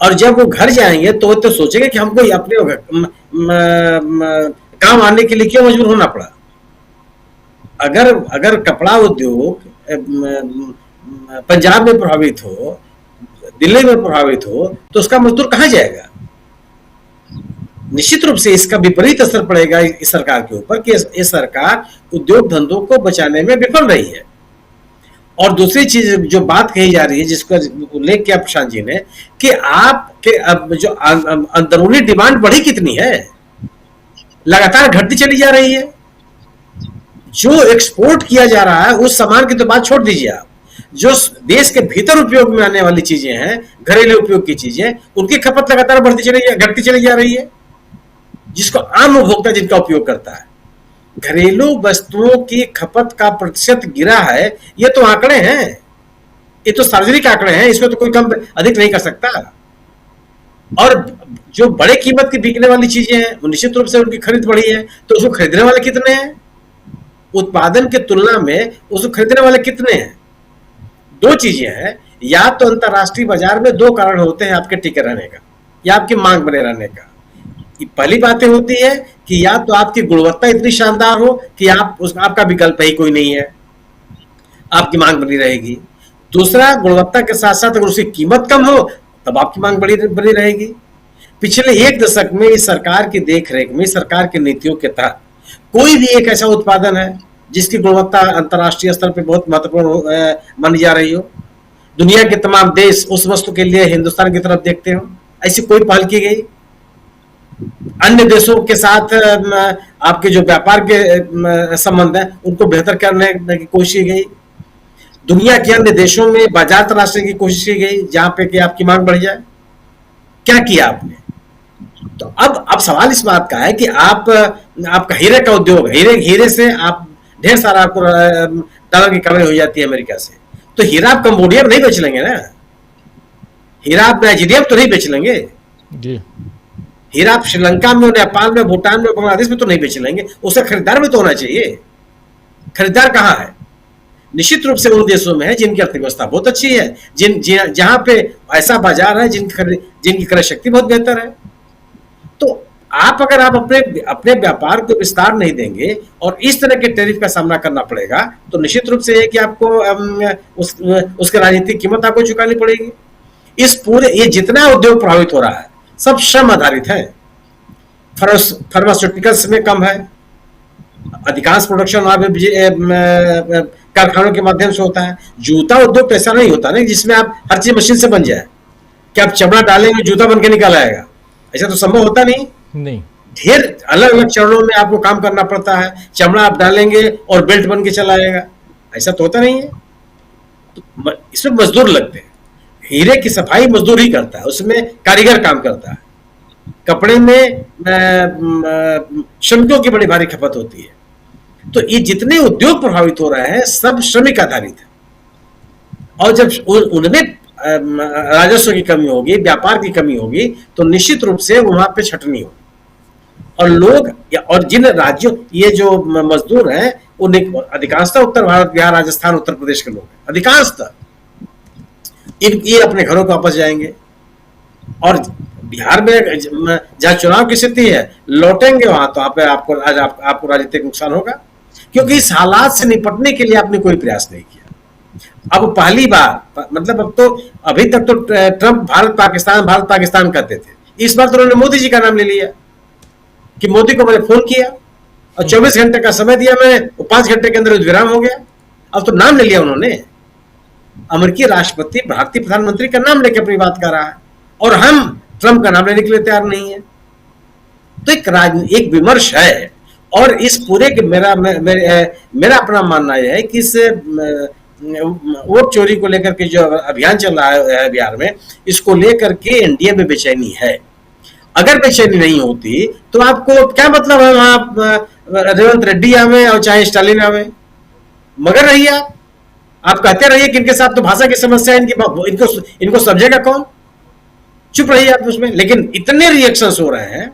और जब वो घर जाएंगे तो सोचेंगे कि हमको अपने काम आने के लिए क्यों मजबूर होना पड़ा। अगर कपड़ा उद्योग पंजाब में प्रभावित हो, दिल्ली में प्रभावित हो, तो उसका मजदूर कहां जाएगा? निश्चित रूप से इसका विपरीत असर पड़ेगा इस सरकार के ऊपर कि ये सरकार उद्योग धंधों को बचाने में विफल रही है। और दूसरी चीज जो बात कही जा रही है, जिसका उल्लेख किया प्रशांत जी ने, कि आप कि अब जो अंदरूनी डिमांड बढ़ी कितनी है, लगातार घटती चली जा रही है। जो एक्सपोर्ट किया जा रहा है उस सामान की तो बात छोड़ दीजिए आप, जो देश के भीतर उपयोग में आने वाली चीजें हैं, घरेलू उपयोग की चीजें, उनकी खपत लगातार घटती चली जा रही है, जिसको आम उपभोक्ता जिनका उपयोग करता है। घरेलू वस्तुओं की खपत का प्रतिशत गिरा है, ये तो आंकड़े हैं, ये तो सार्वजनिक आंकड़े हैं, इसमें तो कोई कम अधिक नहीं कर सकता। और जो बड़े कीमत की बिकने वाली चीजें हैं वो निश्चित रूप से उनकी खरीद बढ़ी है, तो उसको खरीदने वाले कितने हैं? उत्पादन की तुलना में उसको खरीदने वाले कितने हैं? दो चीजें हैं, या तो अंतरराष्ट्रीय बाजार में दो कारण होते हैं आपके टिके रहने का या आपकी मांग बने रहने का। पहली बातें होती है कि या तो आपकी गुणवत्ता इतनी शानदार हो कि आपका विकल्प ही कोई नहीं है, आपकी मांग बनी रहेगी। दूसरा, गुणवत्ता के साथ साथ अगर उसकी कीमत कम हो तब आपकी मांग बनी रहेगी। पिछले एक दशक में इस सरकार की देखरेख में, सरकार की नीतियों के तहत कोई भी एक ऐसा उत्पादन है जिसकी गुणवत्ता अंतर्राष्ट्रीय स्तर पर बहुत महत्वपूर्ण मानी जा रही हो, दुनिया के तमाम देश उस वस्तु के लिए हिंदुस्तान की तरफ देखते हो, ऐसी कोई पहल की गई? अन्य देशों के साथ आपके जो व्यापार के संबंध है उनको बेहतर करने की कोशिश की गई? दुनिया के अन्य देशों में बाजार तलाशने की कोशिश की गई जहां पे कि आपकी मांग बढ़ जाए? क्या किया आपने? तो अब सवाल इस बात का है कि आपका हीरे का उद्योग, हीरे से आप ढेर सारा आपको डॉलर की कमाई हो जाती है अमेरिका से, तो हीरा आप कंबोडिया में नहीं बेच लेंगे ना, हीरा आप नाइजीरिया में तो नहीं बेच लेंगे जी, हीरा आप श्रीलंका में, नेपाल में, भूटान में, बांग्लादेश में तो नहीं बेच लेंगे, उसका खरीदार भी तो होना चाहिए। खरीदार कहाँ है? निश्चित रूप से उन देशों में है जिनकी अर्थव्यवस्था बहुत अच्छी है, जहां पे ऐसा बाजार है जिनकी क्रय शक्ति बहुत बेहतर है। तो अगर आप अपने व्यापार को विस्तार नहीं देंगे और इस तरह के टैरिफ का सामना करना पड़ेगा, तो निश्चित रूप से है कि आपको उसके राजनीतिक कीमत आपको चुकानी पड़ेगी। ये जितना उद्योग प्रभावित हो रहा है सब श्रम आधारित है। फार्मास्यूटिकल्स में कम है, अधिकांश प्रोडक्शन वहां पे कारखानों के माध्यम से होता है। जूता उद्योग तो ऐसा नहीं होता ना जिसमें आप हर चीज मशीन से बन जाए, कि आप चमड़ा डालेंगे जूता बन के निकल आएगा, ऐसा तो संभव होता नहीं। ढेर अलग अलग चरणों में आपको काम करना पड़ता है। चमड़ा आप डालेंगे और बेल्ट बन के चला आएगा, ऐसा तो होता नहीं है। तो इसमें मजदूर लगते हैं, हीरे की सफाई मजदूर ही करता है, उसमें कारीगर काम करता है। कपड़े में श्रमिकों की बड़ी भारी खपत होती है। तो ये जितने उद्योग प्रभावित हो रहे हैं सब श्रमिक आधारित है, और जब उनमें राजस्व की कमी होगी, व्यापार की कमी होगी, तो निश्चित रूप से वहां पे छटनी होगी। और लोग और जिन राज्यों, ये जो मजदूर हैं उन्हें अधिकांशतः उत्तर भारत, बिहार, राजस्थान, उत्तर प्रदेश के लोग हैं अधिकांशतः, ये अपने घरों को वापस जाएंगे। और बिहार में जहां चुनाव की स्थिति है, लौटेंगे वहां तो आपको राजनीतिक नुकसान होगा, क्योंकि इस हालात से निपटने के लिए आपने कोई प्रयास नहीं किया। अब पहली बार, मतलब अब तो अभी तक तो ट्रंप भारत पाकिस्तान कहते थे, इस बार तो उन्होंने मोदी जी का नाम ले लिया कि मोदी को मैंने फोन किया और 24 घंटे का समय दिया मैंने, 5 घंटे के अंदर विराम हो गया। अब तो नाम ले लिया उन्होंने, अमेरिकी राष्ट्रपति भारतीय प्रधानमंत्री का नाम लेकर अपनी बात कर रहा है, और हम ट्रंप का नाम लेने के लिए तैयार नहीं है। तो एक विमर्श है। और इस पूरे के मेरा अपना मानना यह है कि इस वोट चोरी को लेकर के जो अभियान चल रहा है बिहार में, इसको लेकर के एनडीए में बेचैनी है। अगर बेचैनी नहीं होती तो आपको क्या मतलब है वहां रेवंत रेड्डी आवे और चाहे स्टालिन आवे, मगर रहिए आप कहते रहिए कि इनके साथ तो भाषा की समस्या है, इनको समझेगा कौन, चुप रहिए आप उसमें। लेकिन इतने रिएक्शंस हो रहे हैं,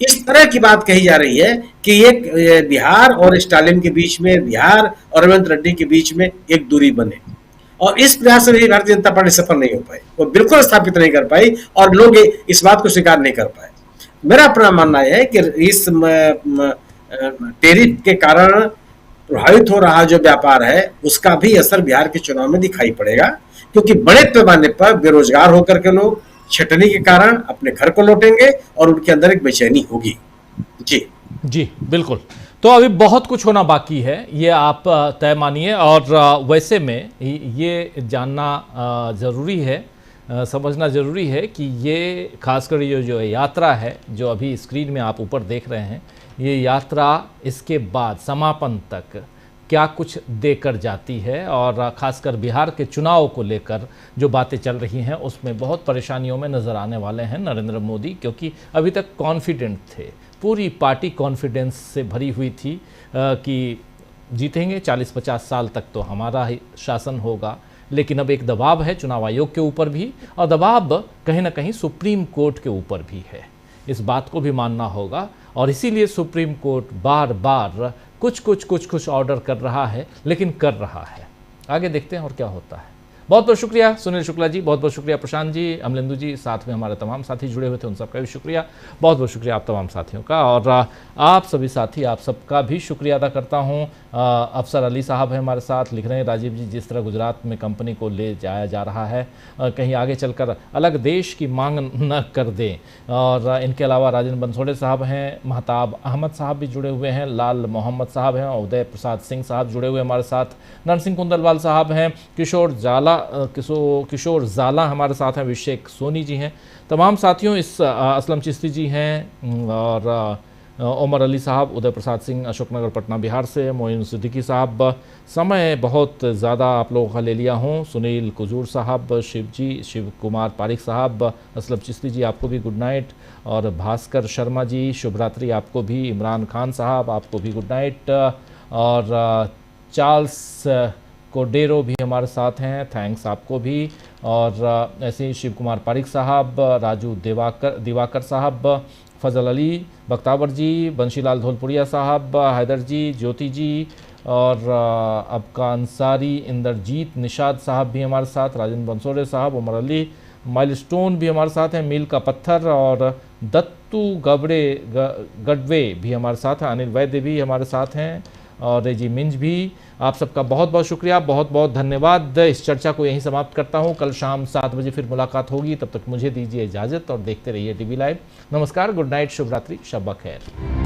इस तरह की बात कही जा रही है कि एक बिहार और स्टालिन के बीच में, बिहार और रेवंत रेड्डी के बीच में एक दूरी बने, और इस प्रयास में भारतीय जनता पार्टी सफल नहीं हो पाई, वो बिल्कुल स्थापित नहीं कर पाई, और लोग इस बात को स्वीकार नहीं कर पाए। मेरा अपना मानना यह है कि इस टैरिफ के कारण प्रभावित हो रहा जो व्यापार है उसका भी असर बिहार के चुनाव में दिखाई पड़ेगा, क्योंकि बड़े पैमाने पर बेरोजगार होकर के लोग छटनी के कारण अपने घर को लौटेंगे और उनके अंदर एक बेचैनी होगी। जी बिल्कुल। तो अभी बहुत कुछ होना बाकी है, ये आप तय मानिए। और वैसे में ये जानना ज़रूरी है समझना ज़रूरी है कि ये खासकर ये जो यात्रा है जो अभी स्क्रीन में आप ऊपर देख रहे हैं, ये यात्रा इसके बाद समापन तक क्या कुछ देकर जाती है। और खासकर बिहार के चुनाव को लेकर जो बातें चल रही हैं उसमें बहुत परेशानियों में नज़र आने वाले हैं नरेंद्र मोदी, क्योंकि अभी तक कॉन्फिडेंट थे, पूरी पार्टी कॉन्फिडेंस से भरी हुई थी कि जीतेंगे, 40-50 साल तक तो हमारा ही शासन होगा। लेकिन अब एक दबाव है चुनाव आयोग के ऊपर भी, और दबाव कहीं ना कहीं सुप्रीम कोर्ट के ऊपर भी है, इस बात को भी मानना होगा। और इसीलिए सुप्रीम कोर्ट बार बार कुछ ऑर्डर कर रहा है, लेकिन कर रहा है। आगे देखते हैं और क्या होता है। बहुत बहुत शुक्रिया सुनील शुक्ला जी, बहुत बहुत शुक्रिया प्रशांत जी, अमलेंदु जी, साथ में हमारे तमाम साथी जुड़े हुए थे, उन सबका भी शुक्रिया। बहुत बहुत शुक्रिया आप तमाम साथियों का, और आप सभी साथी, आप सबका भी शुक्रिया अदा करता हूं। अफसर अली साहब हैं हमारे साथ, लिख रहे हैं राजीव जी, जिस तरह गुजरात में कंपनी को ले जाया जा रहा है कहीं आगे चलकर अलग देश की मांग न कर दें। और इनके अलावा राजेंद्र बनसोड़े साहब हैं, महताब अहमद साहब भी जुड़े हुए हैं, लाल मोहम्मद साहब हैं, उदय प्रसाद सिंह साहब जुड़े हुए हमारे साथ, नरसिंह कुंदलवाल साहब हैं, किशोर ज़ाला हमारे साथ हैं, अभिषेक सोनी जी हैं, तमाम साथियों, इस असलम चिश्ती जी हैं, और उमर अली साहब, उदय प्रसाद सिंह अशोकनगर पटना बिहार से, मोइन सिद्दीकी साहब, समय बहुत ज़्यादा आप लोगों का ले लिया हूँ, सुनील कुजूर साहब, शिव कुमार पारिक साहब, असलम चिश्ती जी आपको भी गुड नाइट, और भास्कर शर्मा जी शुभ रात्रि आपको भी, इमरान खान साहब आपको भी गुड नाइट, और चार्ल्स कोडेरो भी हमारे साथ हैं, थैंक्स आपको भी, और ऐसे ही शिव कुमार पारिक साहब, राजू दिवाकर साहब, फजल अली बख्तावर जी, बंशीलाल धौलपुरिया साहब, हैदर जी, ज्योति जी, और अबका अंसारी, इंद्रजीत निषाद साहब भी हमारे साथ, राजेंद्र बनसोड़े साहब, उमर अली, माइलस्टोन भी हमारे साथ हैं, मील का पत्थर, और दत्तू गडवे भी हमारे साथ हैं, अनिल वैद्य भी हमारे साथ हैं, और रेजी मिंज भी। आप सबका बहुत बहुत शुक्रिया, बहुत बहुत धन्यवाद। इस चर्चा को यहीं समाप्त करता हूं, कल शाम 7 बजे फिर मुलाकात होगी, तब तक मुझे दीजिए इजाज़त और देखते रहिए टीवी लाइव। नमस्कार, गुड नाइट, शुभ रात्रि, शब ब खैर।